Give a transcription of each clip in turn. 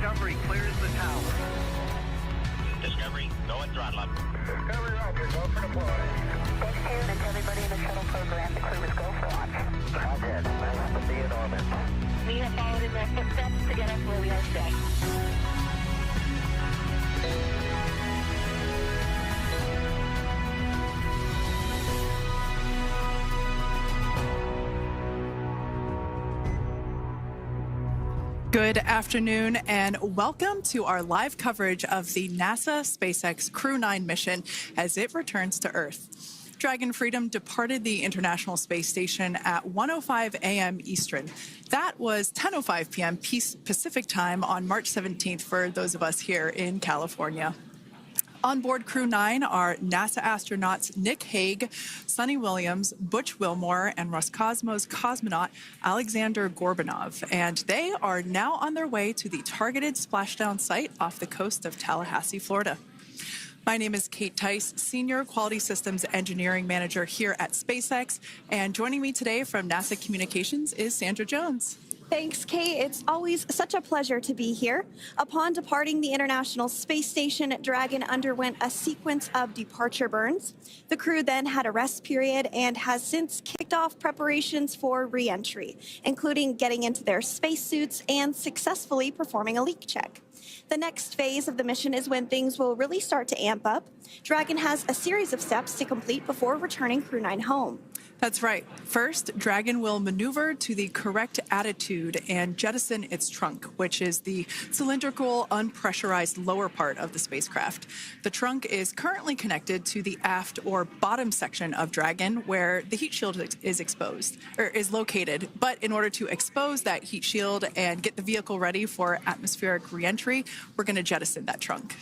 Discovery clears the tower. Discovery, go and throttle up. Discovery, roger. Go for deploy. Thanks, Hughes, and to everybody in the shuttle program. The crew is go for launch. Roger. Nice to be in orbit. We have followed in their footsteps to get us where we are today. Good afternoon and welcome to our live coverage of the NASA SpaceX Crew 9 mission as it returns to Earth. Dragon Freedom departed the International Space Station at 1:05 a.m. Eastern. That was 10:05 p.m. Pacific time on March 17th for those of us here in California. On board Crew 9 are NASA astronauts Nick Hague, Suni Williams, Butch Wilmore, and Roscosmos cosmonaut Alexander Gorbanov. And they are now on their way to the targeted splashdown site off the coast of Tallahassee, Florida. My name is Kate Tice, Senior Quality Systems Engineering Manager here at SpaceX. And joining me today from NASA Communications is Sandra Jones. Thanks, Kate. It's always such a pleasure to be here. Upon departing the International Space Station, Dragon underwent a sequence of departure burns. The crew then had a rest period and has since kicked off preparations for re-entry, including getting into their spacesuits and successfully performing a leak check. The next phase of the mission is when things will really start to amp up. Dragon has a series of steps to complete before returning Crew 9 home. That's right. First, Dragon will maneuver to the correct attitude and jettison its trunk, which is the cylindrical, unpressurized lower part of the spacecraft. The trunk is currently connected to the aft or bottom section of Dragon, where the heat shield is located. But in order to expose that heat shield and get the vehicle ready for atmospheric reentry, we're going to jettison that trunk.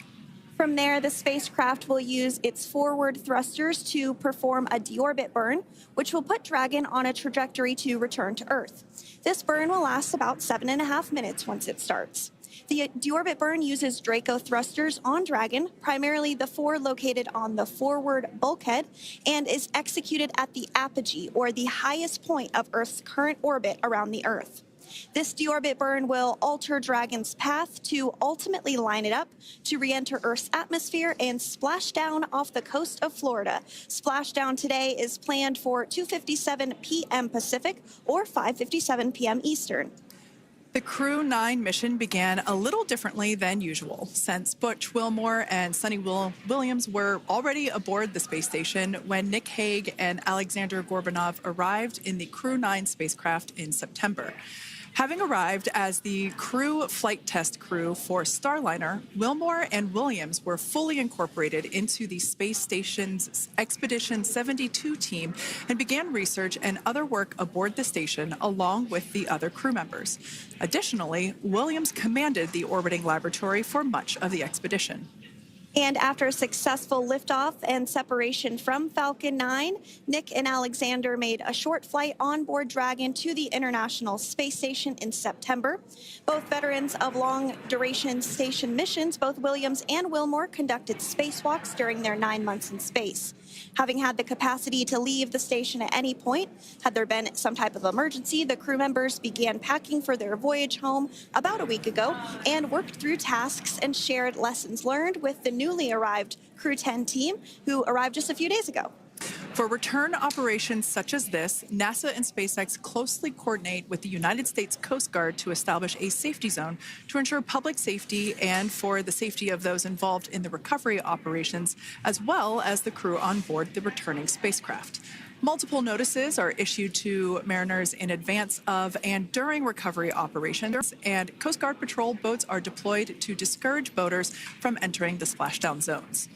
From there, the spacecraft will use its forward thrusters to perform a deorbit burn, which will put Dragon on a trajectory to return to Earth. This burn will last about 7.5 minutes once it starts. The deorbit burn uses Draco thrusters on Dragon, primarily the 4 located on the forward bulkhead, and is executed at the apogee, or the highest point of Earth's current orbit around the Earth. This deorbit burn will alter Dragon's path to ultimately line it up to re-enter Earth's atmosphere and splash down off the coast of Florida. Splashdown today is planned for 2:57 p.m. Pacific or 5:57 p.m. Eastern. The Crew 9 mission began a little differently than usual, since Butch Wilmore and Suni Williams were already aboard the space station when Nick Hague and Alexander Gorbanov arrived in the Crew 9 spacecraft in September. Having arrived as the crew flight test crew for Starliner, Wilmore and Williams were fully incorporated into the space station's Expedition 72 team and began research and other work aboard the station along with the other crew members. Additionally, Williams commanded the orbiting laboratory for much of the expedition. And after a successful liftoff and separation from Falcon 9, Nick and Alexander made a short flight on board Dragon to the International Space Station in September. Both veterans of long-duration station missions, both Williams and Wilmore conducted spacewalks during their 9 months in space. Having had the capacity to leave the station at any point, had there been some type of emergency, the crew members began packing for their voyage home about a week ago and worked through tasks and shared lessons learned with the newly arrived Crew 10 team, who arrived just a few days ago. For return operations such as this, NASA and SpaceX closely coordinate with the United States Coast Guard to establish a safety zone to ensure public safety and for the safety of those involved in the recovery operations, as well as the crew on board the returning spacecraft. Multiple notices are issued to mariners in advance of and during recovery operations, and Coast Guard patrol boats are deployed to discourage boaters from entering the splashdown zones.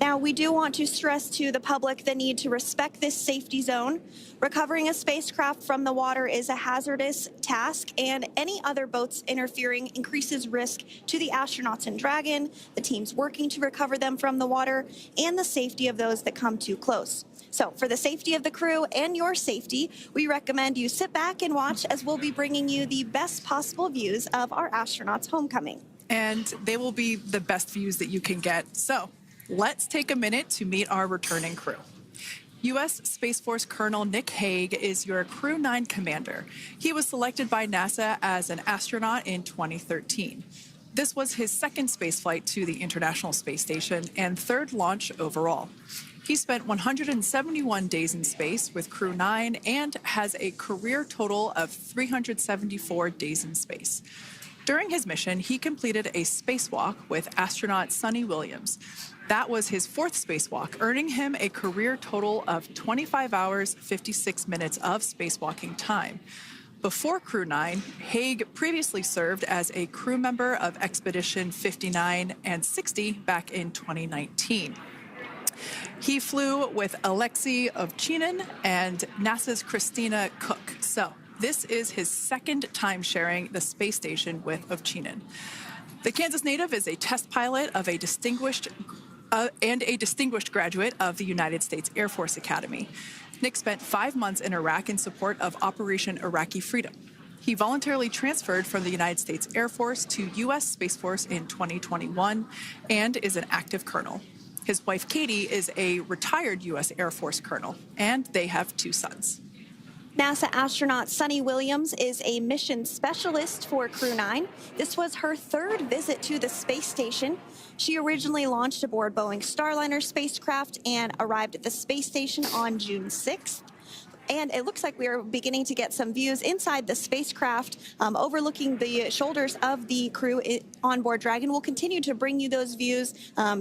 Now, we do want to stress to the public the need to respect this safety zone. Recovering a spacecraft from the water is a hazardous task, and any other boats interfering increases risk to the astronauts in Dragon, the teams working to recover them from the water, and the safety of those that come too close. So for the safety of the crew and your safety, we recommend you sit back and watch as we'll be bringing you the best possible views of our astronauts' homecoming. And they will be the best views that you can get. So let's take a minute to meet our returning crew. U.S. Space Force Colonel Nick Hague is your Crew 9 commander. He was selected by NASA as an astronaut in 2013. This was his second spaceflight to the International Space Station and third launch overall. He spent 171 days in space with Crew 9 and has a career total of 374 days in space. During his mission, he completed a spacewalk with astronaut Sunny Williams. That was his fourth spacewalk, earning him a career total of 25 hours, 56 minutes of spacewalking time. Before Crew 9, Haig previously served as a crew member of Expedition 59 and 60 back in 2019. He flew with Alexei Ovchinin and NASA's Christina Cook. So this is his second time sharing the space station with Ovchinin. The Kansas native is a test pilot of a distinguished graduate of the United States Air Force Academy. Nick spent 5 months in Iraq in support of Operation Iraqi Freedom. He voluntarily transferred from the United States Air Force to U.S. Space Force in 2021 and is an active colonel. His wife, Katie, is a retired U.S. Air Force colonel, and they have 2 sons. NASA astronaut Sunny Williams is a mission specialist for Crew 9. This was her third visit to the space station. She originally launched aboard Boeing Starliner spacecraft and arrived at the space station on June 6th. And it looks like we are beginning to get some views inside the spacecraft, overlooking the shoulders of the crew on board Dragon. We'll continue to bring you those views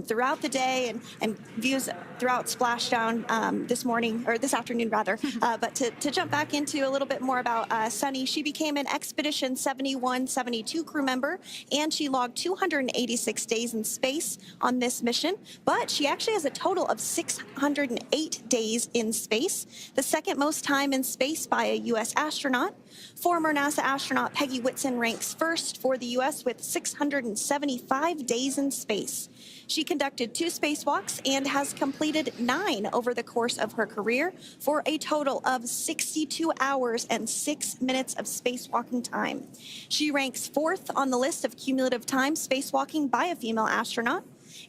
throughout the day and views throughout splashdown this afternoon rather. But to jump back into a little bit more about Sunny, she became an Expedition 71-72 crew member, and she logged 286 days in space on this mission. But she actually has a total of 608 days in space, the second most time in space by a U.S. astronaut. Former NASA astronaut Peggy Whitson ranks first for the U.S. with 675 days in space. She conducted 2 spacewalks and has completed 9 over the course of her career for a total of 62 hours and 6 minutes of spacewalking time. She ranks 4th on the list of cumulative time spacewalking by a female astronaut.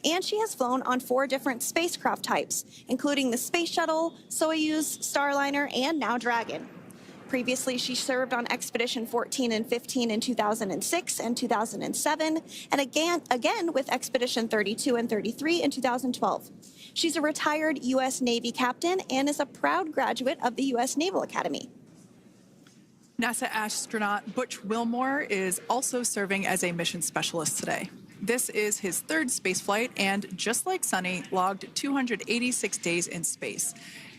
And she has flown on 4 different spacecraft types, including the Space Shuttle, Soyuz, Starliner, and now Dragon. Previously, she served on Expedition 14 and 15 in 2006 and 2007, and again with Expedition 32 and 33 in 2012. She's a retired U.S. Navy captain and is a proud graduate of the U.S. Naval Academy. NASA astronaut Butch Wilmore is also serving as a mission specialist today. This is his 3rd spaceflight and, just like Sunny, logged 286 days in space.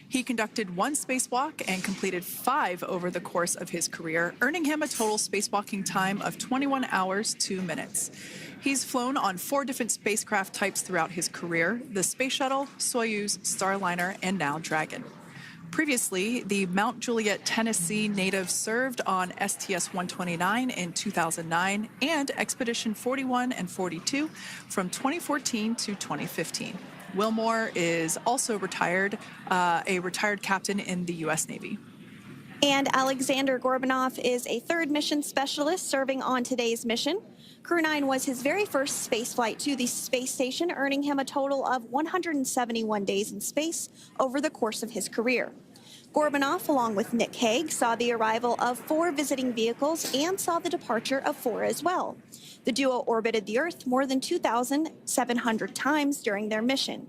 He conducted 1 spacewalk and completed 5 over the course of his career, earning him a total spacewalking time of 21 hours, 2 minutes. He's flown on 4 different spacecraft types throughout his career: the Space Shuttle, Soyuz, Starliner, and now Dragon. Previously, the Mount Juliet, Tennessee native served on STS-129 in 2009 and Expedition 41 and 42 from 2014 to 2015. Wilmore is also retired, a retired captain in the U.S. Navy. And Alexander Gorbanov is a 3rd mission specialist serving on today's mission. Crew 9 was his very first spaceflight to the space station, earning him a total of 171 days in space over the course of his career. Gorbanov, along with Nick Haig, saw the arrival of 4 visiting vehicles and saw the departure of 4 as well. The duo orbited the Earth more than 2,700 times during their mission.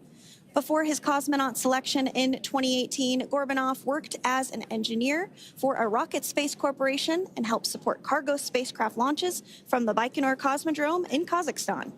Before his cosmonaut selection in 2018, Gorbanov worked as an engineer for a rocket space corporation and helped support cargo spacecraft launches from the Baikonur Cosmodrome in Kazakhstan.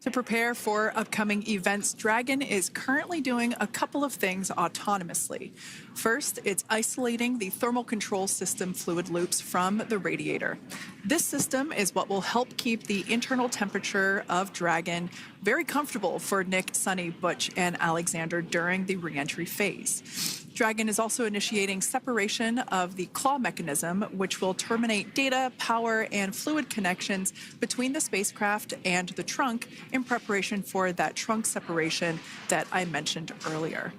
To prepare for upcoming events, Dragon is currently doing a couple of things autonomously. First, it's isolating the thermal control system fluid loops from the radiator. This system is what will help keep the internal temperature of Dragon very comfortable for Nick, Sunny, Butch, and Alexander during the reentry phase. Dragon is also initiating separation of the claw mechanism, which will terminate data, power, and fluid connections between the spacecraft and the trunk in preparation for that trunk separation that I mentioned earlier.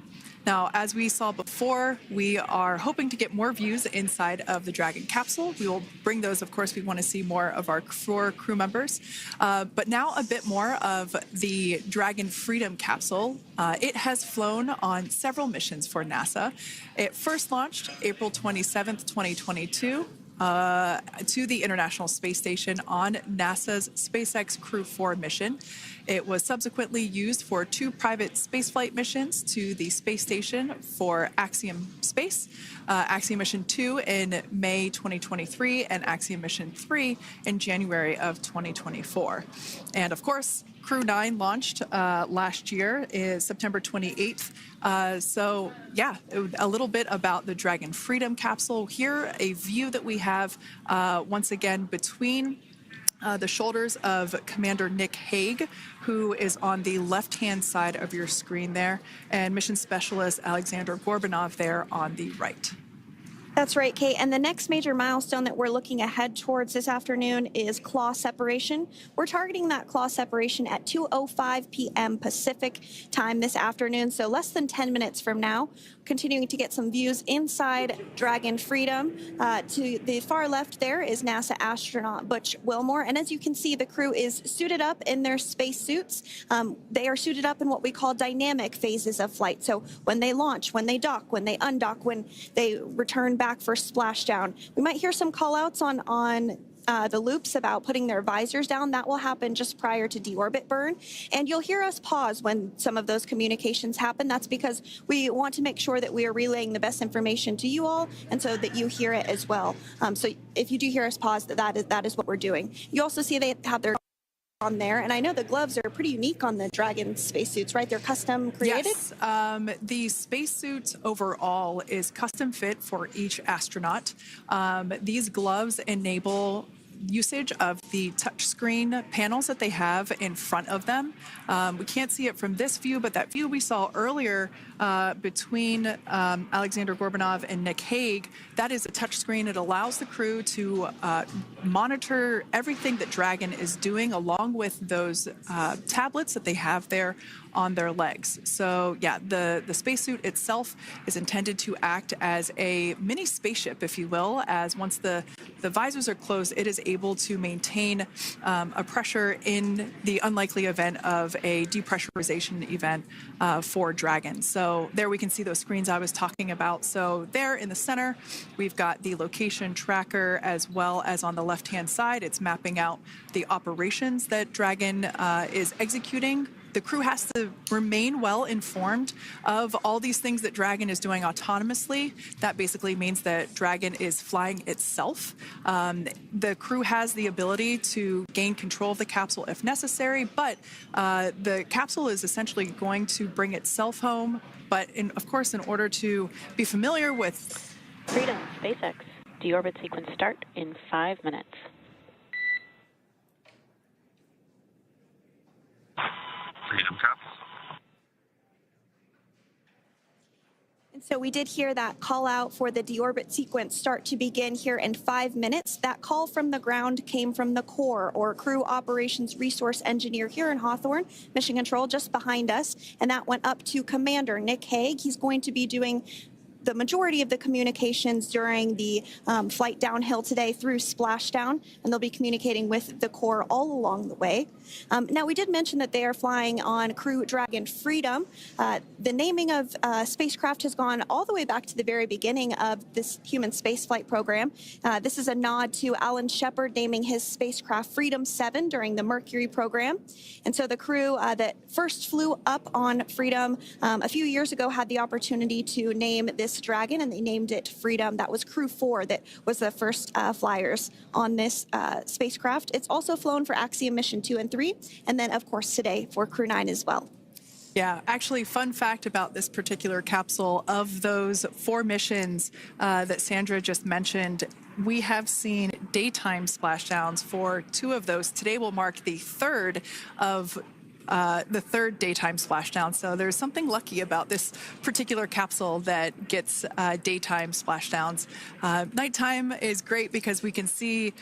Now, as we saw before, we are hoping to get more views inside of the Dragon capsule. We will bring those, of course. We want to see more of our 4 crew members. But now a bit more of the Dragon Freedom capsule. It has flown on several missions for NASA. It first launched April 27th, 2022. to the International Space Station on NASA's SpaceX Crew 4 mission. It was subsequently used for 2 private spaceflight missions to the space station for Axiom Space, Axiom Mission 2 in May 2023, and Axiom Mission 3 in January of 2024. And of course, Crew 9 launched last year, is September 28th. So yeah, a little bit about the Dragon Freedom capsule. Here, a view that we have once again between the shoulders of Commander Nick Hague, who is on the left-hand side of your screen there, and Mission Specialist Alexander Gorbanov there on the right. That's right, Kate. And the next major milestone that we're looking ahead towards this afternoon is claw separation. We're targeting that claw separation at 2:05 p.m. Pacific time this afternoon, so less than 10 minutes from now. Continuing to get some views inside Dragon Freedom. To the far left there is NASA astronaut Butch Wilmore. And as you can see, the crew is suited up in their space suits. They are suited up in what we call dynamic phases of flight. So when they launch, when they dock, when they undock, when they return back for splashdown. We might hear some call outs on the loops about putting their visors down. That will happen just prior to deorbit burn. And you'll hear us pause when some of those communications happen. That's because we want to make sure that we are relaying the best information to you all, and so that you hear it as well. So if you do hear us pause, that is what we're doing. You also see they have their on there, and I know the gloves are pretty unique on the Dragon spacesuits, right? They're custom created? Yes, the spacesuit overall is custom fit for each astronaut. These gloves enable usage of the touchscreen panels that they have in front of them. We can't see it from this view, but that view we saw earlier between Alexander Gorbanov and Nick Hague, that is a touchscreen. It allows the crew to monitor everything that Dragon is doing, along with those tablets that they have there on their legs. So yeah, the spacesuit itself is intended to act as a mini spaceship, if you will, as once the visors are closed, it is able to maintain a pressure in the unlikely event of a depressurization event for Dragon. So there we can see those screens I was talking about. So there in the center, we've got the location tracker, as well as on the left-hand side, it's mapping out the operations that Dragon is executing. The crew has to remain well informed of all these things that Dragon is doing autonomously. That basically means that Dragon is flying itself. The crew has the ability to gain control of the capsule if necessary, but the capsule is essentially going to bring itself home. But of course, in order to be familiar with Freedom, SpaceX, deorbit sequence start in 5 minutes. Freedom Cup. And so we did hear that call out for the deorbit sequence start to begin here in 5 minutes. That call from the ground came from the core, or Crew Operations Resource Engineer here in Hawthorne, Mission Control just behind us. And that went up to Commander Nick Hague. He's going to be doing the majority of the communications during the flight downhill today through splashdown, and they'll be communicating with the core all along the way. Now, we did mention that they are flying on Crew Dragon Freedom. The naming of spacecraft has gone all the way back to the very beginning of this human spaceflight program. This is a nod to Alan Shepard naming his spacecraft Freedom 7 during the Mercury program. And so the crew that first flew up on Freedom a few years ago had the opportunity to name this Dragon, and they named it Freedom. That was Crew 4 that was the first flyers on this spacecraft. It's also flown for Axiom Mission 2 and 3, and then, of course, today for Crew 9 as well. Yeah, actually, fun fact about this particular capsule, of those 4 missions that Sandra just mentioned, we have seen daytime splashdowns for 2 of those. Today will mark the third of the third daytime splashdown. So there's something lucky about this particular capsule that gets daytime splashdowns. Nighttime is great because we can see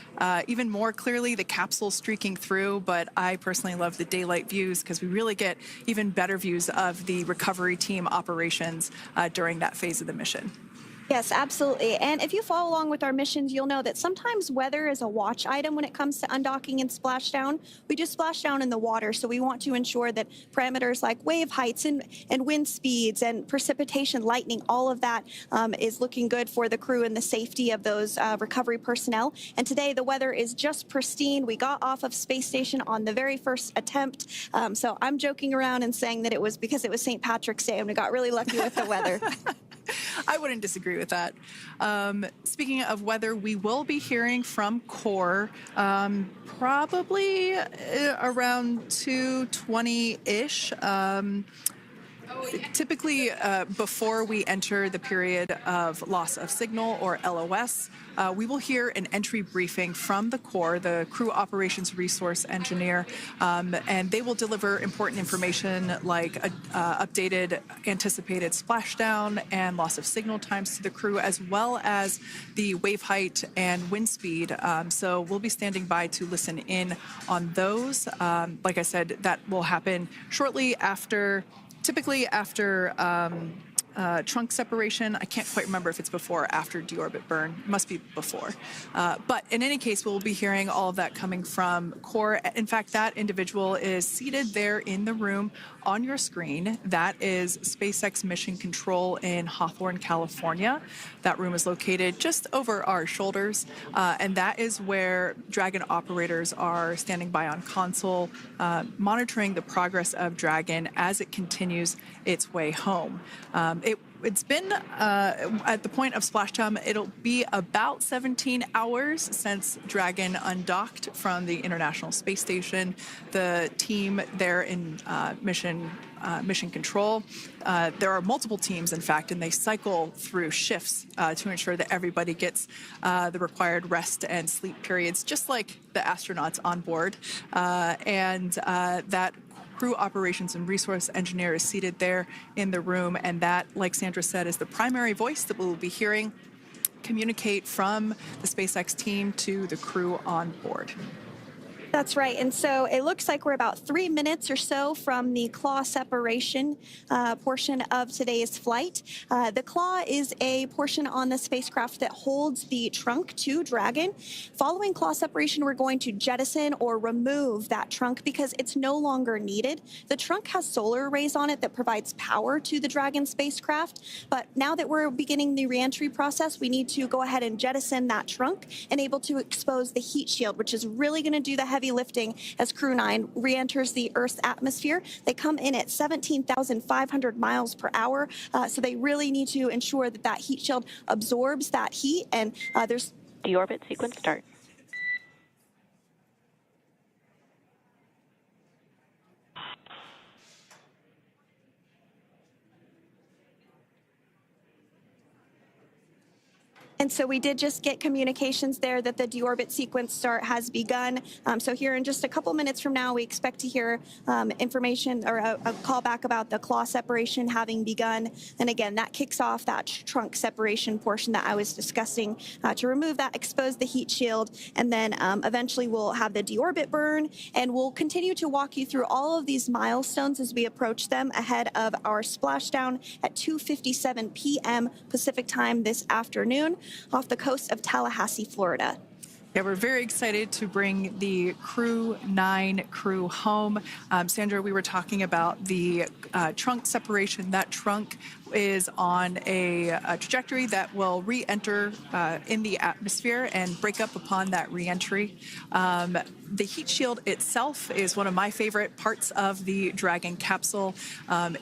even more clearly the capsule streaking through, but I personally love the daylight views because we really get even better views of the recovery team operations during that phase of the mission. Yes, absolutely. And if you follow along with our missions, you'll know that sometimes weather is a watch item when it comes to undocking and splashdown. We do splashdown in the water, so we want to ensure that parameters like wave heights and wind speeds and precipitation, lightning, all of that is looking good for the crew and the safety of those recovery personnel. And today the weather is just pristine. We got off of space station on the very first attempt. So I'm joking around and saying that it was because it was St. Patrick's Day and we got really lucky with the weather. I wouldn't disagree with that. Speaking of weather, we will be hearing from core probably around 2:20-ish. Typically, before we enter the period of loss of signal or LOS, we will hear an entry briefing from the core, the Crew Operations Resource Engineer, and they will deliver important information like updated anticipated splashdown and loss of signal times to the crew, as well as the wave height and wind speed. So we'll be standing by to listen in on those. Like I said, that will happen shortly after. Typically after trunk separation. I can't quite remember if it's before or after deorbit burn. It must be before. But in any case, we'll be hearing all of that coming from core. In fact, that individual is seated there in the room on your screen. That is SpaceX Mission Control in Hawthorne, California. That room is located just over our shoulders. And that is where Dragon operators are standing by on console, monitoring the progress of Dragon as it continues its way home. It's been, at the point of splashdown, it'll be about 17 hours since Dragon undocked from the International Space Station. The team there in mission control, there are multiple teams, in fact, and they cycle through shifts to ensure that everybody gets the required rest and sleep periods, just like the astronauts on board. That Crew Operations and Resource Engineer is seated there in the room, and that, like Sandra said, is the primary voice that we'll be hearing communicate from the SpaceX team to the crew on board. That's right. And so it looks like we're about 3 minutes or so from the claw separation portion of today's flight. The claw is a portion on the spacecraft that holds the trunk to Dragon. Following claw separation, we're going to jettison or remove that trunk because it's no longer needed. The trunk has solar arrays on it that provides power to the Dragon spacecraft. But now that we're beginning the reentry process, we need to go ahead and jettison that trunk and able to expose the heat shield, which is really going to do the heavy lifting as Crew 9 re-enters the Earth's atmosphere. They come in at 17,500 miles per hour, so they really need to ensure that that heat shield absorbs that heat, and there's... Deorbit sequence start. And so we did just get communications there that the deorbit sequence start has begun. So here in just a couple minutes from now, we expect to hear information or a call back about the claw separation having begun. And again, that kicks off that trunk separation portion that I was discussing to remove that, expose the heat shield, and then eventually we'll have the deorbit burn, and we'll continue to walk you through all of these milestones as we approach them ahead of our splashdown at 2:57 p.m. Pacific time this afternoon off the coast of Tallahassee, Florida. Yeah, we're very excited to bring the Crew 9 crew home. Sandra, we were talking about the trunk separation. That trunk is on a trajectory that will re-enter in the atmosphere and break up upon that re-entry. The heat shield itself is one of my favorite parts of the Dragon capsule.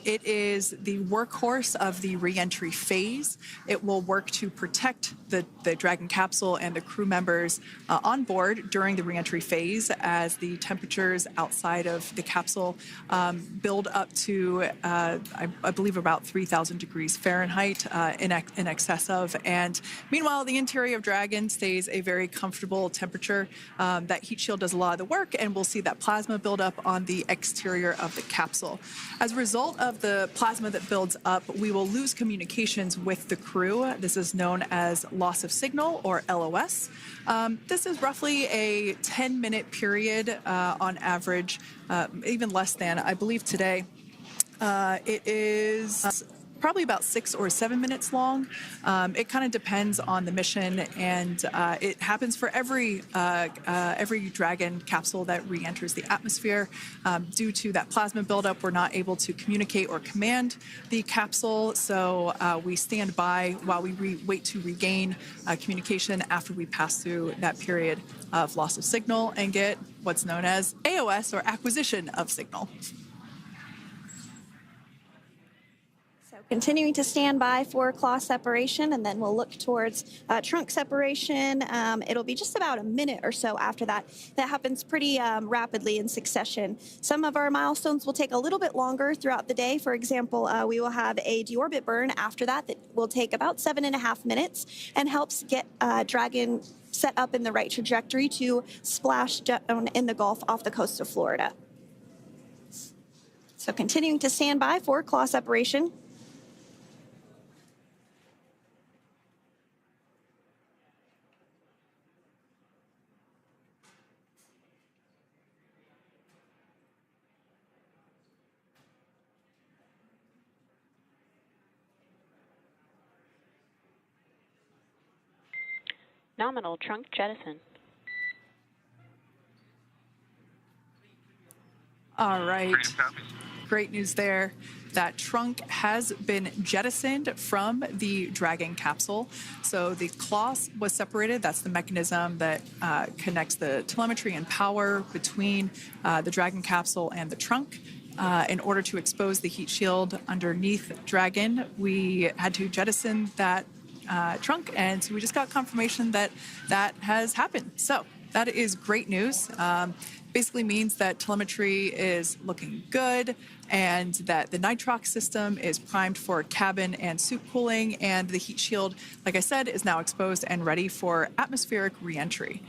It is the workhorse of the re-entry phase. It will work to protect the Dragon capsule and the crew members on board during the re-entry phase as the temperatures outside of the capsule build up to, I believe, about 3,000 degrees Fahrenheit in excess of. And meanwhile, the interior of Dragon stays a very comfortable temperature. That heat shield does a lot of the work, and we'll see that plasma build up on the exterior of the capsule. As a result of the plasma that builds up, we will lose communications with the crew. This is known as loss of signal, or LOS. This is roughly a 10-minute period on average, even less than. I believe today it is probably about 6 or 7 minutes long. It kind of depends on the mission, and it happens for every Dragon capsule that re-enters the atmosphere. Due to that plasma buildup, we're not able to communicate or command the capsule, so we stand by while we wait to regain communication after we pass through that period of loss of signal and get what's known as AOS, or acquisition of signal. So continuing to stand by for claw separation, and then we'll look towards trunk separation. It'll be just about a minute or so after that. That happens pretty rapidly in succession. Some of our milestones will take a little bit longer throughout the day. For example, we will have a deorbit burn after that will take about 7.5 minutes and helps get Dragon set up in the right trajectory to splash down in the Gulf off the coast of Florida. So continuing to stand by for claw separation. Nominal trunk jettison. All right. Freedom copies. Great news there. That trunk has been jettisoned from the Dragon capsule. So the claw was separated. That's the mechanism that connects the telemetry and power between the Dragon capsule and the trunk. In order to expose the heat shield underneath Dragon, we had to jettison that trunk, and so we just got confirmation that that has happened. So that is great news. Basically means that telemetry is looking good, and that the nitrox system is primed for cabin and suit cooling, and the heat shield, like I said, is now exposed and ready for atmospheric reentry.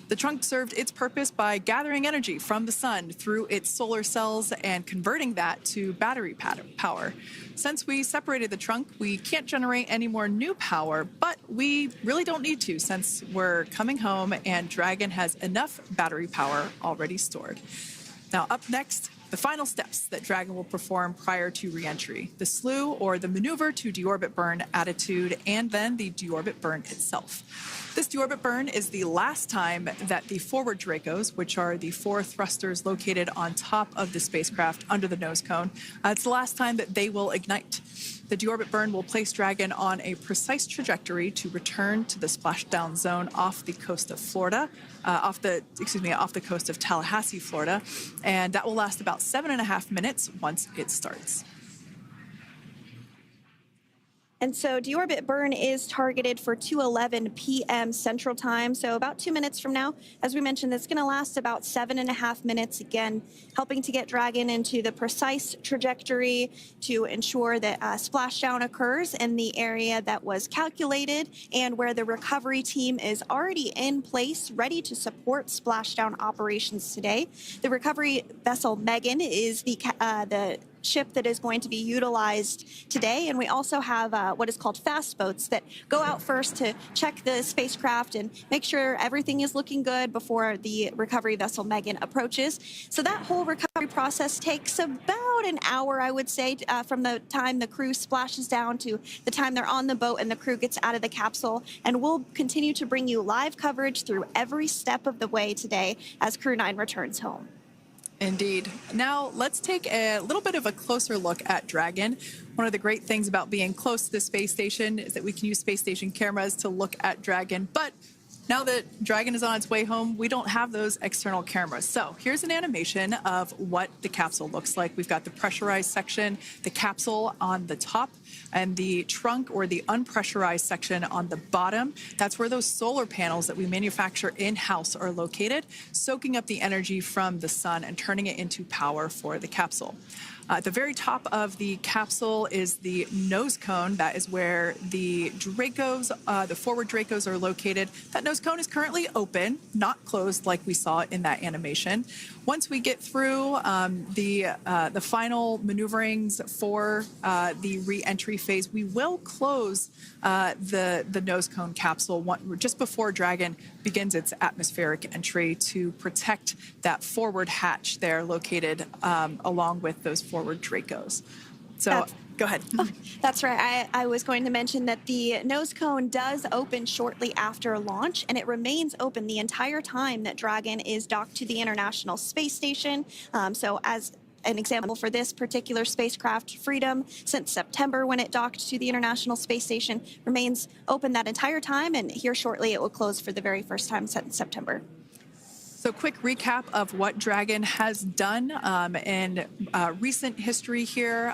The trunk served its purpose by gathering energy from the sun through its solar cells and converting that to battery power. Since we separated the trunk, we can't generate any more new power, but we really don't need to, since we're coming home and Dragon has enough battery power already stored. Now, up next, the final steps that Dragon will perform prior to reentry: the slew, or the maneuver to deorbit burn attitude, and then the deorbit burn itself. This deorbit burn is the last time that the forward Dracos, which are the 4 thrusters located on top of the spacecraft under the nose cone, it's the last time that they will ignite. The deorbit burn will place Dragon on a precise trajectory to return to the splashdown zone off the coast of Florida, off the coast of Tallahassee, Florida, and that will last about 7.5 minutes once it starts. And so deorbit burn is targeted for 2:11 p.m. Central Time, so about 2 minutes from now. As we mentioned, it's going to last about 7.5 minutes, again, helping to get Dragon into the precise trajectory to ensure that splashdown occurs in the area that was calculated and where the recovery team is already in place, ready to support splashdown operations today. The recovery vessel Megan is the ship that is going to be utilized today, and we also have what is called fast boats that go out first to check the spacecraft and make sure everything is looking good before the recovery vessel Megan approaches. So that whole recovery process takes about an hour, I would say, from the time the crew splashes down to the time they're on the boat and the crew gets out of the capsule. And we'll continue to bring you live coverage through every step of the way today as Crew 9 returns home. Indeed. Now, let's take a little bit of a closer look at Dragon. One of the great things about being close to the space station is that we can use space station cameras to look at Dragon. But now that Dragon is on its way home, we don't have those external cameras. So here's an animation of what the capsule looks like. We've got the pressurized section, the capsule on the top, and the trunk, or the unpressurized section, on the bottom. That's where those solar panels that we manufacture in-house are located, soaking up the energy from the sun and turning it into power for the capsule. At the very top of the capsule is the nose cone. That is where the Dracos, the forward Dracos, are located. That nose cone is currently open, not closed like we saw in that animation. Once we get through the final maneuverings for the re-entry phase, we will close the nose cone capsule just before Dragon begins its atmospheric entry to protect that forward hatch there located along with those forward Dracos. So Go ahead. Oh, that's right. I was going to mention that the nose cone does open shortly after launch, and it remains open the entire time that Dragon is docked to the International Space Station. So as an example for this particular spacecraft, Freedom, since September when it docked to the International Space Station, remains open that entire time, and here shortly it will close for the very first time since September. So quick recap of what Dragon has done in recent history here.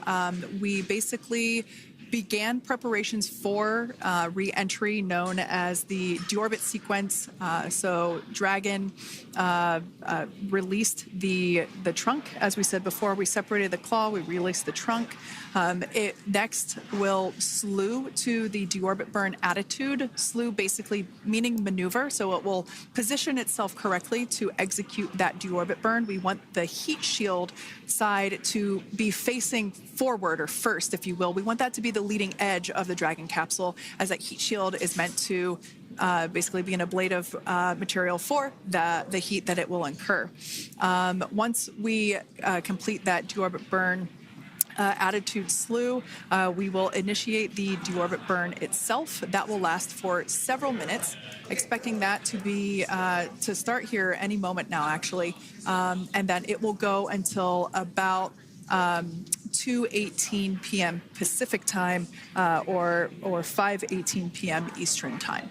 We basically began preparations for re-entry known as the Deorbit sequence. So Dragon released the trunk. As we said before, we separated the claw, we released the trunk. It next will slew to the deorbit burn attitude. Slew basically meaning maneuver, so it will position itself correctly to execute that deorbit burn. We want the heat shield side to be facing forward, or first, if you will. We want that to be the leading edge of the Dragon capsule, as that heat shield is meant to basically be an ablative material for the heat that it will incur. Once we complete that deorbit burn attitude slew, we will initiate the deorbit burn itself. That will last for several minutes, expecting that to be to start here any moment now, actually, and then it will go until about 2:18 p.m. Pacific time or 5:18 p.m. Eastern time.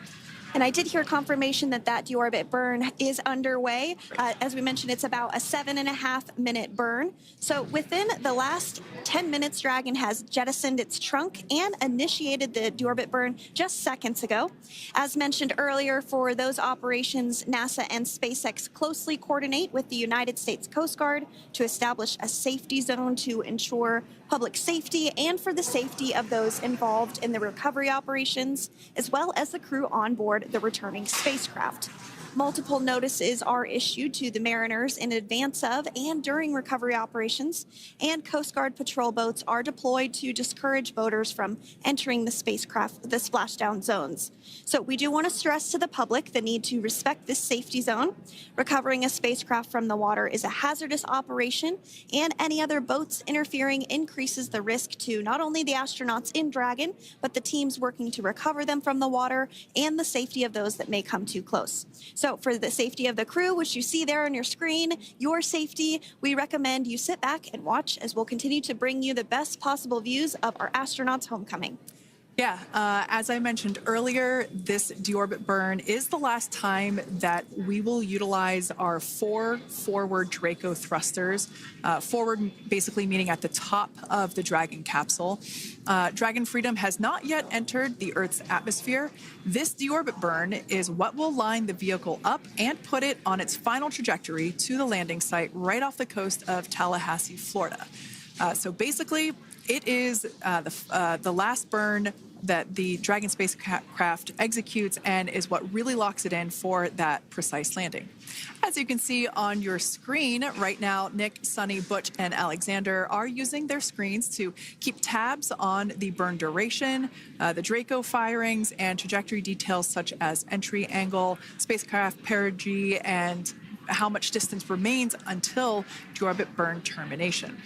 And I did hear confirmation that that deorbit burn is underway. As we mentioned, it's about a 7.5-minute burn. So within the last 10 minutes, Dragon has jettisoned its trunk and initiated the deorbit burn just seconds ago. As mentioned earlier, for those operations, NASA and SpaceX closely coordinate with the United States Coast Guard to establish a safety zone to ensure public safety and for the safety of those involved in the recovery operations, as well as the crew on board the returning spacecraft. Multiple notices are issued to the mariners in advance of and during recovery operations, and Coast Guard patrol boats are deployed to discourage boaters from entering the spacecraft, the splashdown zones. So we do want to stress to the public the need to respect this safety zone. Recovering a spacecraft from the water is a hazardous operation, and any other boats interfering increases the risk to not only the astronauts in Dragon, but the teams working to recover them from the water and the safety of those that may come too close. So for the safety of the crew, which you see there on your screen, your safety, we recommend you sit back and watch as we'll continue to bring you the best possible views of our astronauts' homecoming. Yeah, as I mentioned earlier, this deorbit burn is the last time that we will utilize our 4 forward Draco thrusters. Forward basically meaning at the top of the Dragon capsule. Dragon Freedom has not yet entered the Earth's atmosphere. This deorbit burn is what will line the vehicle up and put it on its final trajectory to the landing site right off the coast of Tallahassee, Florida. So basically, it is the last burn that the Dragon spacecraft executes and is what really locks it in for that precise landing. As you can see on your screen right now, Nick, Sunny, Butch, and Alexander are using their screens to keep tabs on the burn duration, the Draco firings, and trajectory details such as entry angle, spacecraft perigee, and how much distance remains until deorbit burn termination.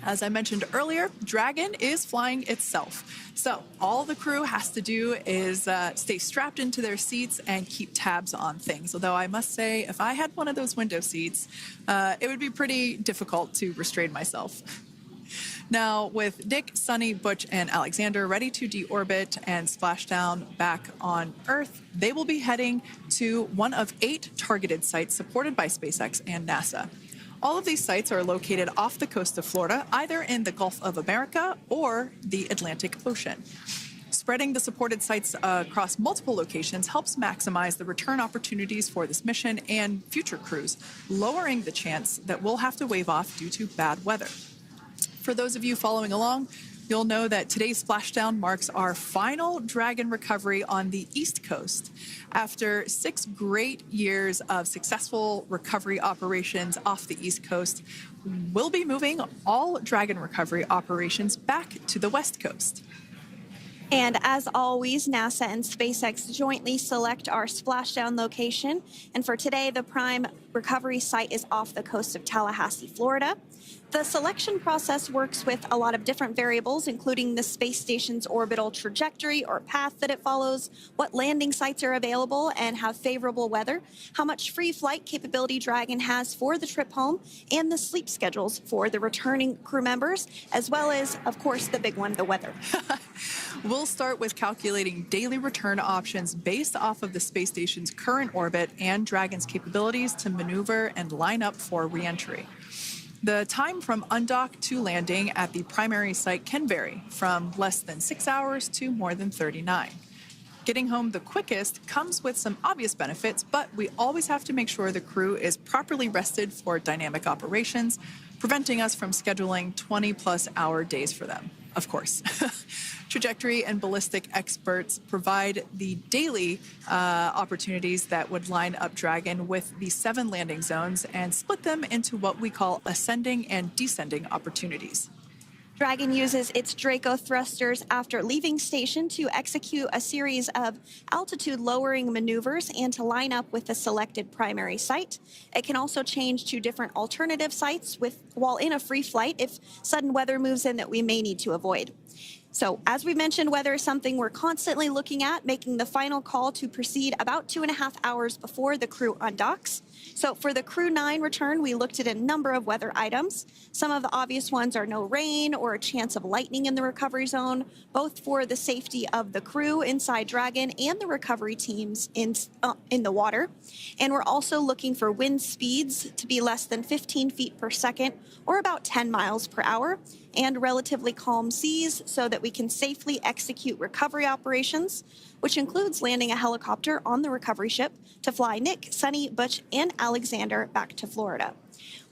As I mentioned earlier, Dragon is flying itself. So all the crew has to do is stay strapped into their seats and keep tabs on things. Although I must say, if I had one of those window seats, it would be pretty difficult to restrain myself. Now, with Nick, Sunny, Butch, and Alexander ready to deorbit and splash down back on Earth, they will be heading to one of 8 targeted sites supported by SpaceX and NASA. All of these sites are located off the coast of Florida, either in the Gulf of America or the Atlantic Ocean. Spreading the supported sites across multiple locations helps maximize the return opportunities for this mission and future crews, lowering the chance that we'll have to wave off due to bad weather. For those of you following along, you'll know that today's splashdown marks our final Dragon recovery on the East Coast. After 6 great years of successful recovery operations off the East Coast, we'll be moving all Dragon recovery operations back to the West Coast. And as always, NASA and SpaceX jointly select our splashdown location. And for today, the prime recovery site is off the coast of Tallahassee, Florida. The selection process works with a lot of different variables, including the space station's orbital trajectory or path that it follows, what landing sites are available and have favorable weather, how much free flight capability Dragon has for the trip home, and the sleep schedules for the returning crew members, as well as, of course, the big one, the weather. We'll start with calculating daily return options based off of the space station's current orbit and Dragon's capabilities to maneuver and line up for reentry. The time from undock to landing at the primary site can vary from less than 6 hours to more than 39. Getting home the quickest comes with some obvious benefits, but we always have to make sure the crew is properly rested for dynamic operations, preventing us from scheduling 20-plus hour days for them, of course. Trajectory and ballistic experts provide the daily opportunities that would line up Dragon with the 7 landing zones and split them into what we call ascending and descending opportunities. Dragon uses its Draco thrusters after leaving station to execute a series of altitude-lowering maneuvers and to line up with the selected primary site. It can also change to different alternative sites while in a free flight if sudden weather moves in that we may need to avoid. So, as we mentioned, weather is something we're constantly looking at, making the final call to proceed about 2.5 hours before the crew undocks. So for the Crew 9 return, we looked at a number of weather items. Some of the obvious ones are no rain or a chance of lightning in the recovery zone, both for the safety of the crew inside Dragon and the recovery teams in the water. And we're also looking for wind speeds to be less than 15 feet per second or about 10 miles per hour, and relatively calm seas so that we can safely execute recovery operations, which includes landing a helicopter on the recovery ship to fly Nick, Sunny, Butch, and Alexander back to Florida.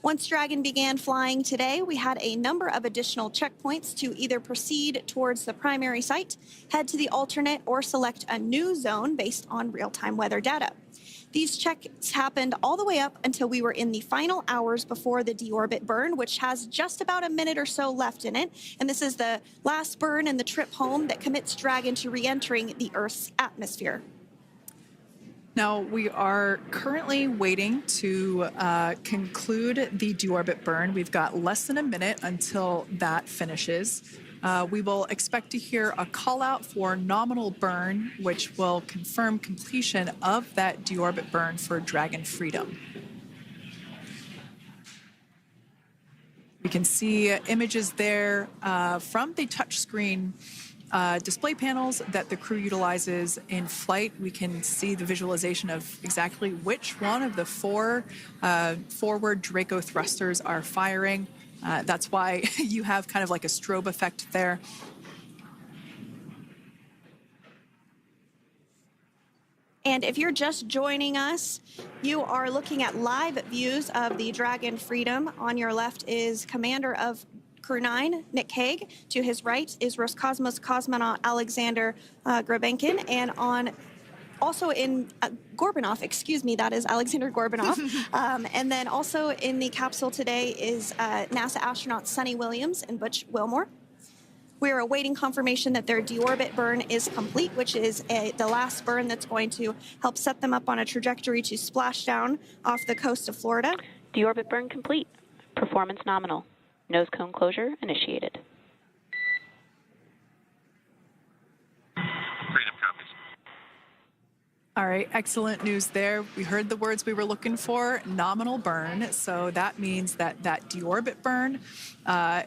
Once Dragon began flying today, we had a number of additional checkpoints to either proceed towards the primary site, head to the alternate, or select a new zone based on real-time weather data. These checks happened all the way up until we were in the final hours before the deorbit burn, which has just about a minute or so left in it. And this is the last burn in the trip home that commits Dragon to re-entering the Earth's atmosphere. Now, we are currently waiting to conclude the deorbit burn. We've got less than a minute until that finishes. We will expect to hear a call out for nominal burn, which will confirm completion of that deorbit burn for Dragon Freedom. We can see images there from the touchscreen display panels that the crew utilizes in flight. We can see the visualization of exactly which one of the 4 forward Draco thrusters are firing. That's why you have kind of like a strobe effect there. And if you're just joining us, you are looking at live views of the Dragon Freedom. On your left is Commander of Crew 9, Nick Hague. To his right is Roscosmos cosmonaut Alexander Grabenkin. And also in Gorbunov, excuse me, that is Alexander Gorbunov. And then also in the capsule today is NASA astronauts Sunny Williams and Butch Wilmore. We are awaiting confirmation that their deorbit burn is complete, which is the last burn that's going to help set them up on a trajectory to splashdown off the coast of Florida. Deorbit burn complete. Performance nominal. Nose cone closure initiated. Freedom copies. All right, excellent news there. We heard the words we were looking for, nominal burn. So that means that that deorbit burn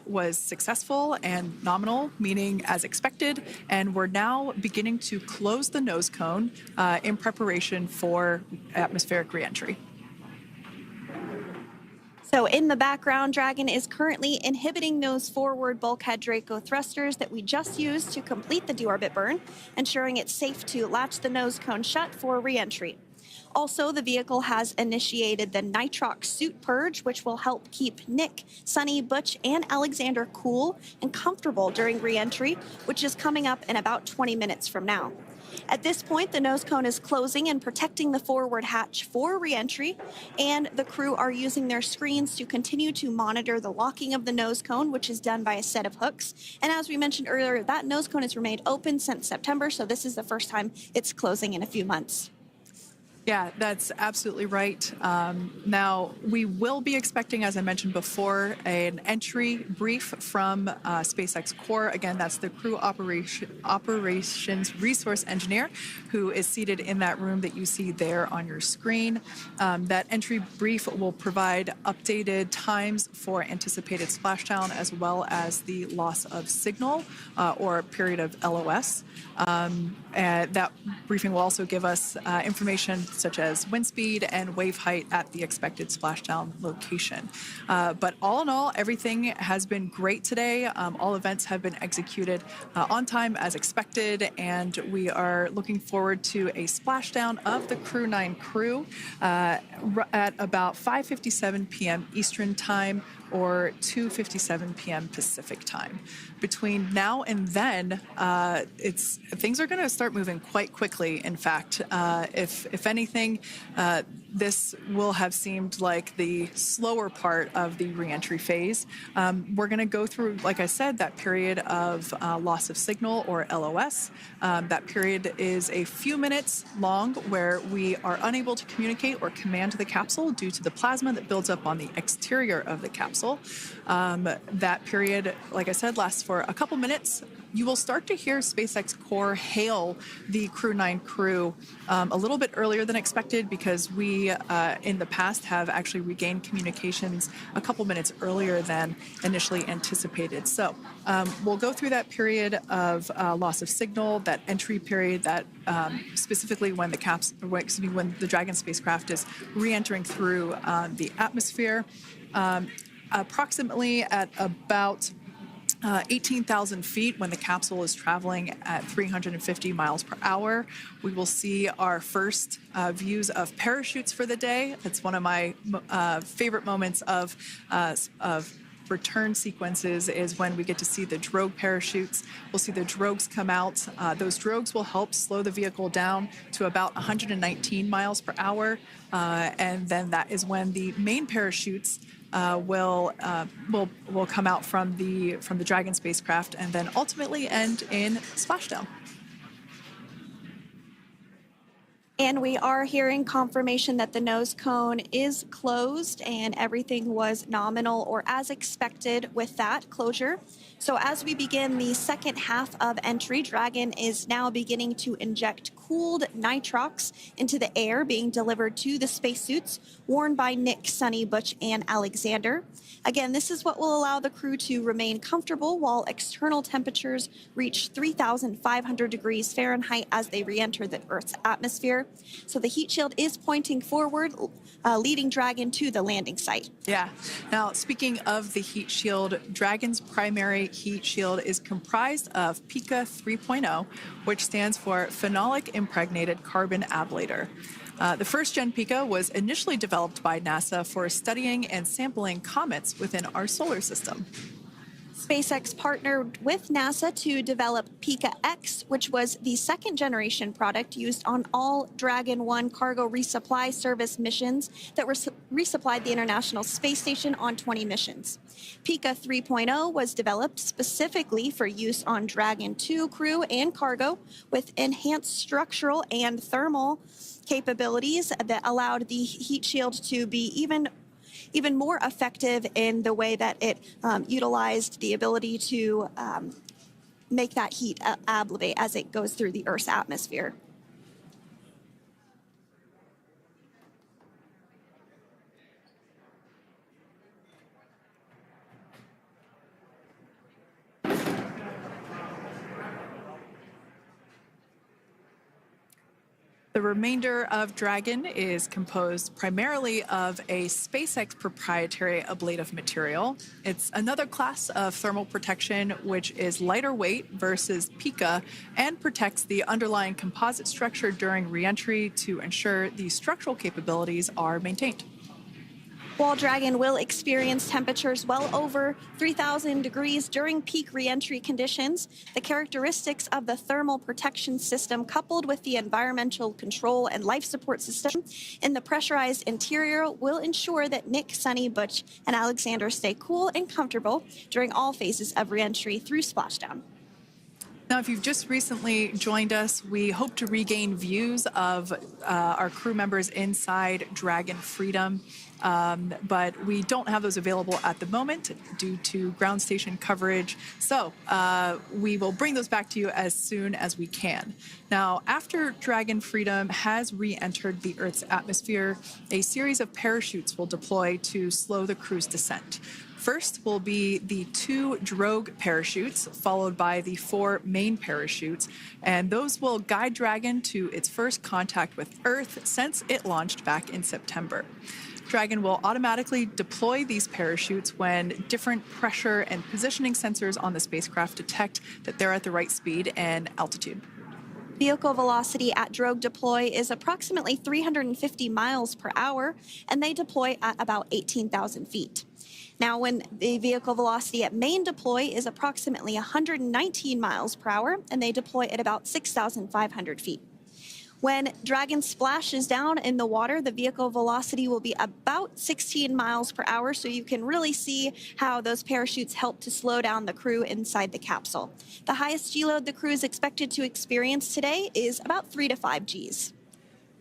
was successful and nominal, meaning as expected. And we're now beginning to close the nose cone in preparation for atmospheric reentry. So in the background, Dragon is currently inhibiting those forward bulkhead Draco thrusters that we just used to complete the deorbit burn, ensuring it's safe to latch the nose cone shut for reentry. Also, the vehicle has initiated the nitrox suit purge, which will help keep Nick, Sunny, Butch, and Alexander cool and comfortable during reentry, which is coming up in about 20 minutes from now. At this point, the nose cone is closing and protecting the forward hatch for reentry, and the crew are using their screens to continue to monitor the locking of the nose cone, which is done by a set of hooks. And as we mentioned earlier, that nose cone has remained open since September, so this is the first time it's closing in a few months. Yeah, that's absolutely right. Now, we will be expecting, as I mentioned before, an entry brief from SpaceX Core. Again, that's the crew operations resource engineer who is seated in that room that you see there on your screen. That entry brief will provide updated times for anticipated splashdown as well as the loss of signal or period of LOS. And that briefing will also give us information such as wind speed and wave height at the expected splashdown location. But all in all, everything has been great today. All events have been executed on time as expected, and we are looking forward to a splashdown of the Crew 9 crew at about 5:57 p.m. Eastern Time or 2:57 p.m. Pacific Time. Between now and then, things are going to start moving quite quickly. In fact, if anything, this will have seemed like the slower part of the reentry phase. We're going to go through, like I said, that period of loss of signal or LOS. That period is a few minutes long where we are unable to communicate or command the capsule due to the plasma that builds up on the exterior of the capsule. That period, like I said, lasts for a couple minutes. You will start to hear SpaceX Core hail the Crew 9 crew a little bit earlier than expected because we, in the past, have actually regained communications a couple minutes earlier than initially anticipated. So we'll go through that period of loss of signal, that entry period, that specifically when when the Dragon spacecraft is re-entering through the atmosphere. Approximately at about 18,000 feet when the capsule is traveling at 350 miles per hour. We will see our first views of parachutes for the day. It's one of my favorite moments of return sequences is when we get to see the drogue parachutes. We'll see the drogues come out. Those drogues will help slow the vehicle down to about 119 miles per hour. And then that is when the main parachutes will come out from the Dragon spacecraft and then ultimately end in splashdown. And we are hearing confirmation that the nose cone is closed and everything was nominal or as expected with that closure. So as we begin the second half of entry, Dragon is now beginning to inject cooled nitrox into the air being delivered to the spacesuits worn by Nick, Sunny, Butch, and Alexander. Again, this is what will allow the crew to remain comfortable while external temperatures reach 3,500 degrees Fahrenheit as they re-enter the Earth's atmosphere. So the heat shield is pointing forward, leading Dragon to the landing site. Yeah. Now, speaking of the heat shield, Dragon's primary heat shield is comprised of PICA 3.0, which stands for Phenolic Impregnated Carbon Ablator. The first-gen PICA was initially developed by NASA for studying and sampling comets within our solar system. SpaceX partnered with NASA to develop PICA-X, which was the second-generation product used on all Dragon 1 cargo resupply service missions that resupplied the International Space Station on 20 missions. PICA 3.0 was developed specifically for use on Dragon 2 crew and cargo with enhanced structural and thermal capabilities that allowed the heat shield to be even more effective in the way that it utilized the ability to make that heat ablevate as it goes through the Earth's atmosphere. The remainder of Dragon is composed primarily of a SpaceX proprietary ablative material. It's another class of thermal protection which is lighter weight versus PICA and protects the underlying composite structure during reentry to ensure the structural capabilities are maintained. While Dragon will experience temperatures well over 3,000 degrees during peak reentry conditions, the characteristics of the thermal protection system coupled with the environmental control and life support system in the pressurized interior will ensure that Nick, Sunny, Butch, and Alexander stay cool and comfortable during all phases of reentry through splashdown. Now, if you've just recently joined us, we hope to regain views of our crew members inside Dragon Freedom, but we don't have those available at the moment due to ground station coverage. So we will bring those back to you as soon as we can. Now, after Dragon Freedom has re-entered the Earth's atmosphere, a series of parachutes will deploy to slow the crew's descent. First will be the 2 drogue parachutes, followed by the 4 main parachutes, and those will guide Dragon to its first contact with Earth since it launched back in September. Dragon will automatically deploy these parachutes when different pressure and positioning sensors on the spacecraft detect that they're at the right speed and altitude. Vehicle velocity at drogue deploy is approximately 350 miles per hour, and they deploy at about 18,000 feet. Now, when the vehicle velocity at main deploy is approximately 119 miles per hour, and they deploy at about 6,500 feet. When Dragon splashes down in the water, the vehicle velocity will be about 16 miles per hour, so you can really see how those parachutes help to slow down the crew inside the capsule. The highest G-load the crew is expected to experience today is about 3 to 5 Gs.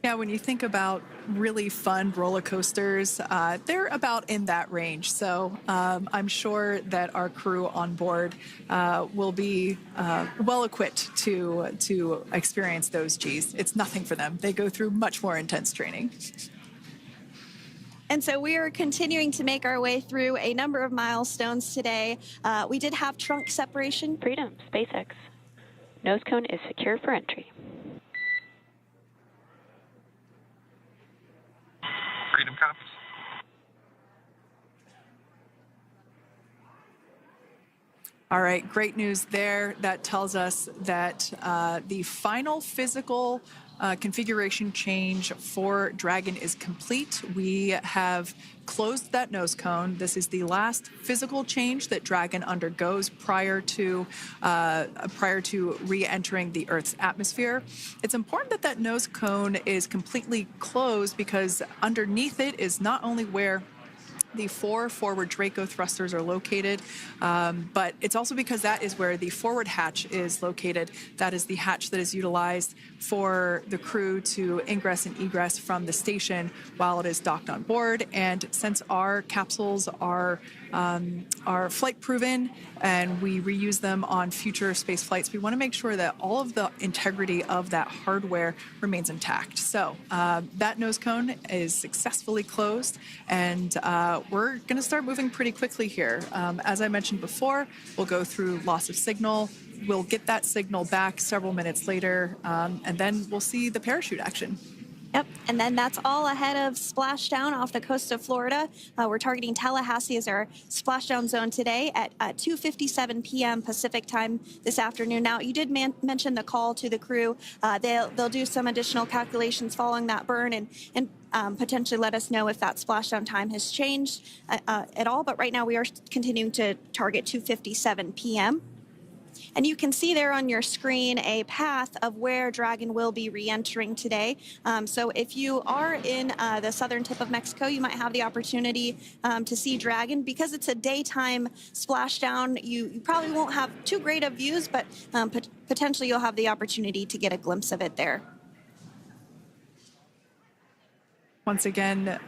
Yeah, when you think about really fun roller coasters, they're about in that range. So I'm sure that our crew on board will be well equipped to experience those Gs. It's nothing for them. They go through much more intense training. And so we are continuing to make our way through a number of milestones today. We did have trunk separation. Freedom, SpaceX. Nose cone is secure for entry. Freedom copies. All right, great news there. That tells us that the final physical configuration change for Dragon is complete. We have closed that nose cone. This is the last physical change that Dragon undergoes prior to re-entering the Earth's atmosphere. It's important that that nose cone is completely closed because underneath it is not only where the 4 forward Draco thrusters are located, but it's also because that is where the forward hatch is located. That is the hatch that is utilized for the crew to ingress and egress from the station while it is docked on board. And since our capsules are flight proven and we reuse them on future space flights, we want to make sure that all of the integrity of that hardware remains intact. So that nose cone is successfully closed, and we're going to start moving pretty quickly here. As I mentioned before, we'll go through loss of signal. We'll get that signal back several minutes later, and then we'll see the parachute action. Yep, and then that's all ahead of splashdown off the coast of Florida. We're targeting Tallahassee as our splashdown zone today at 2:57 p.m. Pacific time this afternoon. Now, you did mention the call to the crew. They'll do some additional calculations following that burn and potentially let us know if that splashdown time has changed at all. But right now, we are continuing to target 2:57 p.m. And you can see there on your screen a path of where Dragon will be re-entering today. So if you are in the southern tip of Mexico, you might have the opportunity to see Dragon. Because it's a daytime splashdown, you probably won't have too great of views, but potentially you'll have the opportunity to get a glimpse of it there. Once again,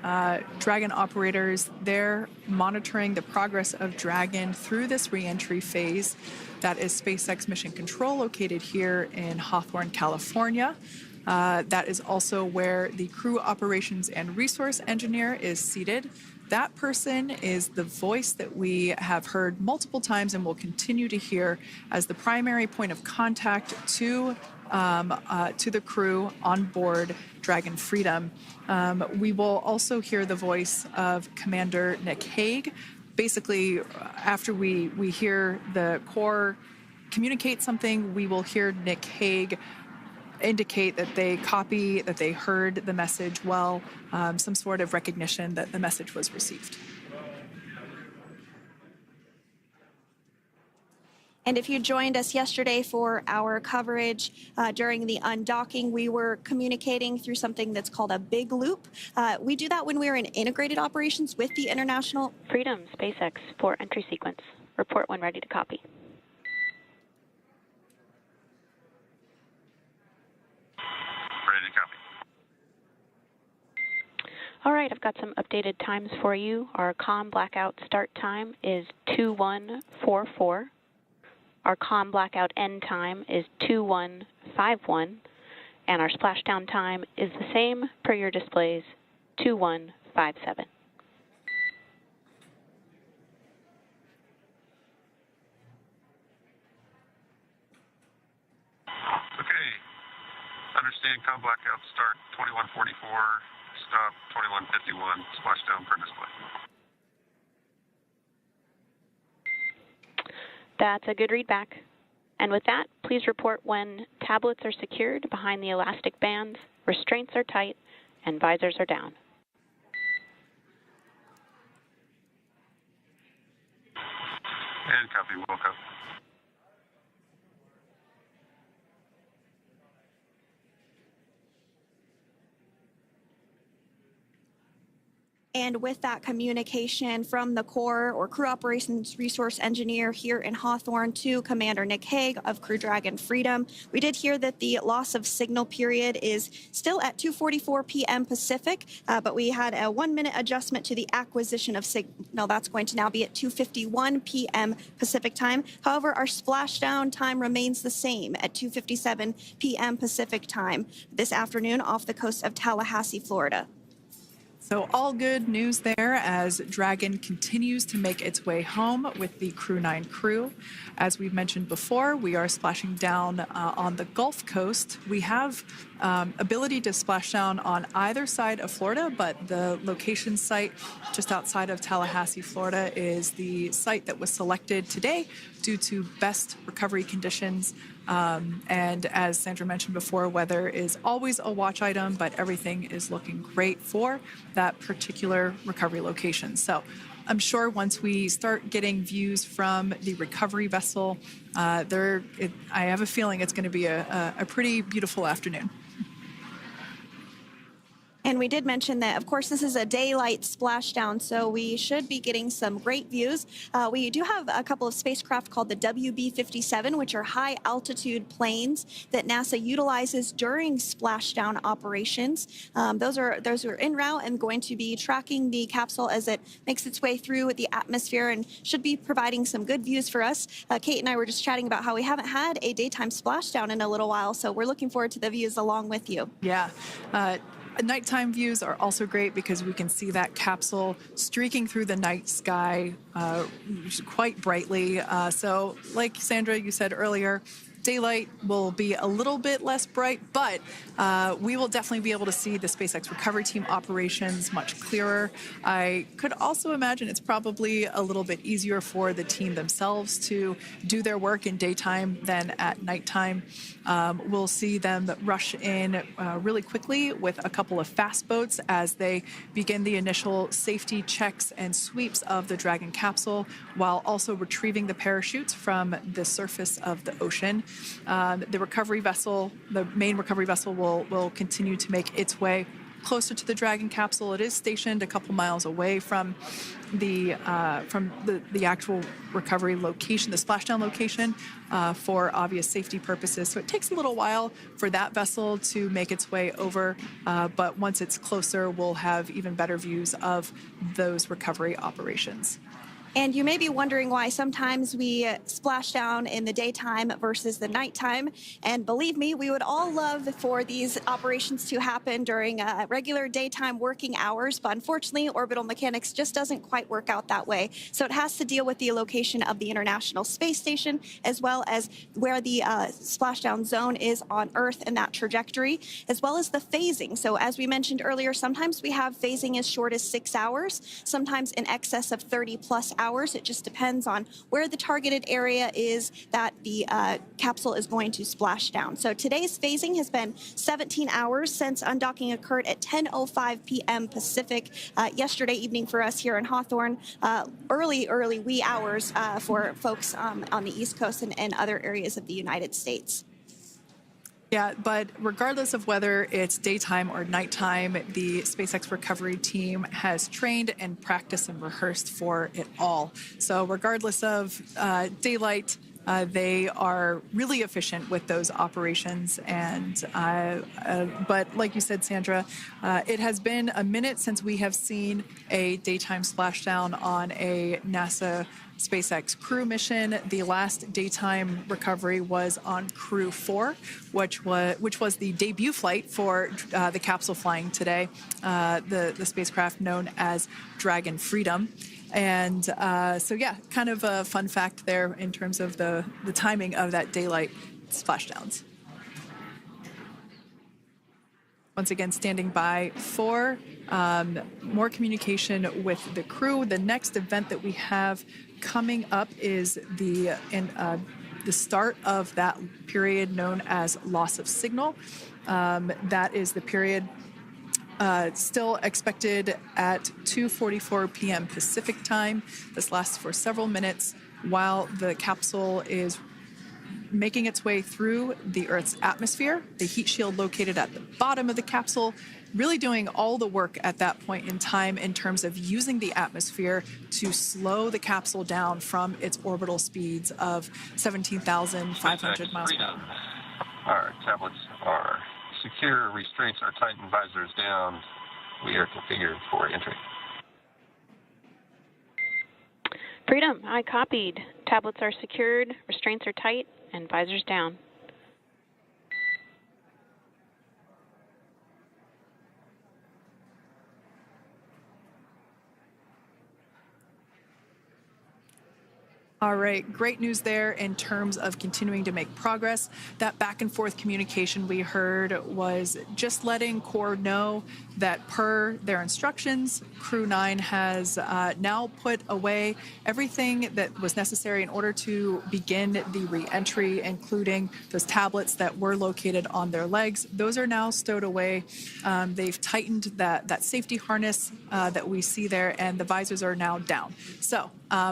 Dragon operators, they're monitoring the progress of Dragon through this re-entry phase. That is SpaceX Mission Control, located here in Hawthorne, California. That is also where the crew operations and resource engineer is seated. That person is the voice that we have heard multiple times and will continue to hear as the primary point of contact to the crew on board Dragon Freedom. We will also hear the voice of Commander Nick Hague. Basically, after we hear the Corps communicate something, we will hear Nick Hague indicate that they copy, that they heard the message well, some sort of recognition that the message was received. And if you joined us yesterday for our coverage during the undocking, we were communicating through something that's called a big loop. We do that when we're in integrated operations with the International Freedom, SpaceX, for entry sequence. Report when ready to copy. Ready to copy. All right, I've got some updated times for you. Our COM blackout start time is 2144. Our COM blackout end time is 2151. And our splashdown time is the same per your displays, 2157. Okay. Understand COM blackout start 2144, stop 2151, splashdown per display. That's a good readback. And with that, please report when tablets are secured behind the elastic bands, restraints are tight, and visors are down. And copy, Wilco. And with that communication from the Corps or Crew Operations Resource Engineer here in Hawthorne to Commander Nick Hague of Crew Dragon Freedom, we did hear that the loss of signal period is still at 2:44 p.m. Pacific, but we had a 1-minute adjustment to the acquisition of signal. That's going to now be at 2:51 p.m. Pacific time. However, our splashdown time remains the same at 2:57 p.m. Pacific time this afternoon off the coast of Tallahassee, Florida. So all good news there as Dragon continues to make its way home with the Crew 9 crew. As we've mentioned before, we are splashing down on the Gulf Coast. We have ability to splash down on either side of Florida, but the location site just outside of Tallahassee, Florida is the site that was selected today due to best recovery conditions. And as Sandra mentioned before, weather is always a watch item, but everything is looking great for that particular recovery location. So I'm sure once we start getting views from the recovery vessel, I have a feeling it's going to be a pretty beautiful afternoon. And we did mention that, of course, this is a daylight splashdown, so we should be getting some great views. We do have a couple of spacecraft called the WB-57, which are high-altitude planes that NASA utilizes during splashdown operations. Those are en route and going to be tracking the capsule as it makes its way through the atmosphere and should be providing some good views for us. Kate and I were just chatting about how we haven't had a daytime splashdown in a little while, so we're looking forward to the views along with you. Yeah. Nighttime views are also great because we can see that capsule streaking through the night sky quite brightly. So like Sandra, you said earlier, daylight will be a little bit less bright, but we will definitely be able to see the SpaceX recovery team operations much clearer. I could also imagine it's probably a little bit easier for the team themselves to do their work in daytime than at nighttime. We'll see them rush in really quickly with a couple of fast boats as they begin the initial safety checks and sweeps of the Dragon capsule, while also retrieving the parachutes from the surface of the ocean. The recovery vessel, the main recovery vessel, will continue to make its way closer to the Dragon capsule. It is stationed a couple miles away from the actual recovery location, the splashdown location, for obvious safety purposes. So it takes a little while for that vessel to make its way over, but once it's closer, we'll have even better views of those recovery operations. And you may be wondering why sometimes we splash down in the daytime versus the nighttime. And believe me, we would all love for these operations to happen during regular daytime working hours. But unfortunately, orbital mechanics just doesn't quite work out that way. So it has to deal with the location of the International Space Station, as well as where the splashdown zone is on Earth and that trajectory, as well as the phasing. So as we mentioned earlier, sometimes we have phasing as short as 6 hours, sometimes in excess of 30+ hours. It just depends on where the targeted area is that the capsule is going to splash down. So today's phasing has been 17 hours since undocking occurred at 10:05 p.m. Pacific yesterday evening for us here in Hawthorne. Early wee hours for folks on the East Coast and other areas of the United States. Yeah, but regardless of whether it's daytime or nighttime, the SpaceX recovery team has trained and practiced and rehearsed for it all. So regardless of daylight, they are really efficient with those operations. And but like you said, Sandra, it has been a minute since we have seen a daytime splashdown on a NASA SpaceX crew mission. The last daytime recovery was on Crew 4, which was the debut flight for the capsule flying today, the spacecraft known as Dragon Freedom. And so, yeah, kind of a fun fact there in terms of the timing of that daylight splashdowns. Once again, standing by for more communication with the crew. The next event that we have coming up is the start of that period known as loss of signal. That is the period still expected at 2:44 p.m. Pacific time. This lasts for several minutes while the capsule is making its way through the Earth's atmosphere. The heat shield located at the bottom of the capsule, really doing all the work at that point in time in terms of using the atmosphere to slow the capsule down from its orbital speeds of 17,500 miles per hour. Our tablets are secure, restraints are tightened, visors down. We are configured for entry. Freedom, I copied. Tablets are secured, restraints are tight, and visors down. All right, great news there in terms of continuing to make progress. That back and forth communication we heard was just letting Core know that per their instructions, Crew 9 has now put away everything that was necessary in order to begin the re-entry, including those tablets that were located on their legs. Those are now stowed away. They've tightened that safety harness that we see there, and the visors are now down. So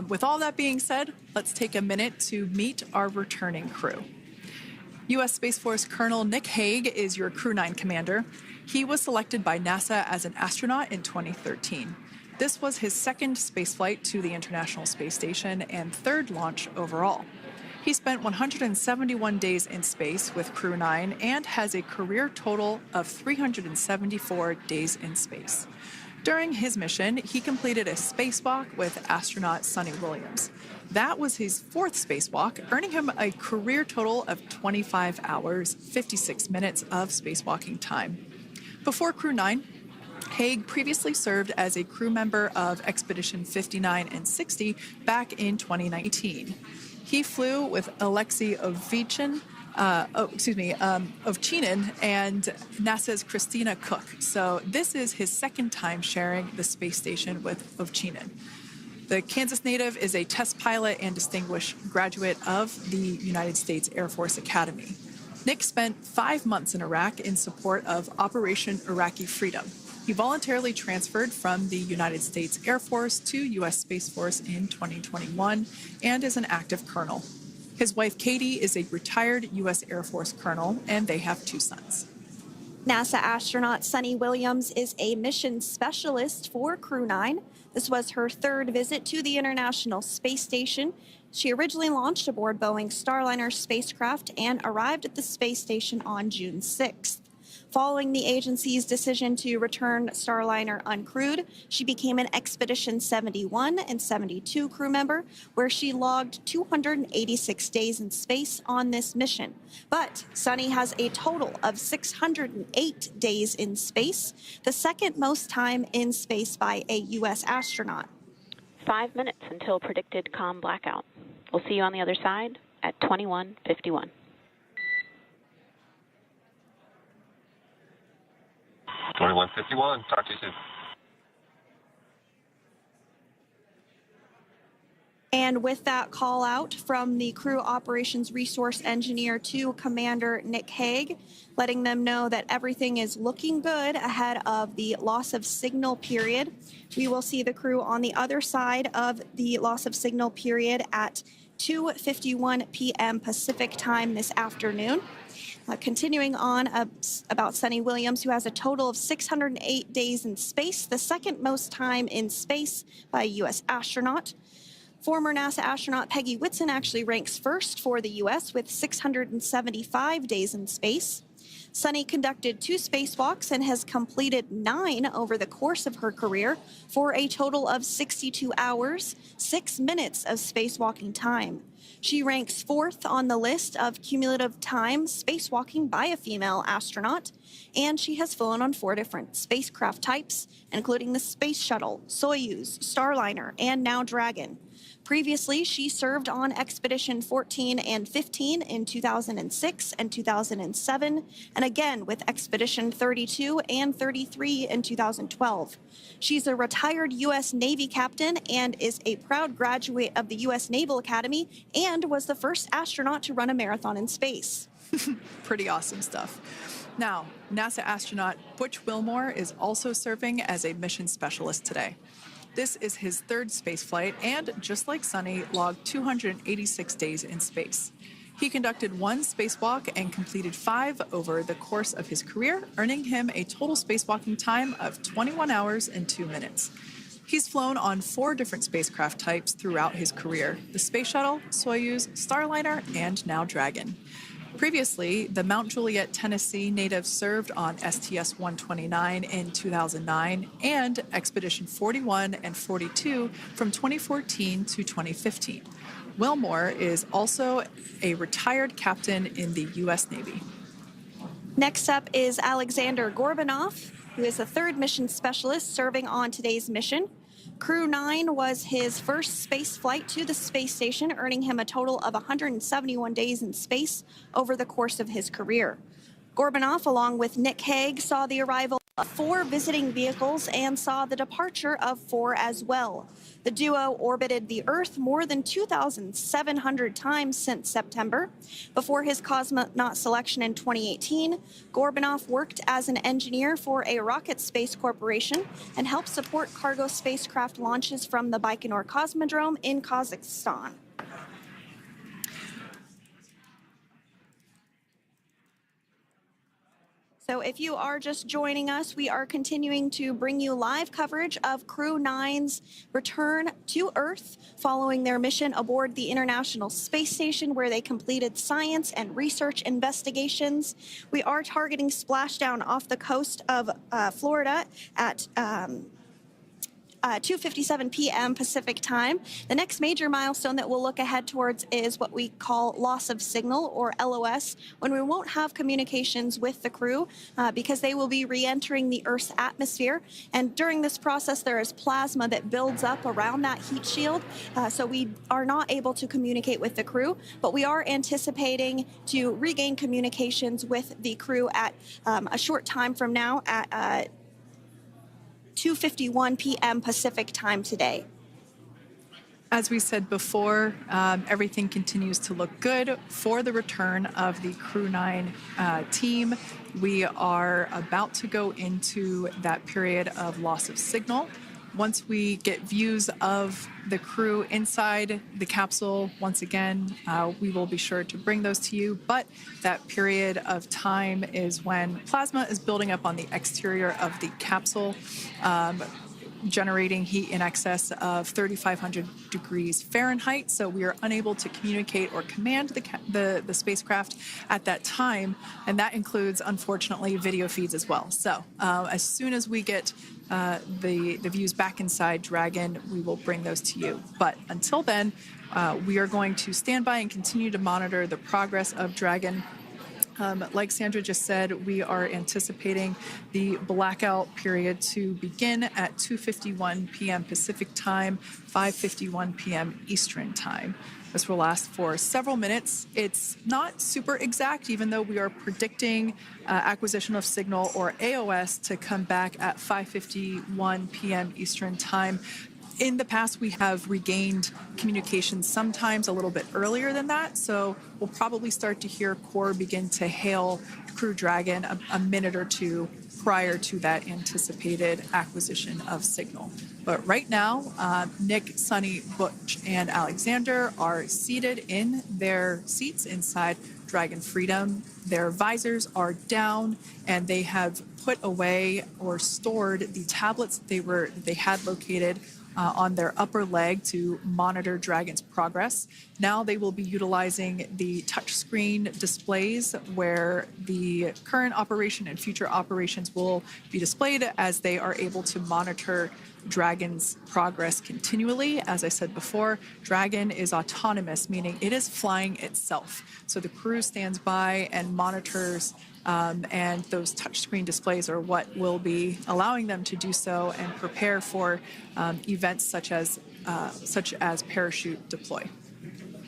with all that being said, let's take a minute to meet our returning crew. U.S. Space Force Colonel Nick Hague is your Crew 9 commander. He was selected by NASA as an astronaut in 2013. This was his second spaceflight to the International Space Station and third launch overall. He spent 171 days in space with Crew 9 and has a career total of 374 days in space. During his mission, he completed a spacewalk with astronaut Sunny Williams. That was his fourth spacewalk, earning him a career total of 25 hours, 56 minutes of spacewalking time. Before Crew 9, Hague previously served as a crew member of Expedition 59 and 60 back in 2019. He flew with Alexei Ovchinin and NASA's Christina Cook. So this is his second time sharing the space station with Ovchinin. The Kansas native is a test pilot and distinguished graduate of the United States Air Force Academy. Nick spent 5 months in Iraq in support of Operation Iraqi Freedom. He voluntarily transferred from the United States Air Force to U.S. Space Force in 2021 and is an active colonel. His wife, Katie, is a retired U.S. Air Force colonel, and they have 2 sons. NASA astronaut Sunny Williams is a mission specialist for Crew 9. This was her third visit to the International Space Station. She originally launched aboard Boeing Starliner spacecraft and arrived at the space station on June 6th. Following the agency's decision to return Starliner uncrewed, she became an Expedition 71 and 72 crew member, where she logged 286 days in space on this mission. But Sunny has a total of 608 days in space, the second most time in space by a U.S. astronaut. 5 minutes until predicted calm blackout. We'll see you on the other side at 21:51. 21:51. Talk to you soon. And with that call out from the Crew Operations Resource Engineer to Commander Nick Hague, letting them know that everything is looking good ahead of the loss of signal period. We will see the crew on the other side of the loss of signal period at 2:51 p.m. Pacific time this afternoon. Continuing on about Sunny Williams, who has a total of 608 days in space, the second most time in space by a U.S. astronaut. Former NASA astronaut Peggy Whitson actually ranks first for the U.S. with 675 days in space. Sunny conducted 2 spacewalks and has completed 9 over the course of her career for a total of 62 hours, 6 minutes of spacewalking time. She ranks 4th on the list of cumulative time spacewalking by a female astronaut, and she has flown on 4 different spacecraft types, including the Space Shuttle, Soyuz, Starliner, and now Dragon. Previously, she served on Expedition 14 and 15 in 2006 and 2007, and again with Expedition 32 and 33 in 2012. She's a retired U.S. Navy captain and is a proud graduate of the U.S. Naval Academy and was the first astronaut to run a marathon in space. Pretty awesome stuff. Now, NASA astronaut Butch Wilmore is also serving as a mission specialist today. This is his 3rd spaceflight and, just like Sunny, logged 286 days in space. He conducted 1 spacewalk and completed 5 over the course of his career, earning him a total spacewalking time of 21 hours and 2 minutes. He's flown on 4 different spacecraft types throughout his career: the Space Shuttle, Soyuz, Starliner, and now Dragon. Previously, the Mount Juliet, Tennessee native served on STS-129 in 2009 and Expedition 41 and 42 from 2014 to 2015. Wilmore is also a retired captain in the U.S. Navy. Next up is Alexander Gorbunov, who is a 3rd mission specialist serving on today's mission. Crew 9 was his first space flight to the space station, earning him a total of 171 days in space over the course of his career. Gorbunov, along with Nick Hague, saw the arrival of 4 visiting vehicles and saw the departure of 4 as well. The duo orbited the Earth more than 2,700 times since September. Before his cosmonaut selection in 2018, Gorbunov worked as an engineer for a rocket space corporation and helped support cargo spacecraft launches from the Baikonur Cosmodrome in Kazakhstan. So if you are just joining us, we are continuing to bring you live coverage of Crew 9's return to Earth following their mission aboard the International Space Station, where they completed science and research investigations. We are targeting splashdown off the coast of Florida at 2:57 p.m. Pacific time. The next major milestone that we'll look ahead towards is what we call loss of signal, or LOS, when we won't have communications with the crew because they will be re-entering the Earth's atmosphere. And during this process, there is plasma that builds up around that heat shield, so we are not able to communicate with the crew, but we are anticipating to regain communications with the crew at a short time from now at 2:51 p.m. Pacific time today. As we said before, everything continues to look good for the return of the Crew 9 team. We are about to go into that period of loss of signal. Once we get views of the crew inside the capsule, once again, we will be sure to bring those to you. But that period of time is when plasma is building up on the exterior of the capsule, generating heat in excess of 3,500 degrees Fahrenheit. So we are unable to communicate or command the spacecraft at that time. And that includes, unfortunately, video feeds as well. So as soon as we get the views back inside Dragon, we will bring those to you. But until then, we are going to stand by and continue to monitor the progress of Dragon. Like Sandra just said, we are anticipating the blackout period to begin at 2:51 p.m. Pacific time, 5:51 p.m. Eastern time. This will last for several minutes. It's not super exact, even though we are predicting acquisition of signal, or AOS, to come back at 5:51 p.m. Eastern time. In the past, we have regained communication sometimes a little bit earlier than that, so we'll probably start to hear Core begin to hail Crew Dragon a minute or two prior to that anticipated acquisition of signal. But right now, Nick, Sunny, Butch, and Alexander are seated in their seats inside Dragon Freedom. Their visors are down, and they have put away or stored the tablets they had located on their upper leg to monitor Dragon's progress. Now they will be utilizing the touchscreen displays where the current operation and future operations will be displayed as they are able to monitor Dragon's progress continually. As I said before, Dragon is autonomous, meaning it is flying itself. So the crew stands by and monitors, and those touchscreen displays are what will be allowing them to do so and prepare for events such as parachute deploy.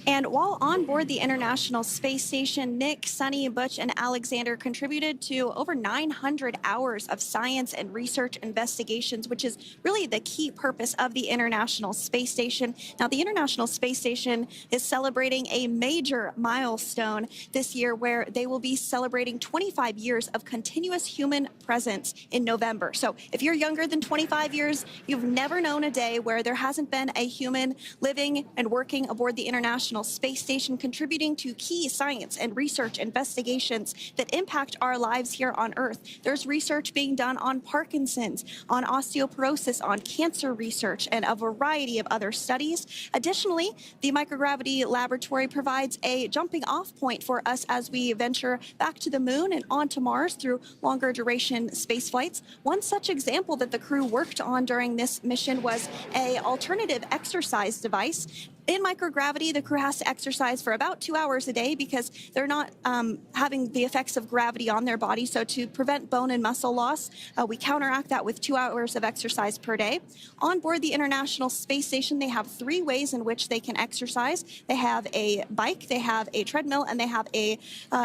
And while on board the International Space Station, Nick, Sunny, Butch, and Alexander contributed to over 900 hours of science and research investigations, which is really the key purpose of the International Space Station. Now, the International Space Station is celebrating a major milestone this year where they will be celebrating 25 years of continuous human presence in November. So if you're younger than 25 years, you've never known a day where there hasn't been a human living and working aboard the International Space Station, contributing to key science and research investigations that impact our lives here on Earth. There's research being done on Parkinson's, on osteoporosis, on cancer research, and a variety of other studies. Additionally, the microgravity laboratory provides a jumping off point for us as we venture back to the moon and onto Mars through longer duration space flights. One such example that the crew worked on during this mission was an alternative exercise device. In microgravity, the crew has to exercise for about 2 hours a day because they're not having the effects of gravity on their body. So to prevent bone and muscle loss, we counteract that with 2 hours of exercise per day. On board the International Space Station, they have 3 ways in which they can exercise. They have a bike, they have a treadmill, and they have a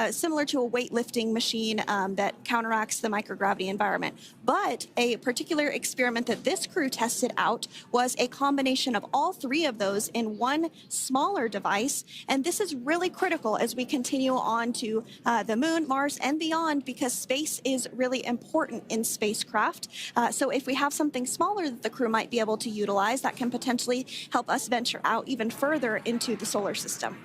similar to a weightlifting machine that counteracts the microgravity environment. But a particular experiment that this crew tested out was a combination of all 3 of those in one smaller device. And this is really critical as we continue on to the moon, Mars, and beyond, because space is really important in spacecraft. So if we have something smaller that the crew might be able to utilize, that can potentially help us venture out even further into the solar system.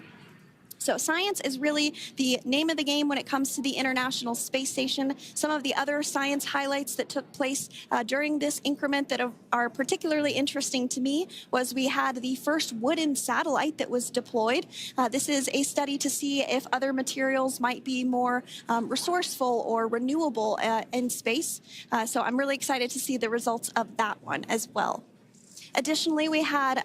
So science is really the name of the game when it comes to the International Space Station. Some of the other science highlights that took place during this increment that are particularly interesting to me was we had the first wooden satellite that was deployed. This is a study to see if other materials might be more resourceful or renewable in space. So I'm really excited to see the results of that one as well. Additionally, we had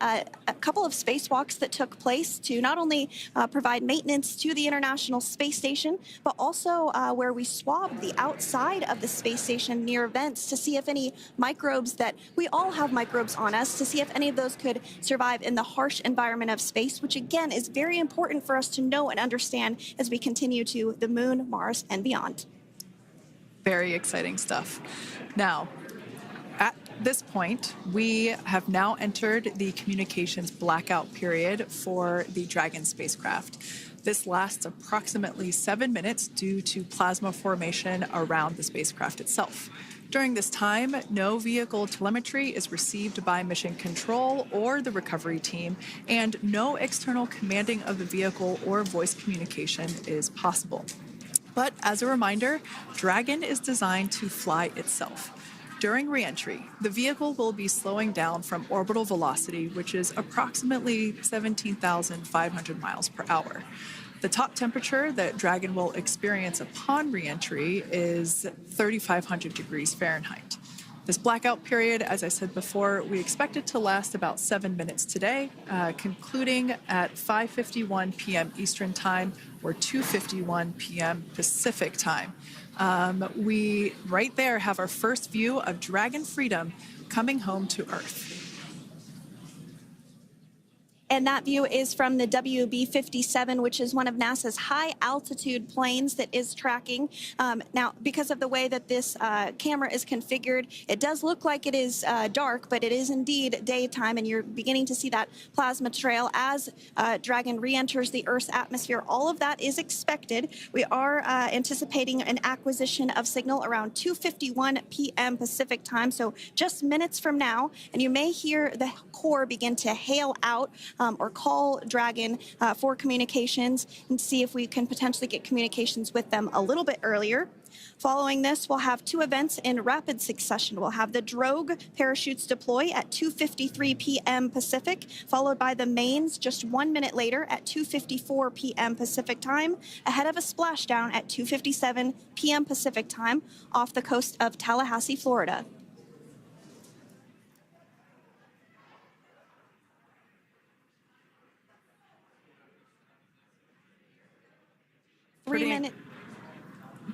a couple of spacewalks that took place to not only provide maintenance to the International Space Station, but also where we swabbed the outside of the space station near vents to see if any microbes that we all have microbes on us, to see if any of those could survive in the harsh environment of space, which again is very important for us to know and understand as we continue to the moon, Mars, and beyond. Very exciting stuff. Now, at this point, we have now entered the communications blackout period for the Dragon spacecraft. This lasts approximately 7 minutes due to plasma formation around the spacecraft itself. During this time, no vehicle telemetry is received by mission control or the recovery team, and no external commanding of the vehicle or voice communication is possible. But as a reminder, Dragon is designed to fly itself. During reentry, the vehicle will be slowing down from orbital velocity, which is approximately 17,500 miles per hour. The top temperature that Dragon will experience upon reentry is 3,500 degrees Fahrenheit. This blackout period, as I said before, we expect it to last about 7 minutes today, concluding at 5:51 p.m. Eastern Time or 2:51 p.m. Pacific Time. We right there have our first view of Dragon Freedom coming home to Earth. And that view is from the WB-57, which is one of NASA's high-altitude planes that is tracking. Now, because of the way that this camera is configured, it does look like it is dark, but it is indeed daytime, and you're beginning to see that plasma trail as Dragon re-enters the Earth's atmosphere. All of that is expected. We are anticipating an acquisition of signal around 2:51 p.m. Pacific time, so just minutes from now, and you may hear the core begin to hail out or call Dragon for communications and see if we can potentially get communications with them a little bit earlier. Following this, we'll have two events in rapid succession. We'll have the drogue parachutes deploy at 2:53 p.m. Pacific, followed by the mains just 1 minute later at 2:54 p.m. Pacific time, ahead of a splashdown at 2:57 p.m. Pacific time off the coast of Tallahassee, Florida.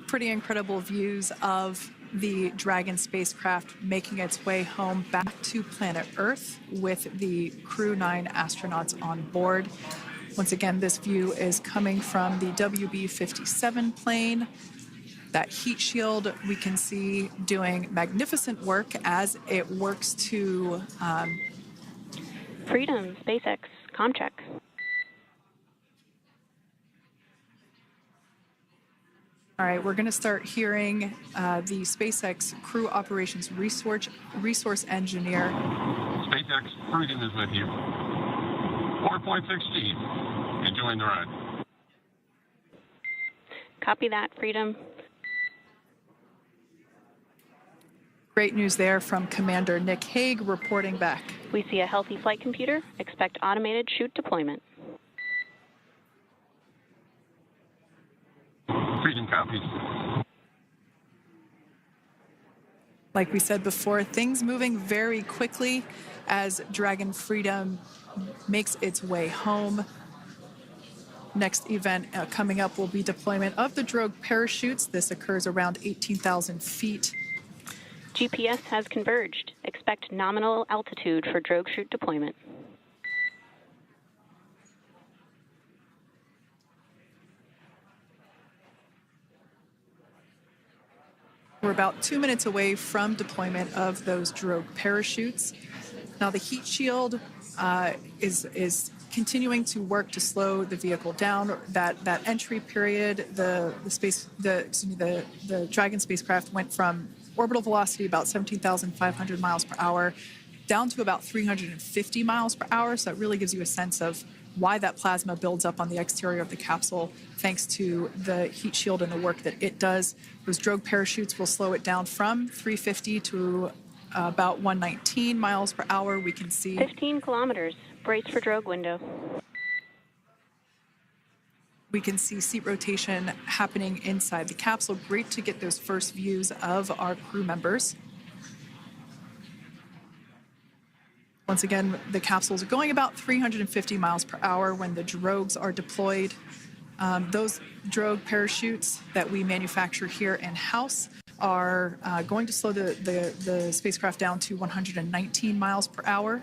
Pretty incredible views of the Dragon spacecraft making its way home back to planet Earth with the Crew 9 astronauts on board. Once again, this view is coming from the WB-57 plane. That heat shield we can see doing magnificent work as it works to... Freedom, SpaceX, Comcheck. All right, we're going to start hearing the SpaceX Crew Operations Resource Engineer. SpaceX Freedom is with you. 4.16. Enjoying the ride. Copy that, Freedom. Great news there from Commander Nick Hague reporting back. We see a healthy flight computer. Expect automated chute deployment. Freedom copies. Like we said before, things moving very quickly as Dragon Freedom makes its way home. Next event coming up will be deployment of the drogue parachutes. This occurs around 18,000 feet. GPS has converged. Expect nominal altitude for drogue chute deployment. We're about 2 minutes away from deployment of those drogue parachutes. Now the heat shield is continuing to work to slow the vehicle down. That entry period, the Dragon spacecraft went from orbital velocity about 17,500 miles per hour down to about 350 miles per hour. So that really gives you a sense of why that plasma builds up on the exterior of the capsule, thanks to the heat shield and the work that it does. Those drogue parachutes will slow it down from 350 to about 119 miles per hour. We can see 15 kilometers. Brace for drogue window. We can see seat rotation happening inside the capsule. Great to get those first views of our crew members. Once again, the capsules are going about 350 miles per hour when the drogues are deployed. Those drogue parachutes that we manufacture here in-house are going to slow the spacecraft down to 119 miles per hour.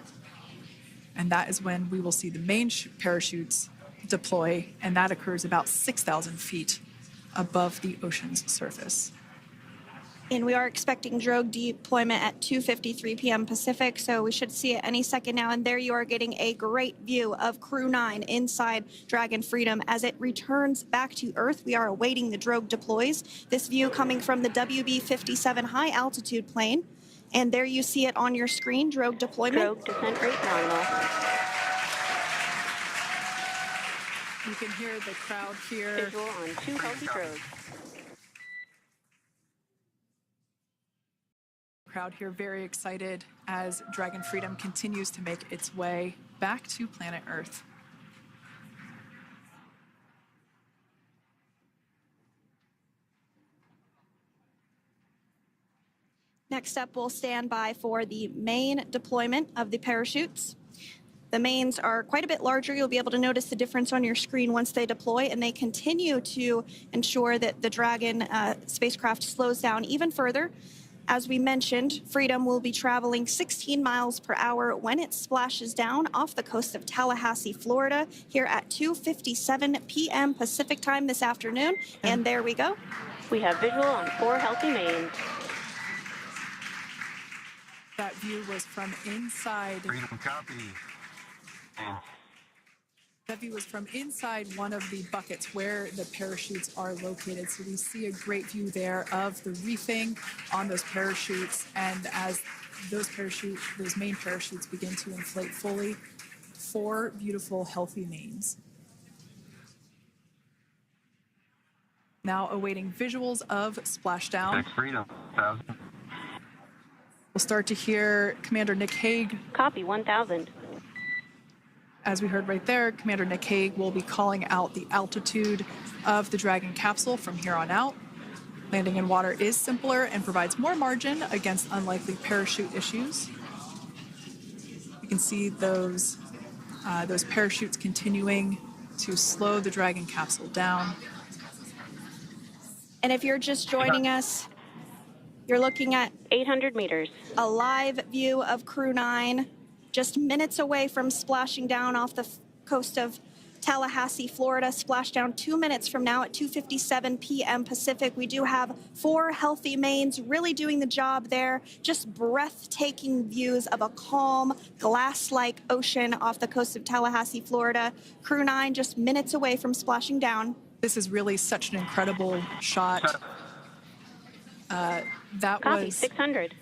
And that is when we will see the main parachutes deploy, and that occurs about 6,000 feet above the ocean's surface. And we are expecting drogue deployment at 2:53 p.m. Pacific, so we should see it any second now. And there you are getting a great view of Crew 9 inside Dragon Freedom as it returns back to Earth. We are awaiting the drogue deploys. This view coming from the WB-57 high-altitude plane. And there you see it on your screen, drogue deployment. Drogue descent rate nominal. You can hear the crowd here. Visual on 2 healthy drogues. Crowd here very excited as Dragon Freedom continues to make its way back to planet Earth. Next up, we'll stand by for the main deployment of the parachutes. The mains are quite a bit larger. You'll be able to notice the difference on your screen once they deploy, and they continue to ensure that the Dragon spacecraft slows down even further As we mentioned, Freedom will be traveling 16 miles per hour when it splashes down off the coast of Tallahassee, Florida, here at 2:57 p.m. Pacific time this afternoon. And there we go. We have visual on 4 healthy mains. That view was from inside. Freedom copy. And That view was from inside one of the buckets where the parachutes are located. So we see a great view there of the reefing on those parachutes. And as those main parachutes begin to inflate fully, 4 beautiful, healthy mains. Now awaiting visuals of splashdown. Next Freedom, 1,000. We'll start to hear Commander Nick Hague. Copy, 1,000. As we heard right there, Commander Nick Hague will be calling out the altitude of the Dragon capsule from here on out. Landing in water is simpler and provides more margin against unlikely parachute issues. You can see those parachutes continuing to slow the Dragon capsule down. And if you're just joining us, you're looking at 800 meters. a live view of Crew 9, just minutes away from splashing down off the coast of Tallahassee, Florida. Splashdown 2 minutes from now at 2:57 p.m. Pacific. We do have 4 healthy mains really doing the job there. Just breathtaking views of a calm, glass-like ocean off the coast of Tallahassee, Florida. Crew 9 just minutes away from splashing down. This is really such an incredible shot. That Copy, was 600.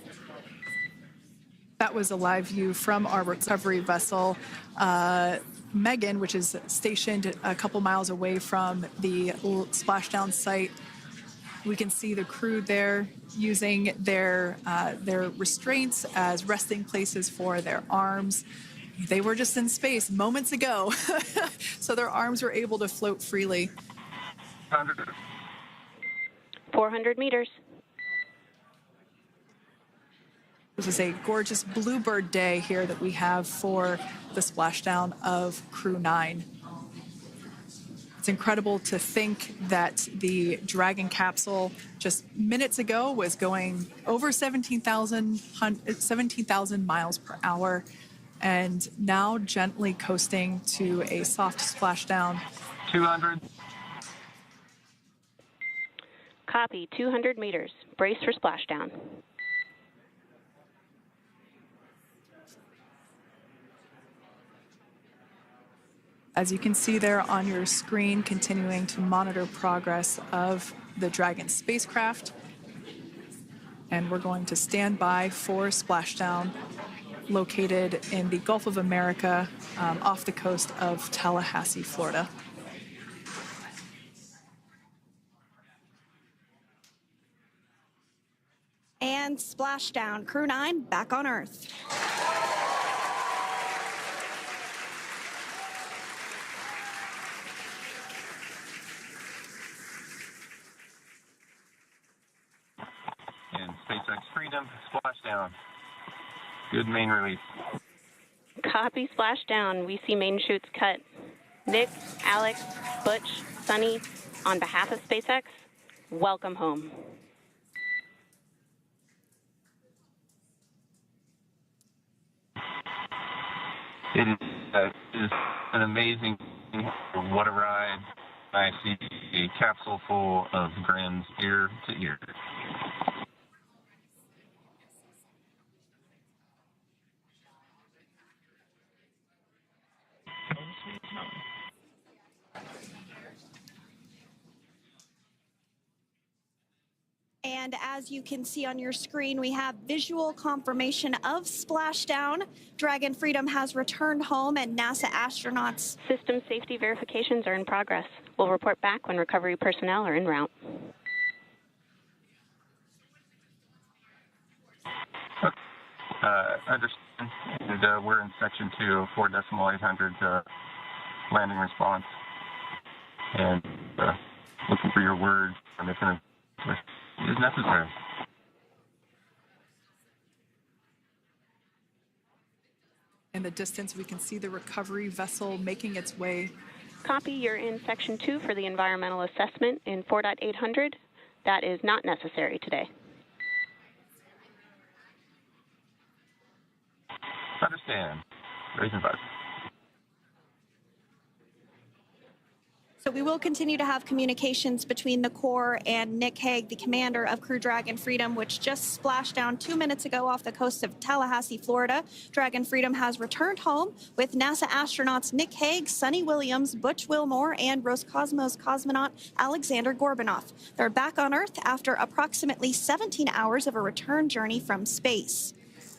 That was a live view from our recovery vessel, Megan, which is stationed a couple miles away from the splashdown site. We can see the crew there using their restraints as resting places for their arms. They were just in space moments ago, so their arms were able to float freely. 400 meters. This is a gorgeous bluebird day here that we have for the splashdown of Crew 9. It's incredible to think that the Dragon capsule just minutes ago was going over 17,000 miles per hour and now gently coasting to a soft splashdown. 200. Copy, 200 meters. Brace for splashdown. As you can see there on your screen, continuing to monitor progress of the Dragon spacecraft. And we're going to stand by for splashdown located in the Gulf of America off the coast of Tallahassee, Florida. And splashdown. Crew 9 back on Earth. And SpaceX Freedom, splashdown. Good main release. Copy, splashdown. We see main chutes cut. Nick, Alex, Butch, Sunny, on behalf of SpaceX, welcome home. It is an amazing, what a ride. I see a capsule full of grins ear to ear. And as you can see on your screen, we have visual confirmation of splashdown. Dragon Freedom has returned home and NASA astronauts. System safety verifications are in progress. We'll report back when recovery personnel are en route. Understand. And, we're in section 2, 4.800 landing response. And looking for your word on if it is necessary. In the distance, we can see the recovery vessel making its way. Copy, you're in section 2 for the environmental assessment in 4.800. That is not necessary today. and raising 5. So we will continue to have communications between the Corps and Nick Hague, the commander of Crew Dragon Freedom, which just splashed down 2 minutes ago off the coast of Tallahassee, Florida. Dragon Freedom has returned home with NASA astronauts Nick Hague, Sunny Williams, Butch Wilmore, and Roscosmos cosmonaut Alexander Gorbunoff. They're back on Earth after approximately 17 hours of a return journey from space.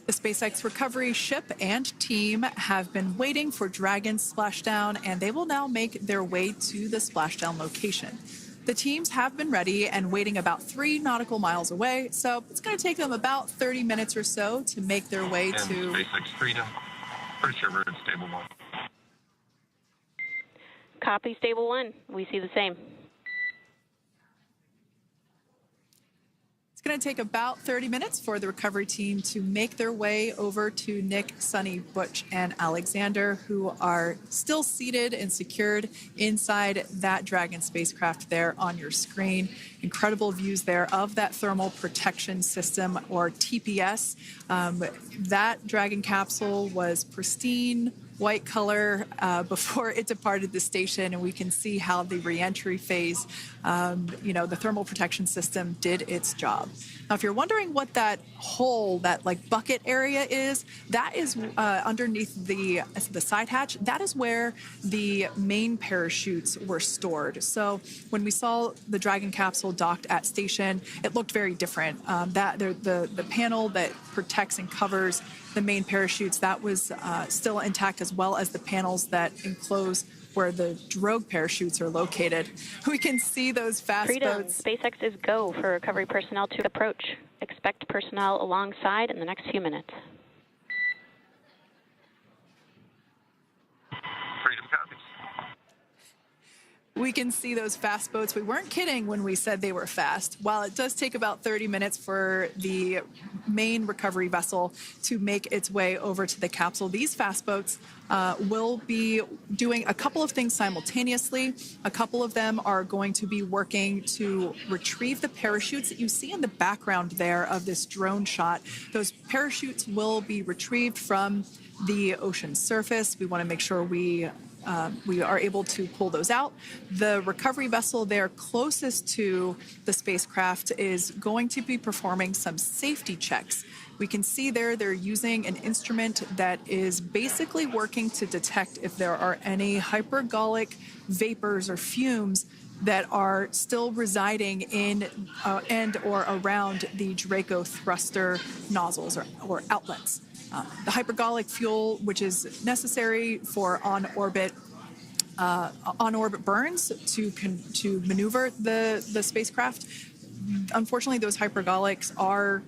The SpaceX recovery ship and team have been waiting for Dragon's splashdown, and they will now make their way to the splashdown location. The teams have been ready and waiting about 3 nautical miles away, so it's going to take them about 30 minutes or so to make their way and to SpaceX Freedom. Pretty sure we're in stable 1. Copy, stable 1. We see the same. It's going to take about 30 minutes for the recovery team to make their way over to Nick, Sunny, Butch, and Alexander, who are still seated and secured inside that Dragon spacecraft there on your screen. Incredible views there of that thermal protection system, or TPS. That Dragon capsule was pristine, white color before it departed the station, and we can see how the reentry phase, the thermal protection system did its job. Now, if you're wondering what that hole, that like bucket area is, that is underneath the side hatch. That is where the main parachutes were stored. So when we saw the Dragon capsule docked at station, it looked very different. The panel that protects and covers the main parachutes, that was still intact, as well as the panels that enclose where the drogue parachutes are located. We can see those fast Freedom. boats. SpaceX is go for recovery personnel to approach. Expect personnel alongside in the next few minutes. Freedom copies. We can see those fast boats. We weren't kidding when we said they were fast. While it does take about 30 minutes for the main recovery vessel to make its way over to the capsule, these fast boats will be doing a couple of things simultaneously. A couple of them are going to be working to retrieve the parachutes that you see in the background there of this drone shot. Those parachutes will be retrieved from the ocean surface. We want to make sure we are able to pull those out. The recovery vessel there closest to the spacecraft is going to be performing some safety checks. We can see there they're using an instrument that is basically working to detect if there are any hypergolic vapors or fumes that are still residing in and or around the Draco thruster nozzles or outlets. The hypergolic fuel, which is necessary for on-orbit burns to maneuver the spacecraft. Unfortunately, those hypergolics are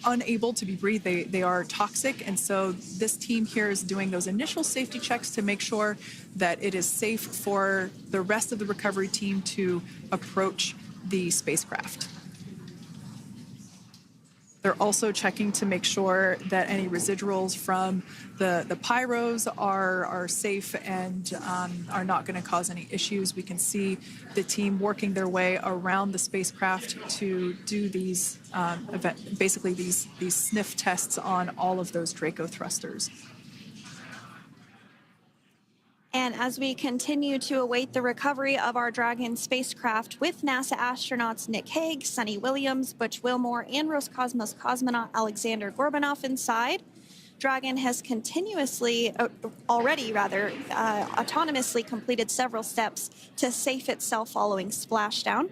unable to be breathed. They are toxic, and so this team here is doing those initial safety checks to make sure that it is safe for the rest of the recovery team to approach the spacecraft. They're also checking to make sure that any residuals from the pyros are safe and are not going to cause any issues. We can see the team working their way around the spacecraft to do these basically these sniff tests on all of those Draco thrusters. And as we continue to await the recovery of our Dragon spacecraft with NASA astronauts Nick Hague, Sunny Williams, Butch Wilmore, and Roscosmos cosmonaut Alexander Gorbunoff inside, Dragon has autonomously completed several steps to safe itself following splashdown.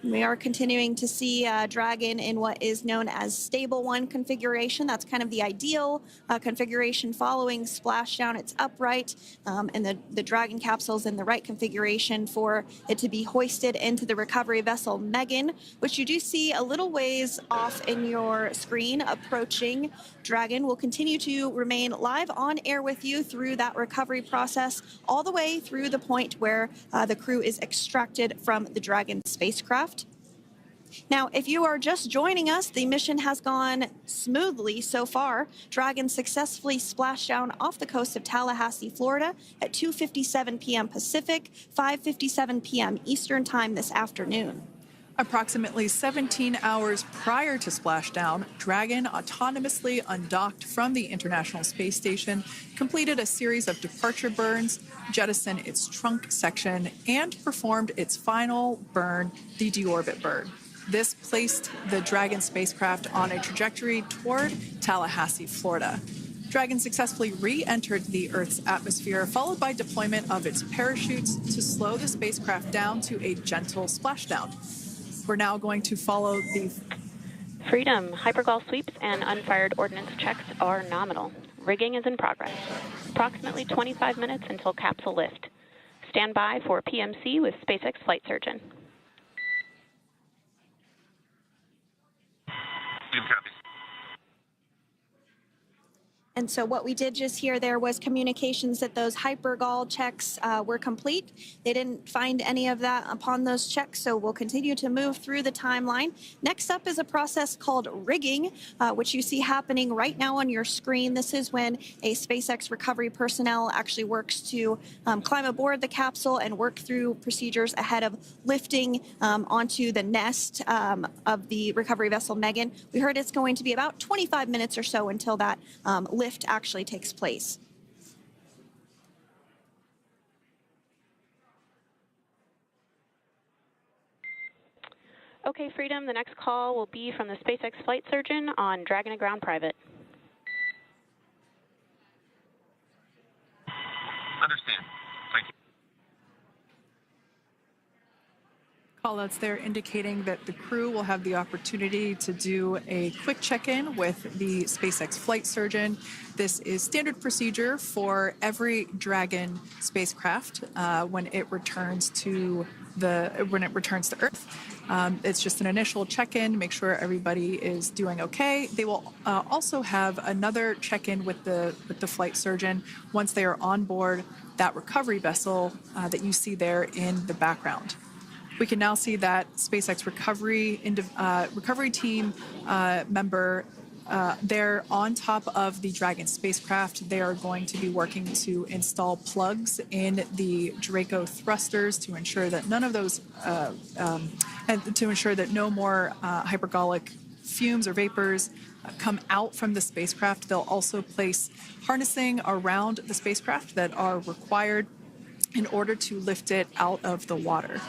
We are continuing to see Dragon in what is known as stable 1 configuration. That's kind of the ideal configuration following splashdown. It's upright, and the Dragon capsule is in the right configuration for it to be hoisted into the recovery vessel Megan, which you do see a little ways off in your screen approaching. Dragon will continue to remain live on air with you through that recovery process, all the way through the point where the crew is extracted from the Dragon spacecraft. Now, if you are just joining us, the mission has gone smoothly so far. Dragon successfully splashed down off the coast of Tallahassee, Florida at 2:57 p.m. Pacific, 5:57 p.m. Eastern Time this afternoon. Approximately 17 hours prior to splashdown, Dragon autonomously undocked from the International Space Station, completed a series of departure burns, jettisoned its trunk section, and performed its final burn, the deorbit burn. This placed the Dragon spacecraft on a trajectory toward Tallahassee, Florida. Dragon successfully re-entered the Earth's atmosphere, followed by deployment of its parachutes to slow the spacecraft down to a gentle splashdown. We're now going to follow the Freedom. Hypergol sweeps and unfired ordnance checks are nominal. Rigging is in progress. Approximately 25 minutes until capsule lift. Stand by for PMC with SpaceX flight surgeon. And so what we did just hear there was communications that those hypergol checks were complete. They didn't find any of that upon those checks, so we'll continue to move through the timeline. Next up is a process called rigging, which you see happening right now on your screen. This is when a SpaceX recovery personnel actually works to climb aboard the capsule and work through procedures ahead of lifting onto the nest of the recovery vessel Megan. We heard it's going to be about 25 minutes or so until that lift actually takes place. Okay, Freedom, the next call will be from the SpaceX flight surgeon on Dragon to Ground Private. Understand. Thank you. callouts there indicating that the crew will have the opportunity to do a quick check-in with the SpaceX flight surgeon. This is standard procedure for every Dragon spacecraft when it returns to Earth. It's just an initial check-in, make sure everybody is doing okay. They will also have another check-in with the flight surgeon once they are on board that recovery vessel that you see there in the background. We can now see that SpaceX recovery team member they're on top of the Dragon spacecraft. They are going to be working to install plugs in the Draco thrusters to ensure that none of those, and to ensure that no more hypergolic fumes or vapors come out from the spacecraft. They'll also place harnessing around the spacecraft that are required in order to lift it out of the water.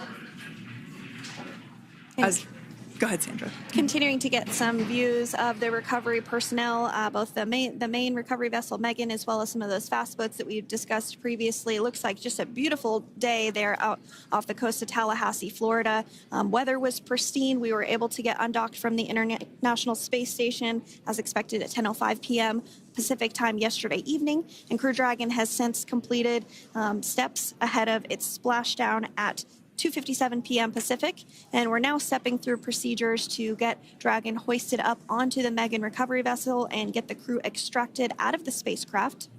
Go ahead, Sandra. Continuing to get some views of the recovery personnel, both the main recovery vessel Megan, as well as some of those fast boats that we've discussed previously. It looks like just a beautiful day there out off the coast of Tallahassee, Florida. Weather was pristine. We were able to get undocked from the International Space Station as expected at 10:05 p.m. Pacific time yesterday evening, and Crew Dragon has since completed steps ahead of its splashdown at 2:57 p.m. Pacific, and we're now stepping through procedures to get Dragon hoisted up onto the Megan recovery vessel and get the crew extracted out of the spacecraft.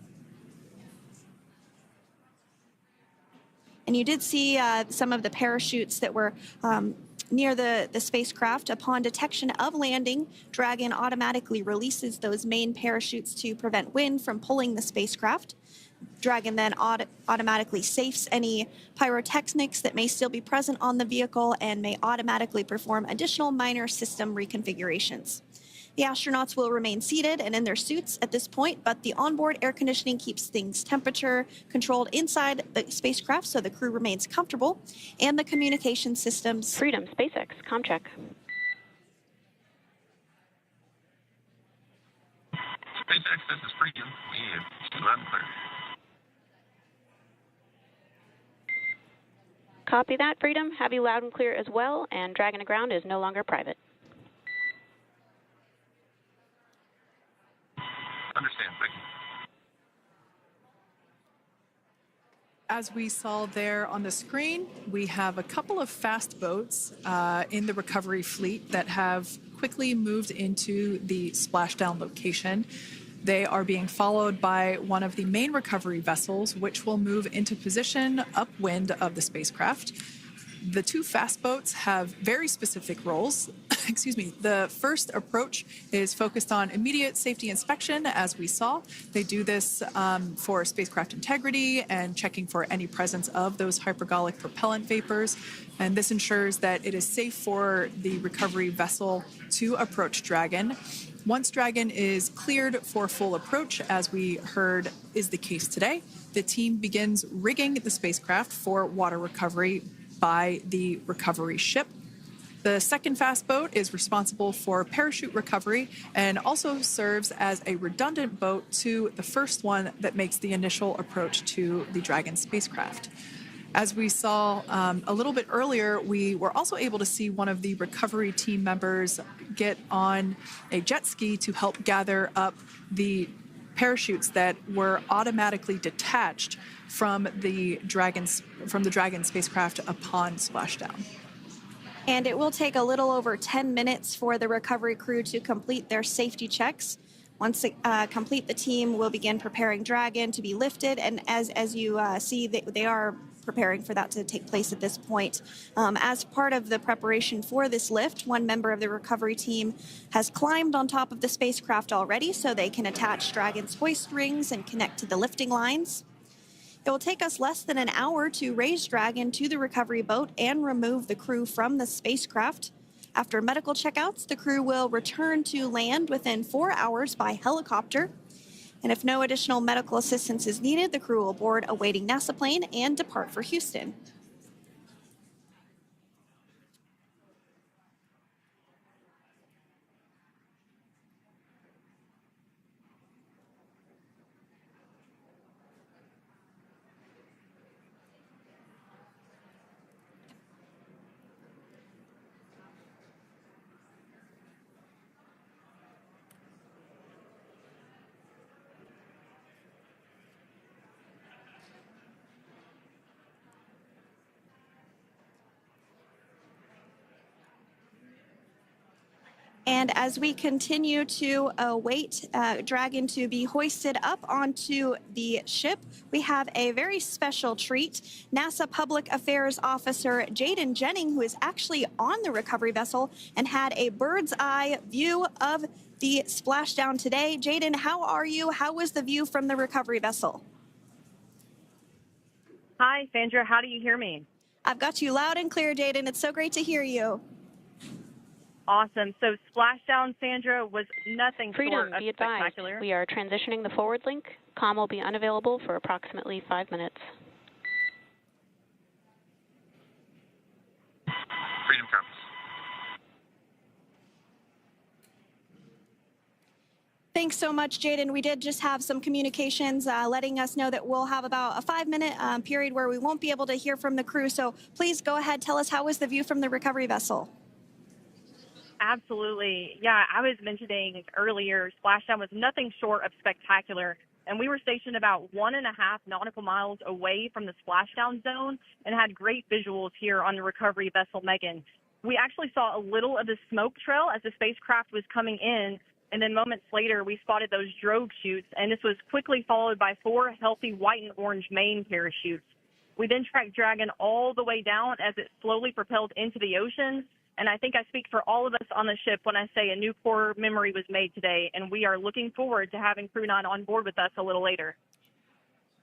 And you did see some of the parachutes that were near the spacecraft. Upon detection of landing, Dragon automatically releases those main parachutes to prevent wind from pulling the spacecraft. Dragon then automatically safes any pyrotechnics that may still be present on the vehicle and may automatically perform additional minor system reconfigurations. The astronauts will remain seated and in their suits at this point, but the onboard air conditioning keeps things temperature controlled inside the spacecraft so the crew remains comfortable, and the communication systems. Freedom, SpaceX, ComCheck. SpaceX, this is Freedom. We have loud and clear. Copy that, Freedom. Have you loud and clear as well, and Dragon to Ground is no longer private. Understand, thank you. As we saw there on the screen, we have a couple of fast boats in the recovery fleet that have quickly moved into the splashdown location. They are being followed by one of the main recovery vessels, which will move into position upwind of the spacecraft. The two fast boats have very specific roles. excuse me, the first approach is focused on immediate safety inspection, as we saw. They do this for spacecraft integrity and checking for any presence of those hypergolic propellant vapors. And this ensures that it is safe for the recovery vessel to approach Dragon. Once Dragon is cleared for full approach, as we heard is the case today, the team begins rigging the spacecraft for water recovery by the recovery ship. The second fast boat is responsible for parachute recovery and also serves as a redundant boat to the first one that makes the initial approach to the Dragon spacecraft. As we saw a little bit earlier, we were also able to see one of the recovery team members get on a jet ski to help gather up the parachutes that were automatically detached from the Dragon spacecraft upon splashdown. And it will take a little over 10 minutes for the recovery crew to complete their safety checks. Once complete, the team will begin preparing Dragon to be lifted. And as you see, they are preparing for that to take place at this point. As part of the preparation for this lift, one member of the recovery team has climbed on top of the spacecraft already so they can attach Dragon's hoist rings and connect to the lifting lines. It will take us less than an hour to raise Dragon to the recovery boat and remove the crew from the spacecraft. After medical checkouts, the crew will return to land within 4 hours by helicopter. And if no additional medical assistance is needed, the crew will board a waiting NASA plane and depart for Houston. And as we continue to await Dragon to be hoisted up onto the ship, we have a very special treat. NASA Public Affairs Officer Jaden Jennings, who is actually on the recovery vessel and had a bird's eye view of the splashdown today. Jaden, how are you? How was the view from the recovery vessel? Hi, Sandra. How do you hear me? I've got you loud and clear, Jaden. It's so great to hear you. Awesome. So splashdown, Sandra, was nothing Freedom, short of be advised. spectacular. We are transitioning the forward link. Comm will be unavailable for approximately 5 minutes. Freedom comes. Thanks so much, Jaden. We did just have some communications letting us know that we'll have about a 5-minute period where we won't be able to hear from the crew. So please go ahead, tell us, how was the view from the recovery vessel? Absolutely. Yeah, I was mentioning earlier, splashdown was nothing short of spectacular. And we were stationed about 1.5 nautical miles away from the splashdown zone and had great visuals here on the recovery vessel Megan. We actually saw a little of the smoke trail as the spacecraft was coming in. And then moments later, we spotted those drogue chutes, and this was quickly followed by 4 healthy white and orange main parachutes. We then tracked Dragon all the way down as it slowly propelled into the ocean. And I think I speak for all of us on the ship when I say a new core memory was made today, and we are looking forward to having Crew 9 on board with us a little later.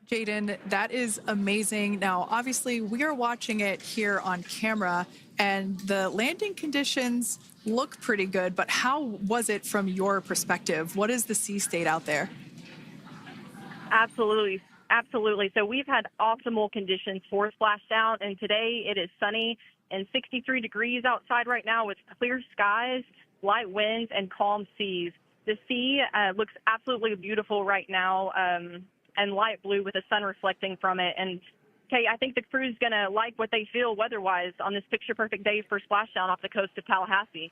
Jaden, that is amazing. Now, obviously, we are watching it here on camera, and the landing conditions look pretty good, but how was it from your perspective? What is the sea state out there? Absolutely. Absolutely. So we've had optimal conditions for splashdown, and today it is sunny and 63 degrees outside right now with clear skies, light winds, and calm seas. The sea looks absolutely beautiful right now, and light blue with the sun reflecting from it. And Kay, I think the crew's going to like what they feel weather-wise on this picture-perfect day for splashdown off the coast of Tallahassee.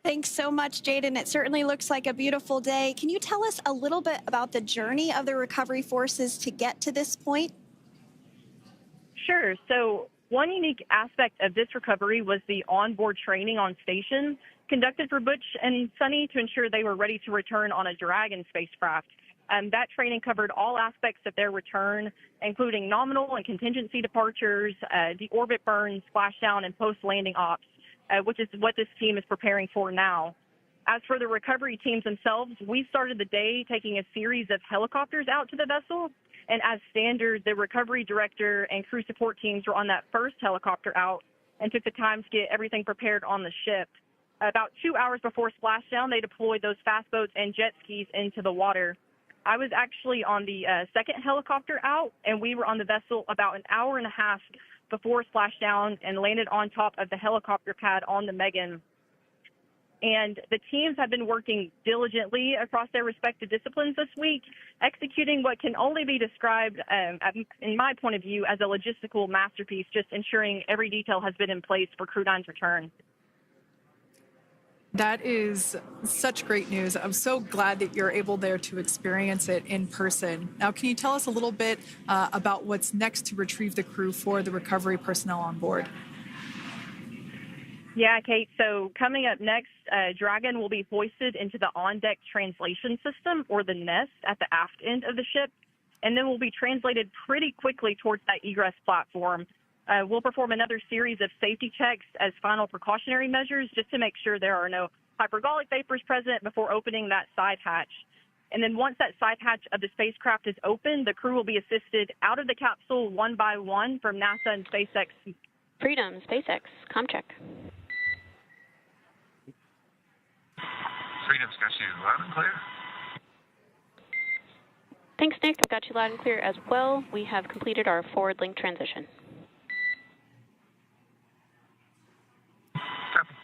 Thanks so much, Jaden. It certainly looks like a beautiful day. Can you tell us a little bit about the journey of the recovery forces to get to this point? Sure. So one unique aspect of this recovery was the onboard training on station conducted for Butch and Sunny to ensure they were ready to return on a Dragon spacecraft. That training covered all aspects of their return, including nominal and contingency departures, deorbit burns, splashdown, and post-landing ops. which is what this team is preparing for now. As for the recovery teams themselves, we started the day taking a series of helicopters out to the vessel. And as standard, the recovery director and crew support teams were on that first helicopter out and took the time to get everything prepared on the ship. About 2 hours before splashdown, they deployed those fast boats and jet skis into the water. I was actually on the second helicopter out, and we were on the vessel about an hour and a half before splashdown and landed on top of the helicopter pad on the Megan. And the teams have been working diligently across their respective disciplines this week, executing what can only be described, in my point of view, as a logistical masterpiece, just ensuring every detail has been in place for Crew 9's return. That is such great news. I'm so glad that you're able there to experience it in person. Now, can you tell us a little bit about what's next to retrieve the crew for the recovery personnel on board? Yeah, Kate. So coming up next, Dragon will be hoisted into the on-deck translation system, or the nest, at the aft end of the ship, and then will be translated pretty quickly towards that egress platform. We'll perform another series of safety checks as final precautionary measures just to make sure there are no hypergolic vapors present before opening that side hatch. And then once that side hatch of the spacecraft is open, the crew will be assisted out of the capsule one by one from NASA and SpaceX. Freedom, SpaceX, comm check. Freedom's got you loud and clear. Thanks, Nick. I've got you loud and clear as well. We have completed our forward link transition. Copy.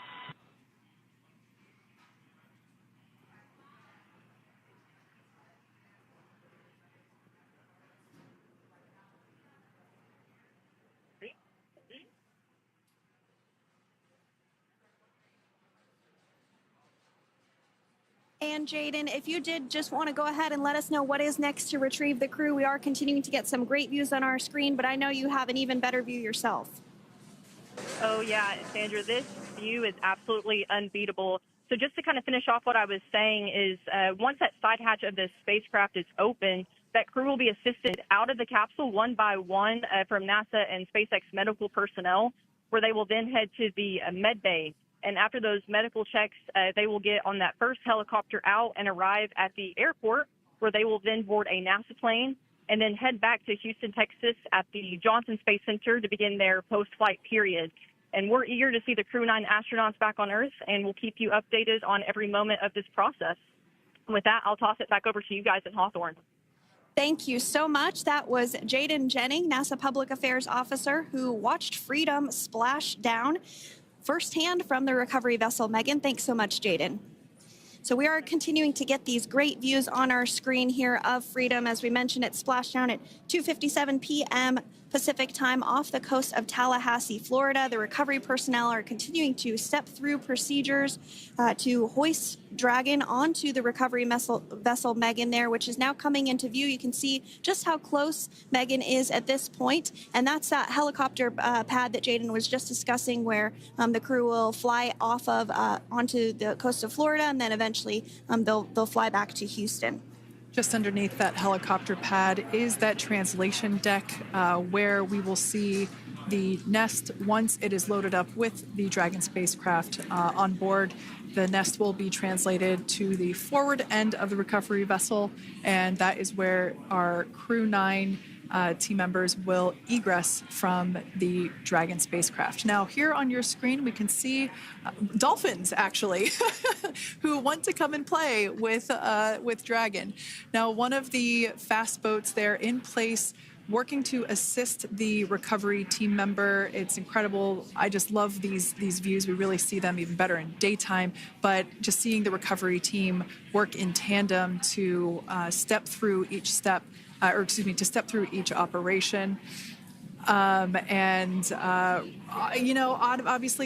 And Jaden, if you did just want to go ahead and let us know what is next to retrieve the crew, we are continuing to get some great views on our screen, but I know you have an even better view yourself. Oh, yeah, Sandra, this view is absolutely unbeatable. So just to kind of finish off what I was saying is once that side hatch of the spacecraft is open, that crew will be assisted out of the capsule one by one from NASA and SpaceX medical personnel, where they will then head to the med bay. And after those medical checks, they will get on that first helicopter out and arrive at the airport, where they will then board a NASA plane and then head back to Houston, Texas at the Johnson Space Center to begin their post-flight period. And we're eager to see the Crew 9 astronauts back on Earth, and we'll keep you updated on every moment of this process. With that, I'll toss it back over to you guys at Hawthorne. Thank you so much. That was Jaden Jennings, NASA Public Affairs Officer, who watched Freedom splash down firsthand from the recovery vessel Megan. Thanks so much, Jaden. So we are continuing to get these great views on our screen here of Freedom. As we mentioned, it splashed down at 2:57 p.m. Pacific time off the coast of Tallahassee, Florida. The recovery personnel are continuing to step through procedures to hoist Dragon onto the recovery vessel Megan there, which is now coming into view. You can see just how close Megan is at this point, and that's that helicopter pad that Jaden was just discussing, where the crew will fly off of onto the coast of Florida, and then eventually they'll fly back to Houston. Just underneath that helicopter pad is that translation deck where we will see the nest once it is loaded up with the Dragon spacecraft on board. The nest will be translated to the forward end of the recovery vessel, and that is where our Crew 9 team members will egress from the Dragon spacecraft. Now, here on your screen, we can see dolphins, actually, who want to come and play with Dragon. Now, one of the fast boats there in place, working to assist the recovery team member. It's incredible. I just love these views. We really see them even better in daytime, but just seeing the recovery team work in tandem to step through each step, to step through each operation. Obviously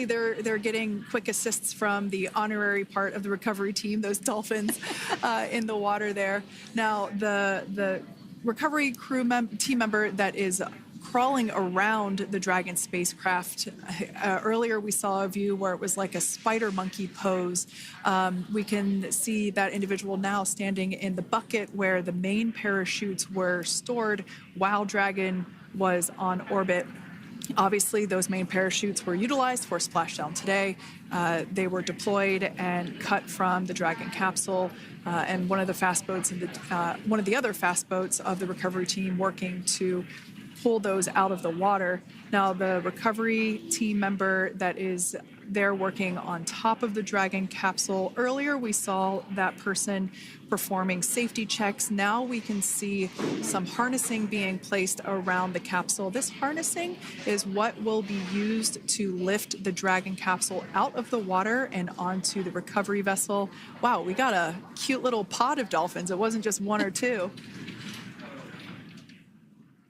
they're getting quick assists from the honorary part of the recovery team, those dolphins in the water there. Now, the recovery team member that is crawling around the Dragon spacecraft. Earlier we saw a view where it was like a spider monkey pose. We can see that individual now standing in the bucket where the main parachutes were stored while Dragon was on orbit. Obviously, those main parachutes were utilized for splashdown today. They were deployed and cut from the Dragon capsule, and one of the other fast boats of the recovery team working to pull those out of the water. Now, the recovery team member that is there working on top of the Dragon capsule, earlier we saw that person performing safety checks. Now we can see some harnessing being placed around the capsule. This harnessing is what will be used to lift the Dragon capsule out of the water and onto the recovery vessel. Wow, we got a cute little pod of dolphins. It wasn't just one or two.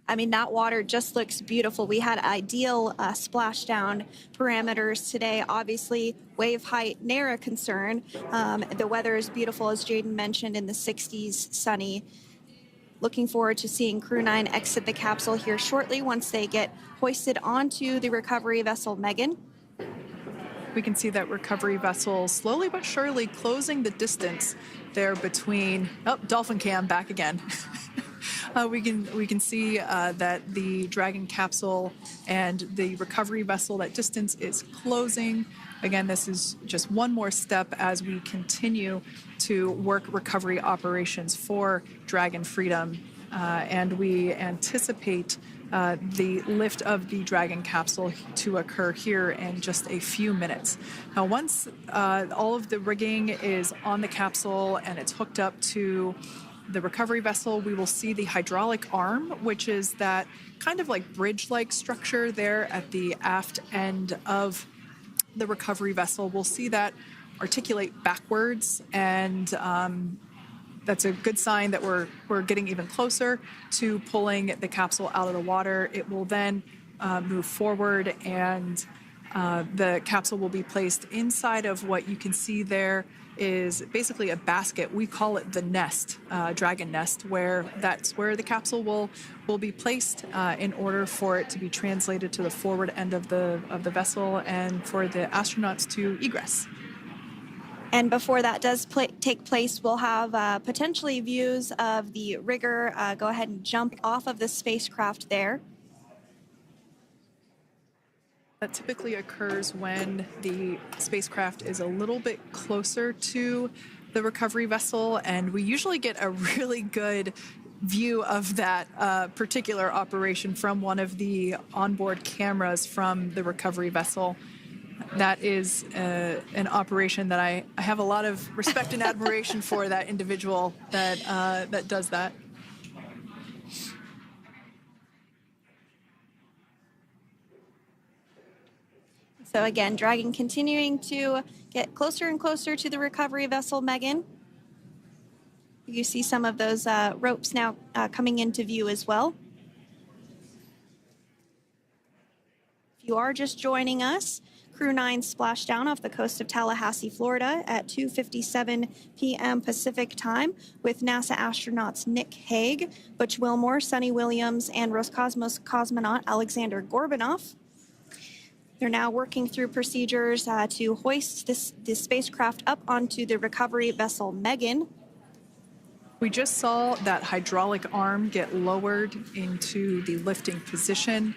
I mean, that water just looks beautiful. We had ideal splashdown parameters today. Obviously, wave height, ne'er a concern. The weather is beautiful, as Jaden mentioned, in the 60s, sunny. Looking forward to seeing Crew 9 exit the capsule here shortly once they get hoisted onto the recovery vessel Megan. We can see that recovery vessel slowly but surely closing the distance there between, dolphin cam back again. We can see that the Dragon capsule and the recovery vessel, that distance is closing. Again, this is just one more step as we continue to work recovery operations for Dragon Freedom, and we anticipate the lift of the Dragon capsule to occur here in just a few minutes. Now, once all of the rigging is on the capsule and it's hooked up to the recovery vessel, we will see the hydraulic arm, which is that kind of like bridge-like structure there at the aft end of the recovery vessel. We'll see that articulate backwards, and that's a good sign that we're getting even closer to pulling the capsule out of the water. It will then move forward, and the capsule will be placed inside of what you can see there is basically a basket. We call it the nest, Dragon nest, where that's where the capsule will be placed in order for it to be translated to the forward end of the vessel and for the astronauts to egress. And before that does take place, we'll have potentially views of the rigger go ahead and jump off of the spacecraft there. That typically occurs when the spacecraft is a little bit closer to the recovery vessel, and we usually get a really good view of that particular operation from one of the onboard cameras from the recovery vessel. That is an operation that I have a lot of respect and admiration for, that individual that does that. So again, Dragon continuing to get closer and closer to the recovery vessel Megan. You see some of those ropes now coming into view as well. If you are just joining us, Crew 9 splashed down off the coast of Tallahassee, Florida at 2:57 p.m. Pacific time with NASA astronauts Nick Hague, Butch Wilmore, Sunny Williams, and Roscosmos cosmonaut Alexander Gorbanov. They're now working through procedures to hoist this spacecraft up onto the recovery vessel Megan. We just saw that hydraulic arm get lowered into the lifting position.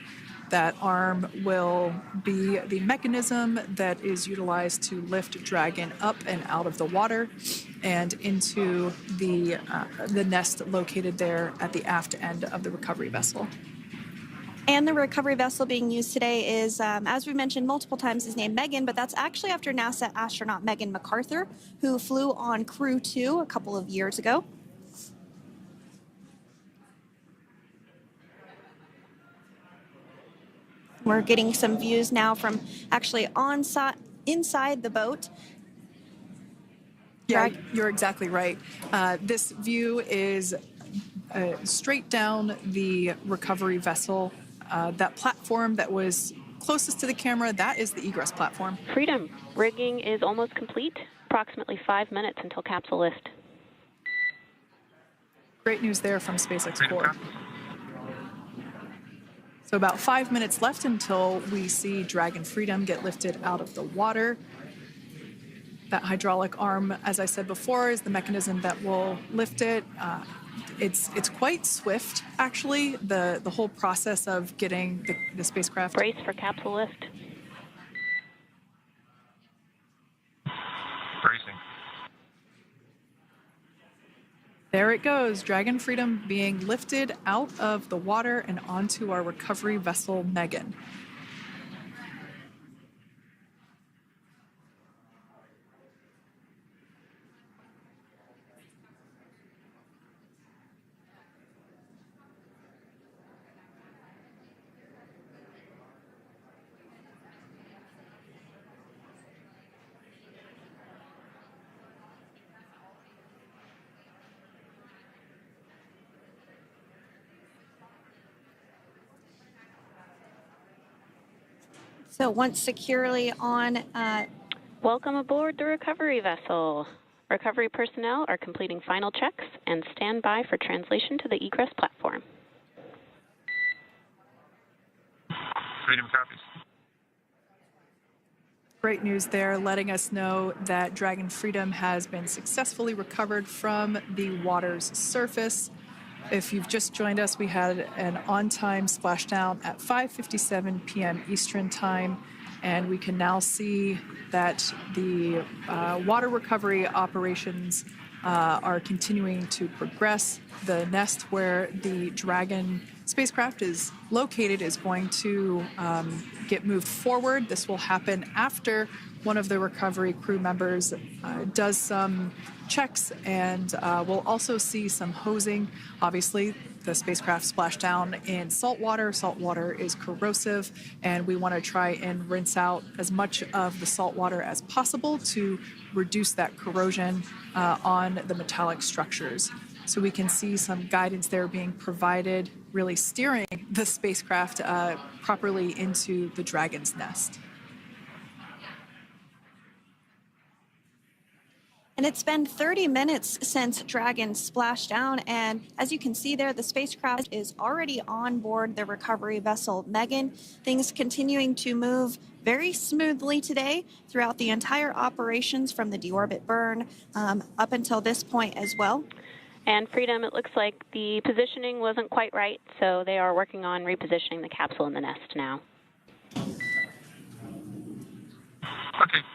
That arm will be the mechanism that is utilized to lift Dragon up and out of the water and into the nest located there at the aft end of the recovery vessel. And the recovery vessel being used today is, as we mentioned multiple times, is named Megan, but that's actually after NASA astronaut Megan McArthur, who flew on Crew 2 a couple of years ago. We're getting some views now from actually inside the boat. Yeah, you're exactly right. This view is straight down the recovery vessel. That platform that was closest to the camera, that is the egress platform. Freedom, rigging is almost complete. Approximately 5 minutes until capsule lift. Great news there from SpaceX Core. So about 5 minutes left until we see Dragon Freedom get lifted out of the water. That hydraulic arm, as I said before, is the mechanism that will lift it. it's quite swift, actually, the whole process of getting the spacecraft. Brace for capsule lift. Bracing. There it goes, Dragon Freedom being lifted out of the water and onto our recovery vessel, Megan. So once securely on... Welcome aboard the recovery vessel. Recovery personnel are completing final checks and stand by for translation to the egress platform. Freedom copies. Great news there, letting us know that Dragon Freedom has been successfully recovered from the water's surface. If you've just joined us, we had an on-time splashdown at 5:57 p.m. Eastern Time, and we can now see that the water recovery operations are continuing to progress. The nest where the Dragon spacecraft is located is going to get moved forward. This will happen after one of the recovery crew members does some checks, and we'll also see some hosing. Obviously, the spacecraft splashed down in salt water. Salt water is corrosive, and we want to try and rinse out as much of the salt water as possible to reduce that corrosion on the metallic structures. So we can see some guidance there being provided, really steering the spacecraft properly into the Dragon's nest. And it's been 30 minutes since Dragon splashed down, and as you can see there, the spacecraft is already on board the recovery vessel Megan. Things continuing to move very smoothly today throughout the entire operations from the deorbit burn up until this point as well. And Freedom, it looks like the positioning wasn't quite right, so they are working on repositioning the capsule in the nest now. Okay,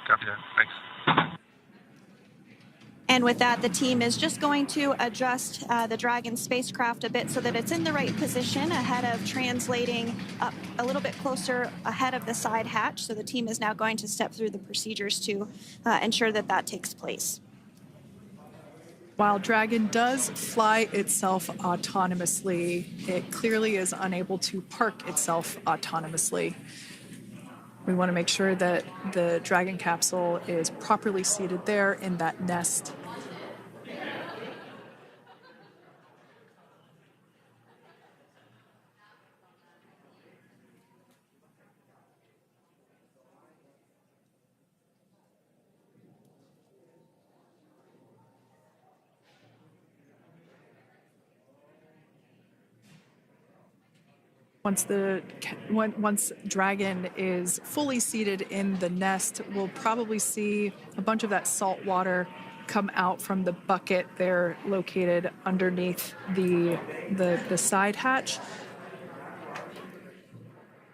copy that. Thanks. And with that, the team is just going to adjust the Dragon spacecraft a bit so that it's in the right position ahead of translating up a little bit closer ahead of the side hatch. So the team is now going to step through the procedures to ensure that that takes place. While Dragon does fly itself autonomously, it clearly is unable to park itself autonomously. We want to make sure that the Dragon capsule is properly seated there in that nest. Once Dragon is fully seated in the nest, we'll probably see a bunch of that salt water come out from the bucket there located underneath the side hatch.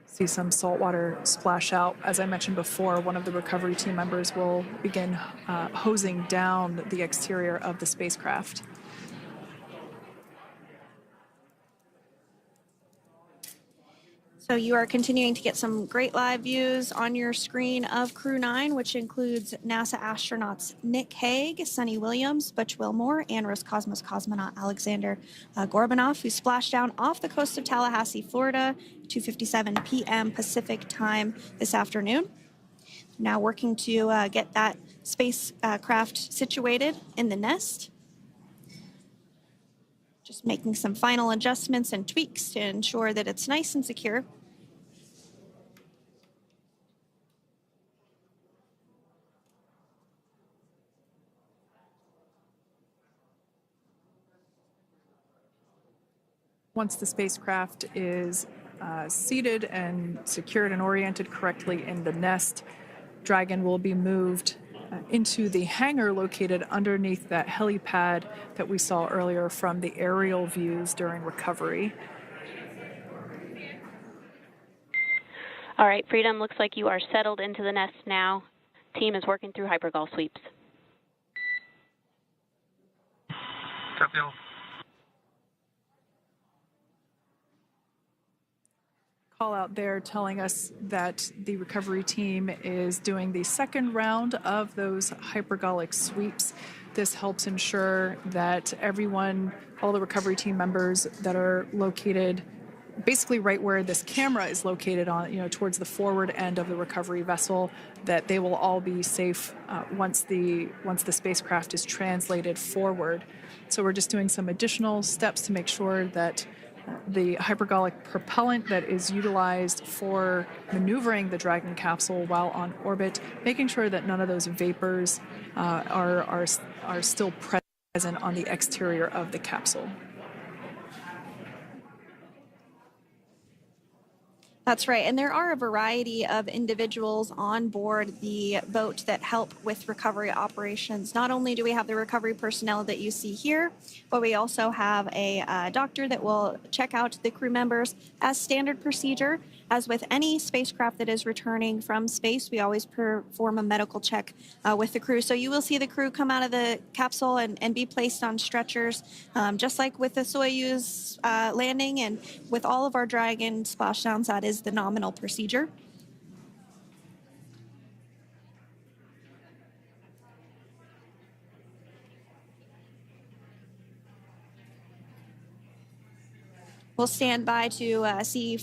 See some salt water splash out. As I mentioned before, one of the recovery team members will begin hosing down the exterior of the spacecraft. So you are continuing to get some great live views on your screen of Crew 9, which includes NASA astronauts Nick Hague, Sunny Williams, Butch Wilmore, and Roscosmos cosmonaut Alexander Gorbanov, who splashed down off the coast of Tallahassee, Florida, 2:57 p.m. Pacific time this afternoon. Now working to get that spacecraft situated in the nest. Just making some final adjustments and tweaks to ensure that it's nice and secure. Once the spacecraft is seated and secured and oriented correctly in the nest, Dragon will be moved into the hangar located underneath that helipad that we saw earlier from the aerial views during recovery. All right, Freedom, looks like you are settled into the nest now. Team is working through hypergol sweeps. Copy. Call out there telling us that the recovery team is doing the second round of those hypergolic sweeps. This helps ensure that everyone, all the recovery team members that are located basically right where this camera is located on, towards the forward end of the recovery vessel, that they will all be safe once the spacecraft is translated forward. So we're just doing some additional steps to make sure that the hypergolic propellant that is utilized for maneuvering the Dragon capsule while on orbit, making sure that none of those vapors are still present on the exterior of the capsule. That's right, and there are a variety of individuals on board the boat that help with recovery operations. Not only do we have the recovery personnel that you see here, but we also have a doctor that will check out the crew members as standard procedure. As with any spacecraft that is returning from space, we always perform a medical check with the crew. So you will see the crew come out of the capsule and be placed on stretchers, just like with the Soyuz landing and with all of our Dragon splashdowns, that is the nominal procedure. We'll stand by to see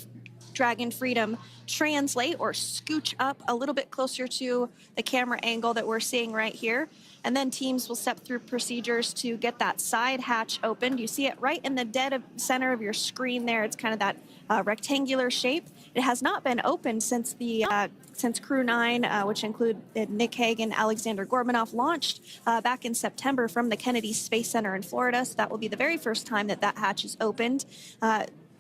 Dragon Freedom translate or scooch up a little bit closer to the camera angle that we're seeing right here. And then teams will step through procedures to get that side hatch opened. You see it right in the dead center of your screen there. It's kind of that rectangular shape. It has not been opened since Crew 9, which include Nick Hague and Alexander Gorbanov, launched back in September from the Kennedy Space Center in Florida. So that will be the very first time that hatch is opened.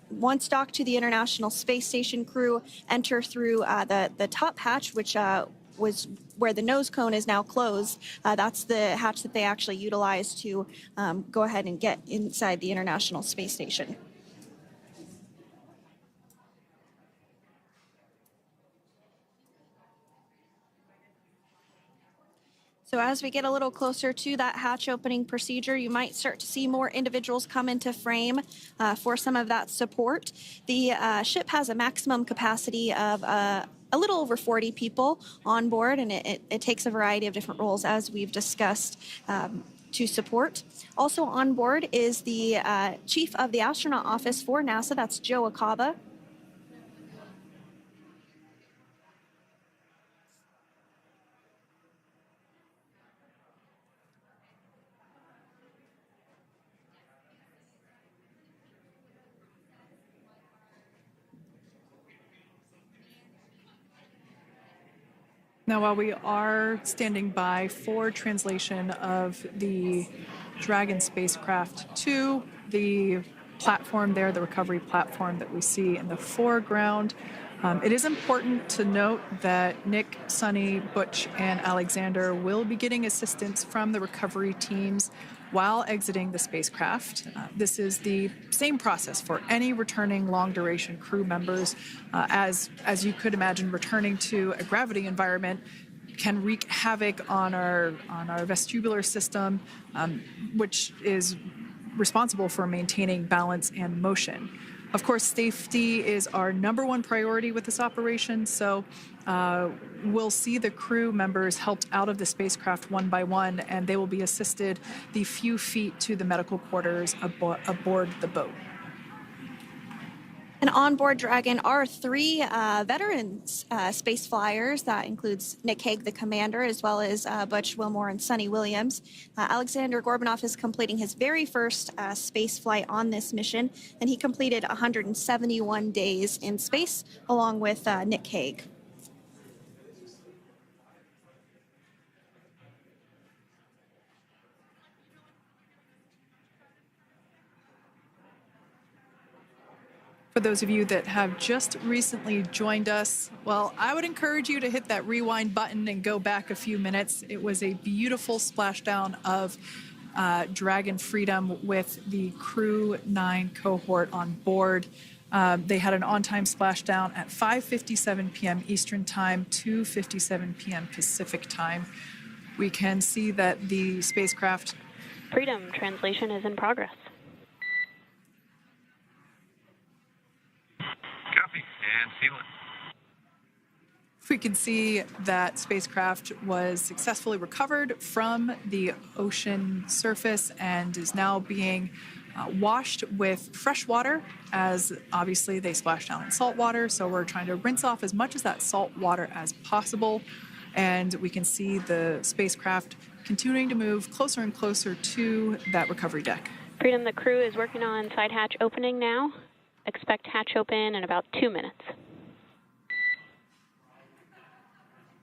Once docked to the International Space Station, crew enter through the top hatch, which was where the nose cone is now closed. That's the hatch that they actually utilize to go ahead and get inside the International Space Station. So as we get a little closer to that hatch opening procedure, you might start to see more individuals come into frame for some of that support. The ship has a maximum capacity of a little over 40 people on board, and it takes a variety of different roles, as we've discussed, to support. Also on board is the chief of the astronaut office for NASA, that's Joe Acaba. Now, while we are standing by for translation of the Dragon spacecraft to the platform there, the recovery platform that we see in the foreground, it is important to note that Nick, Sunny, Butch, and Alexander will be getting assistance from the recovery teams while exiting the spacecraft. This is the same process for any returning long-duration crew members. As you could imagine, returning to a gravity environment can wreak havoc on our vestibular system, which is responsible for maintaining balance and motion. Of course, safety is our #1 priority with this operation, so we'll see the crew members helped out of the spacecraft one by one, and they will be assisted the few feet to the medical quarters aboard the boat. And on board Dragon are 3 veterans space flyers. That includes Nick Hague, the commander, as well as Butch Wilmore and Sunny Williams. Alexander Gorbanov is completing his very first space flight on this mission, and he completed 171 days in space along with Nick Hague. For those of you that have just recently joined us, well, I would encourage you to hit that rewind button and go back a few minutes. It was a beautiful splashdown of Dragon Freedom with the Crew 9 cohort on board. They had an on-time splashdown at 5:57 p.m. Eastern Time, 2:57 p.m. Pacific Time. We can see that the spacecraft... Freedom translation is in progress. Copy, and seal it. We can see that spacecraft was successfully recovered from the ocean surface and is now being washed with fresh water, as obviously they splashed down in salt water. So we're trying to rinse off as much of that salt water as possible. And we can see the spacecraft continuing to move closer and closer to that recovery deck. Freedom, the crew is working on side hatch opening now. Expect hatch open in about 2 minutes.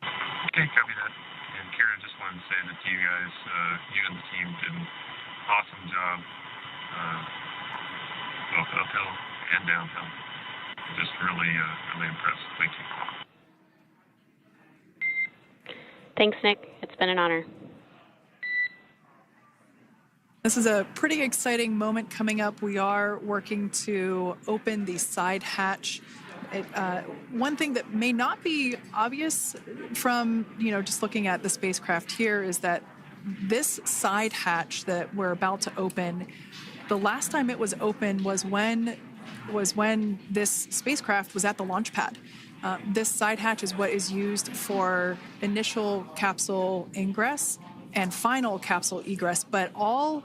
Okay, copy that. And Kira, just wanted to say that to you guys, you and the team did an awesome job, both uphill and downhill. Just really, really impressed. Thank you. Thanks, Nick. It's been an honor. This is a pretty exciting moment coming up. We are working to open the side hatch. One thing that may not be obvious from, just looking at the spacecraft here is that this side hatch that we're about to open, the last time it was open was when this spacecraft was at the launch pad. This side hatch is what is used for initial capsule ingress and final capsule egress, but all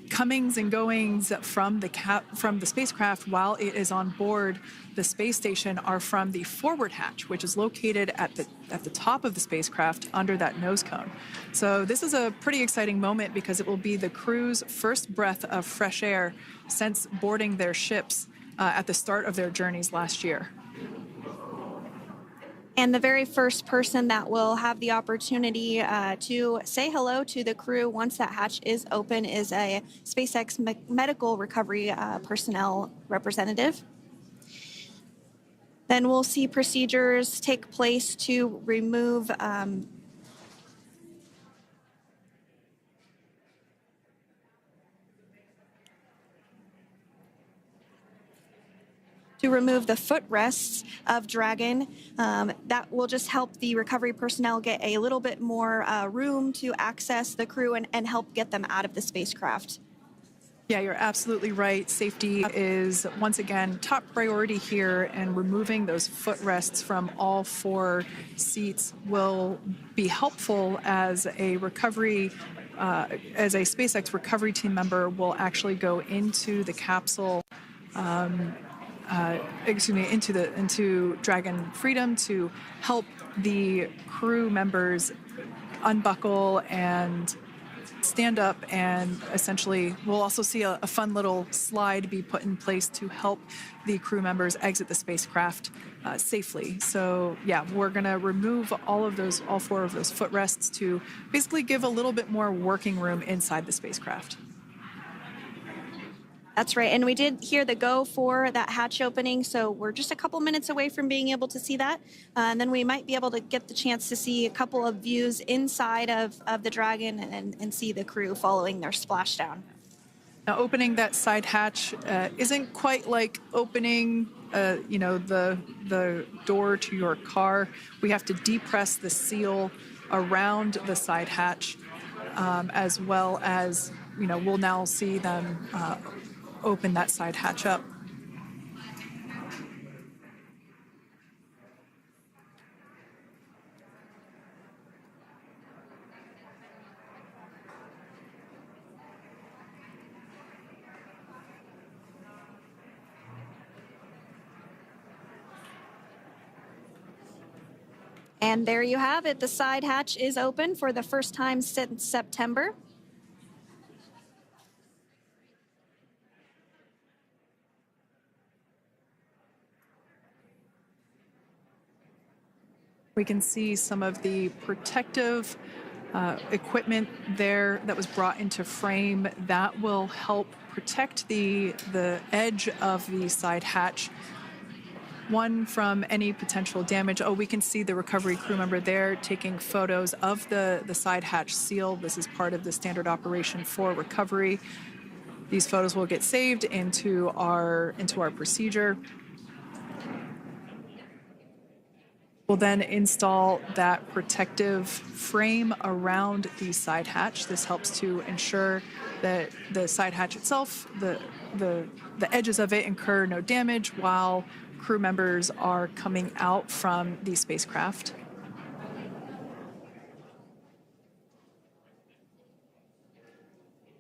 comings and goings from the spacecraft while it is on board the space station are from the forward hatch, which is located at the top of the spacecraft under that nose cone. So this is a pretty exciting moment because it will be the crew's first breath of fresh air since boarding their ships at the start of their journeys last year. And the very first person that will have the opportunity to say hello to the crew once that hatch is open is a SpaceX medical recovery personnel representative. Then we'll see procedures take place to remove the footrests of Dragon. That will just help the recovery personnel get a little bit more room to access the crew and help get them out of the spacecraft. Yeah, you're absolutely right. Safety is, once again, top priority here, and removing those footrests from all 4 seats will be helpful as a SpaceX recovery team member will actually go into the capsule into Dragon Freedom to help the crew members unbuckle and stand up, and essentially we'll also see a fun little slide be put in place to help the crew members exit the spacecraft safely. So yeah, we're going to remove all 4 of those footrests to basically give a little bit more working room inside the spacecraft. That's right, and we did hear the go for that hatch opening, so we're just a couple minutes away from being able to see that, and then we might be able to get the chance to see a couple of views inside of the Dragon and see the crew following their splashdown. Now, opening that side hatch isn't quite like opening, the door to your car. We have to depress the seal around the side hatch, as well as, we'll now see them open that side hatch up. And there you have it. The side hatch is open for the first time since September. We can see some of the protective equipment there that was brought into frame that will help protect the edge of the side hatch. One, from any potential damage. Oh, we can see the recovery crew member there taking photos of the side hatch seal. This is part of the standard operation for recovery. These photos will get saved into our procedure. We'll then install that protective frame around the side hatch. This helps to ensure that the side hatch itself, the edges of it incur no damage while crew members are coming out from the spacecraft.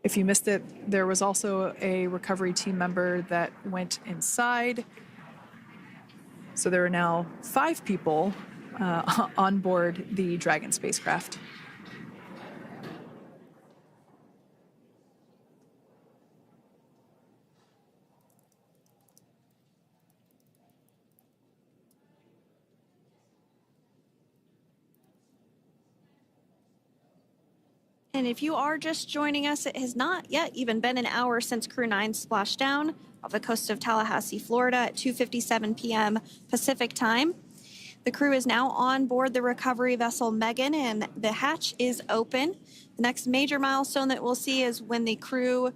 If you missed it, there was also a recovery team member that went inside. So there are now 5 people on board the Dragon spacecraft. And if you are just joining us, it has not yet even been an hour since Crew 9 splashed down off the coast of Tallahassee, Florida at 2:57 p.m. Pacific time. The crew is now on board the recovery vessel Megan, and the hatch is open. The next major milestone that we'll see is when the crew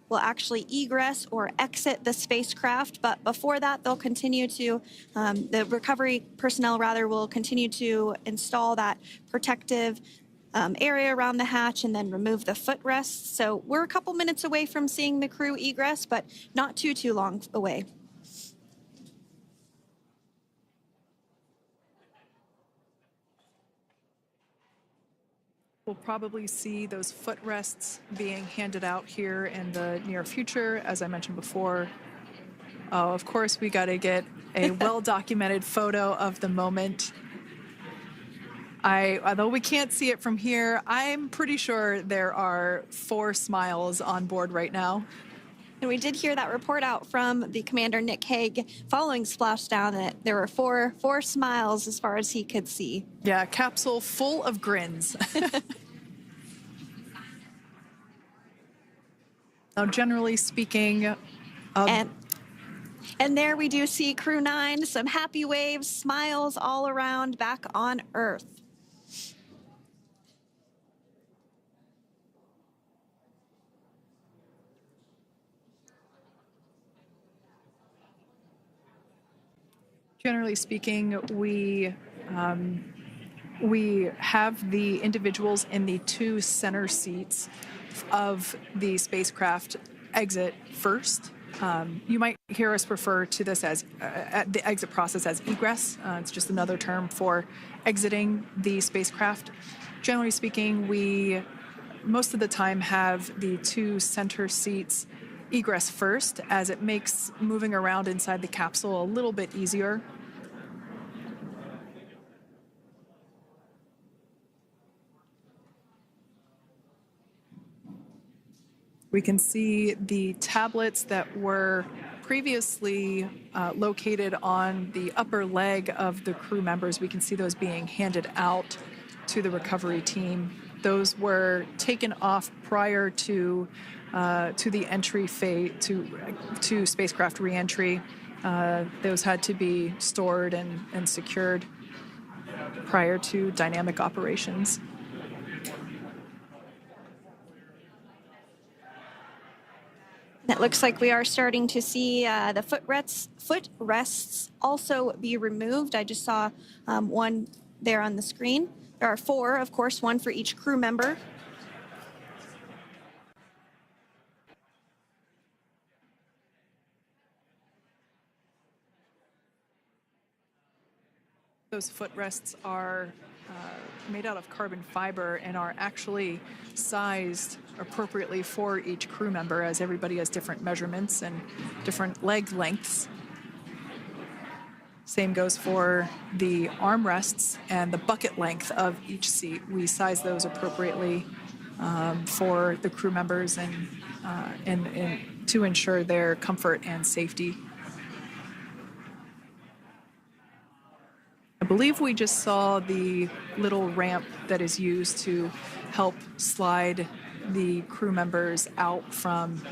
will actually egress or exit the spacecraft. But before that, they'll continue to, the recovery personnel rather, will continue to install that protective area around the hatch and then remove the footrests. So we're a couple minutes away from seeing the crew egress, but not too long away. We'll probably see those footrests being handed out here in the near future, as I mentioned before. Oh, of course, we got to get a well-documented photo of the moment. Although we can't see it from here, I'm pretty sure there are 4 smiles on board right now. And we did hear that report out from the commander, Nick Hague, following splashdown, that there were four smiles as far as he could see. Yeah, capsule full of grins. Now, generally speaking, and there we do see Crew 9, some happy waves, smiles all around back on Earth. Generally speaking, we have the individuals in the 2 center seats of the spacecraft exit first. You might hear us refer to this as the exit process as egress. It's just another term for exiting the spacecraft. Generally speaking, we most of the time have the 2 center seats egress first, as it makes moving around inside the capsule a little bit easier. We can see the tablets that were previously located on the upper leg of the crew members. We can see those being handed out to the recovery team. Those were taken off prior to the entry phase, to spacecraft reentry. Those had to be stored and secured prior to dynamic operations. It looks like we are starting to see the footrests also be removed. I just saw one there on the screen. There are 4, of course, 1 for each crew member. Those footrests are made out of carbon fiber and are actually sized appropriately for each crew member, as everybody has different measurements and different leg lengths. Same goes for the armrests and the bucket length of each seat. We size those appropriately for the crew members and to ensure their comfort and safety. I believe we just saw the little ramp that is used to help slide the crew members out from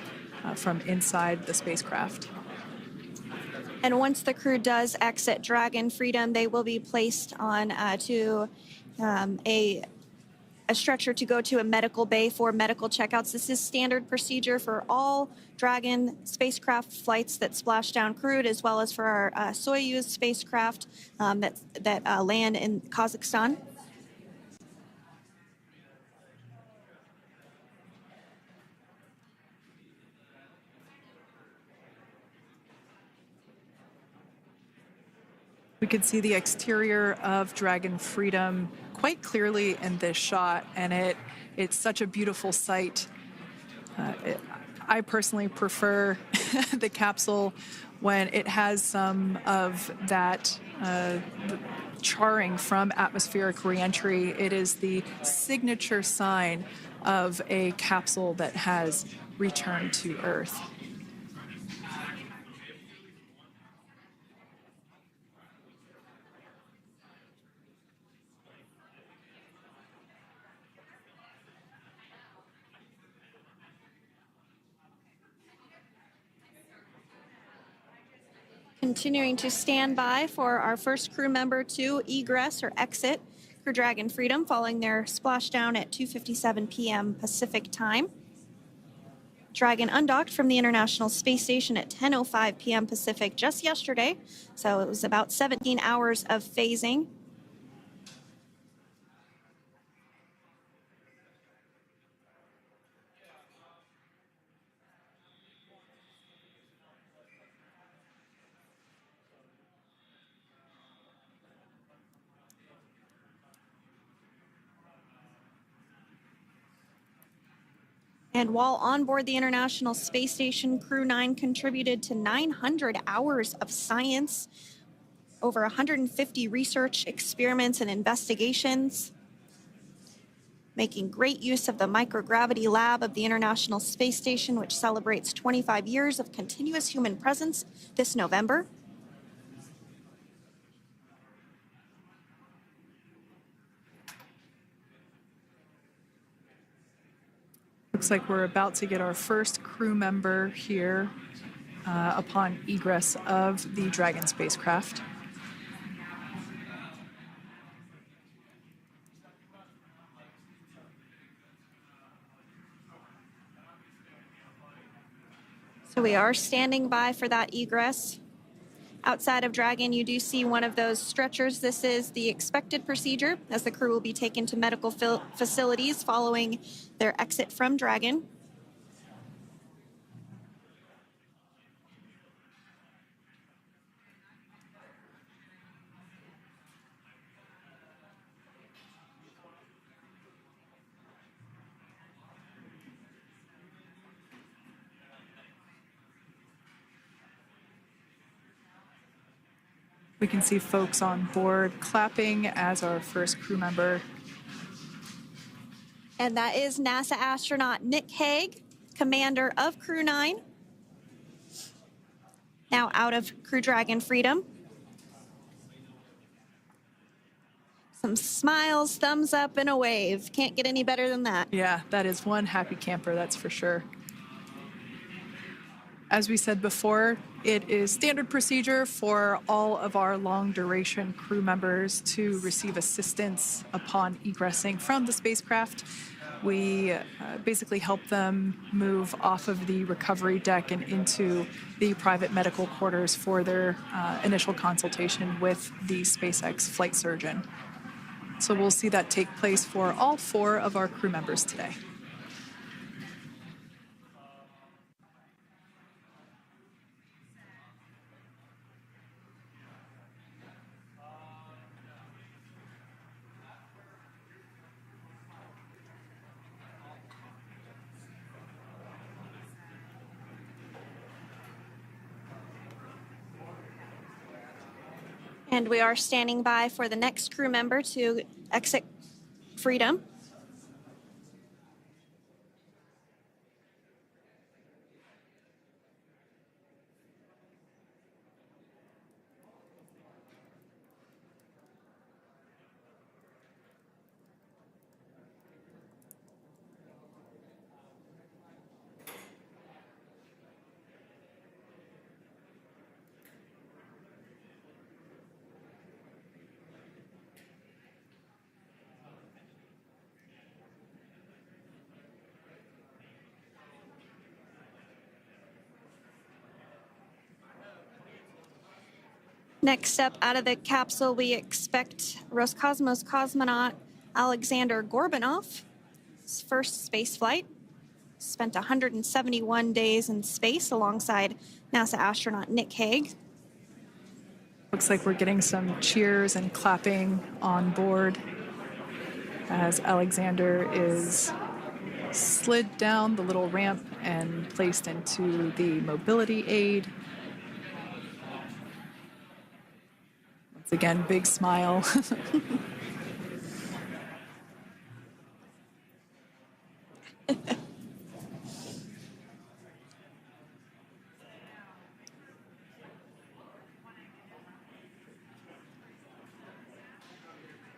inside the spacecraft. And once the crew does exit Dragon Freedom, they will be placed on to a stretcher to go to a medical bay for medical checkouts. This is standard procedure for all Dragon spacecraft flights that splashdown crewed, as well as for our Soyuz spacecraft that land in Kazakhstan. We could see the exterior of Dragon Freedom quite clearly in this shot, and it's such a beautiful sight. I personally prefer the capsule when it has some of that charring from atmospheric reentry. It is the signature sign of a capsule that has returned to Earth. Continuing to stand by for our first crew member to egress or exit Crew Dragon Freedom following their splashdown at 2:57 p.m. Pacific time. Dragon undocked from the International Space Station at 10:05 p.m. Pacific just yesterday, so it was about 17 hours of phasing. And while on board the International Space Station, Crew 9 contributed to 900 hours of science, over 150 research experiments and investigations, making great use of the microgravity lab of the International Space Station, which celebrates 25 years of continuous human presence this November. Looks like we're about to get our first crew member here upon egress of the Dragon spacecraft. So we are standing by for that egress. Outside of Dragon, you do see one of those stretchers. This is the expected procedure as the crew will be taken to medical facilities following their exit from Dragon. We can see folks on board clapping as our first crew member. And that is NASA astronaut Nick Hague, commander of Crew 9, now out of Crew Dragon Freedom. Some smiles, thumbs up, and a wave. Can't get any better than that. Yeah, that is one happy camper, that's for sure. As we said before, it is standard procedure for all of our long-duration crew members to receive assistance upon egressing from the spacecraft. We basically help them move off of the recovery deck and into the private medical quarters for their initial consultation with the SpaceX flight surgeon. So we'll see that take place for all 4 of our crew members today. And we are standing by for the next crew member to exit Freedom. Next up out of the capsule, we expect Roscosmos cosmonaut Alexander Gorbanov. His first space flight. Spent 171 days in space alongside NASA astronaut Nick Hague. Looks like we're getting some cheers and clapping on board as Alexander is slid down the little ramp and placed into the mobility aid. Once again, big smile.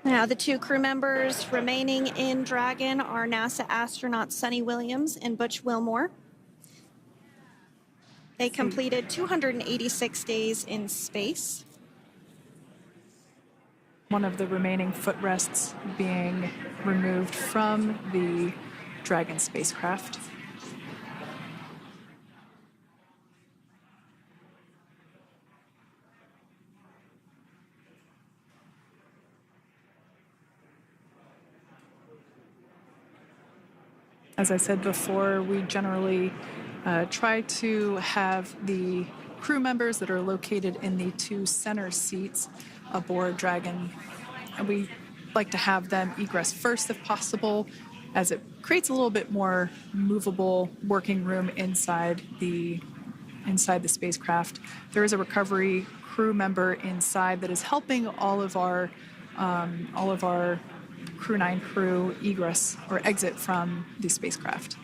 Now, the two crew members remaining in Dragon are NASA astronauts Sunny Williams and Butch Wilmore. They completed 286 days in space. One of the remaining footrests being removed from the Dragon spacecraft. As I said before, we generally try to have the crew members that are located in the two center seats aboard Dragon, and we like to have them egress first if possible, as it creates a little bit more movable working room inside the spacecraft. There is a recovery crew member inside that is helping all of our Crew 9 crew egress or exit from the spacecraft.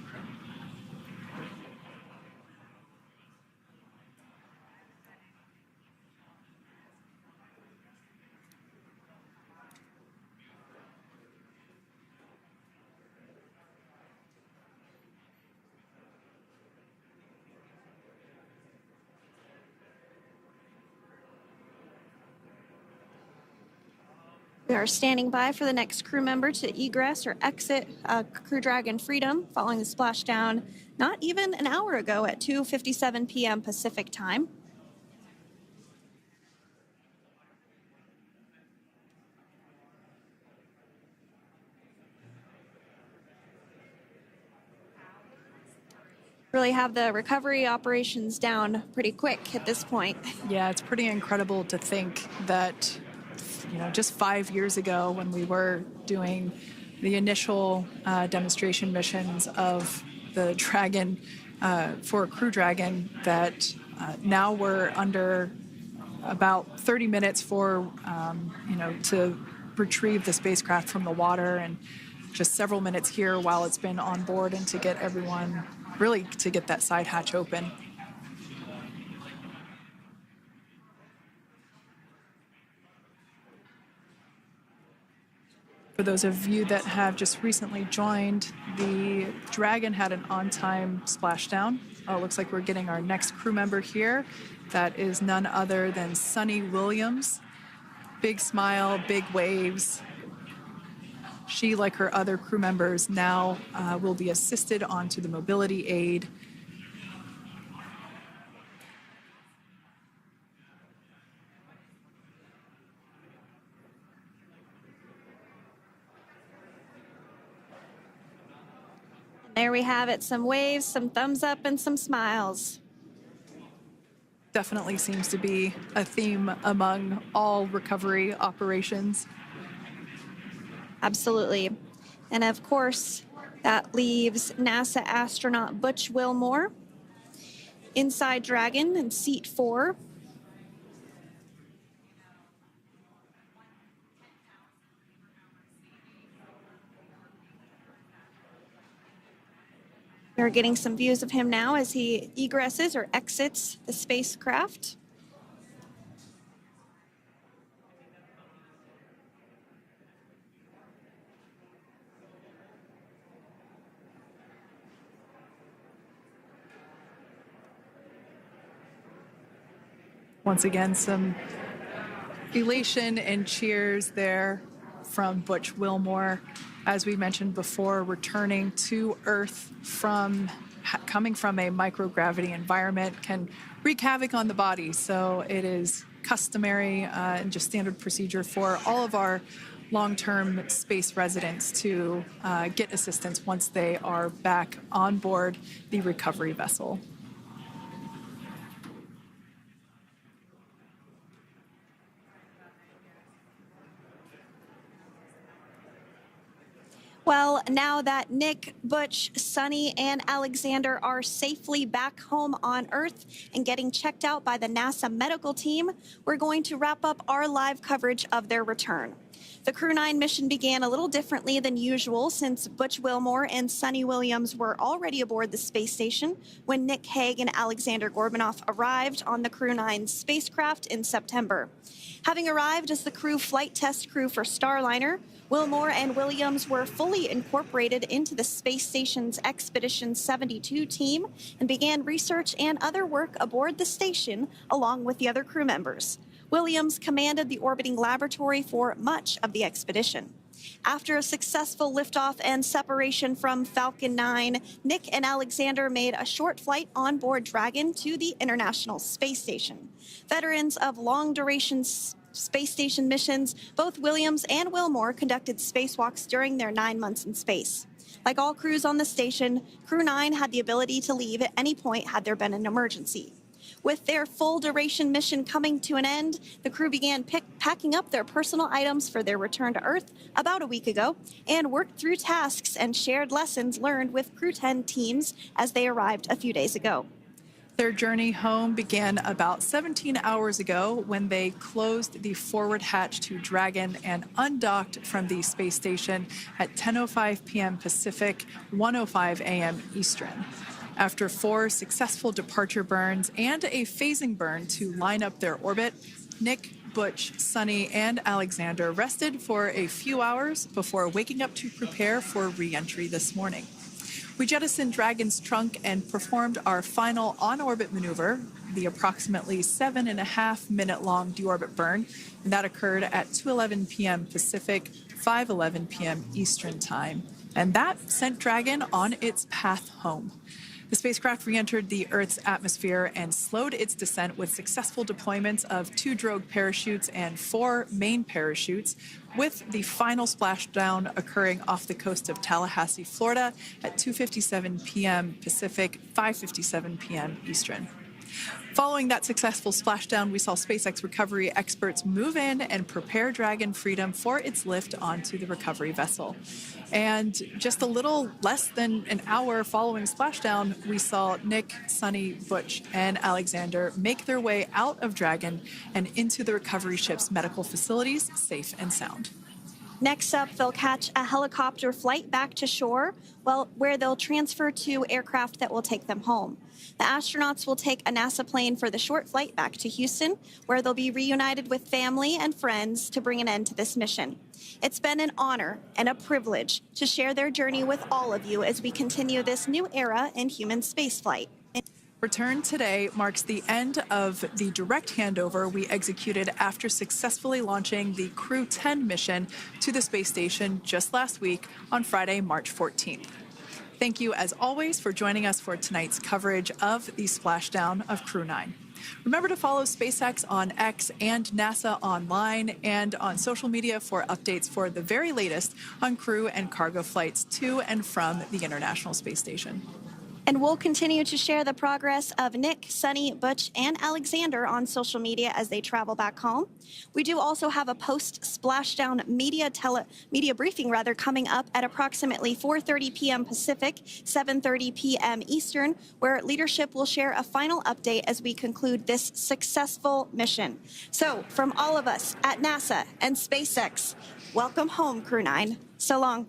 We are standing by for the next crew member to egress or exit Crew Dragon Freedom following the splashdown not even an hour ago at 2:57 p.m. Pacific time. Really have the recovery operations down pretty quick at this point. Yeah, it's pretty incredible to think that, just 5 years ago when we were doing the initial demonstration missions of the Dragon for Crew Dragon, that now we're under about 30 minutes for, to retrieve the spacecraft from the water, and just several minutes here while it's been on board, and to get everyone, really to get that side hatch open. For those of you that have just recently joined, the Dragon had an on-time splashdown. Oh, it looks like we're getting our next crew member here. That is none other than Sunny Williams. Big smile, big waves. She, like her other crew members, now will be assisted onto the mobility aid. There we have it, some waves, some thumbs up, and some smiles. Definitely seems to be a theme among all recovery operations. Absolutely. And of course, that leaves NASA astronaut Butch Wilmore inside Dragon in seat 4. We're getting some views of him now as he egresses or exits the spacecraft. Once again, some elation and cheers there from Butch Wilmore. As we mentioned before, returning to Earth from coming from a microgravity environment can wreak havoc on the body. So it is customary and just standard procedure for all of our long-term space residents to get assistance once they are back on board the recovery vessel. Well, now that Nick, Butch, Sunny, and Alexander are safely back home on Earth and getting checked out by the NASA medical team, we're going to wrap up our live coverage of their return. The Crew 9 mission began a little differently than usual since Butch Wilmore and Sunny Williams were already aboard the space station when Nick Hague and Alexander Gorbunoff arrived on the Crew 9 spacecraft in September. Having arrived as the crew flight test crew for Starliner, Wilmore and Williams were fully incorporated into the space station's Expedition 72 team and began research and other work aboard the station along with the other crew members. Williams commanded the orbiting laboratory for much of the expedition. After a successful liftoff and separation from Falcon 9, Nick and Alexander made a short flight on board Dragon to the International Space Station. Veterans of long-duration space station missions, both Williams and Wilmore conducted spacewalks during their 9 months in space. Like all crews on the station, Crew 9 had the ability to leave at any point had there been an emergency. With their full-duration mission coming to an end, the crew began packing up their personal items for their return to Earth about a week ago and worked through tasks and shared lessons learned with Crew 10 teams as they arrived a few days ago. Their journey home began about 17 hours ago when they closed the forward hatch to Dragon and undocked from the space station at 10:05 p.m. Pacific, 1:05 a.m. Eastern. After 4 successful departure burns and a phasing burn to line up their orbit, Nick, Butch, Sunny, and Alexander rested for a few hours before waking up to prepare for re-entry this morning. We jettisoned Dragon's trunk and performed our final on-orbit maneuver, the approximately 7.5-minute-long deorbit burn, and that occurred at 2:11 p.m. Pacific, 5:11 p.m. Eastern Time. And that sent Dragon on its path home. The spacecraft re-entered the Earth's atmosphere and slowed its descent with successful deployments of 2 drogue parachutes and 4 main parachutes, with the final splashdown occurring off the coast of Tallahassee, Florida at 2:57 p.m. Pacific, 5:57 p.m. Eastern. Following that successful splashdown, we saw SpaceX recovery experts move in and prepare Dragon Freedom for its lift onto the recovery vessel. And just a little less than an hour following splashdown, we saw Nick, Sunny, Butch, and Alexander make their way out of Dragon and into the recovery ship's medical facilities, safe and sound. Next up, they'll catch a helicopter flight back to shore, where they'll transfer to aircraft that will take them home. The astronauts will take a NASA plane for the short flight back to Houston, where they'll be reunited with family and friends to bring an end to this mission. It's been an honor and a privilege to share their journey with all of you as we continue this new era in human spaceflight. Return today marks the end of the direct handover we executed after successfully launching the Crew 10 mission to the space station just last week on Friday, March 14th. Thank you, as always, for joining us for tonight's coverage of the splashdown of Crew 9. Remember to follow SpaceX on X and NASA online and on social media for updates for the very latest on crew and cargo flights to and from the International Space Station. And we'll continue to share the progress of Nick, Sunny, Butch, and Alexander on social media as they travel back home. We do also have a post-splashdown media briefing coming up at approximately 4:30 p.m. Pacific, 7:30 p.m. Eastern, where leadership will share a final update as we conclude this successful mission. So, from all of us at NASA and SpaceX, welcome home, Crew 9. So long.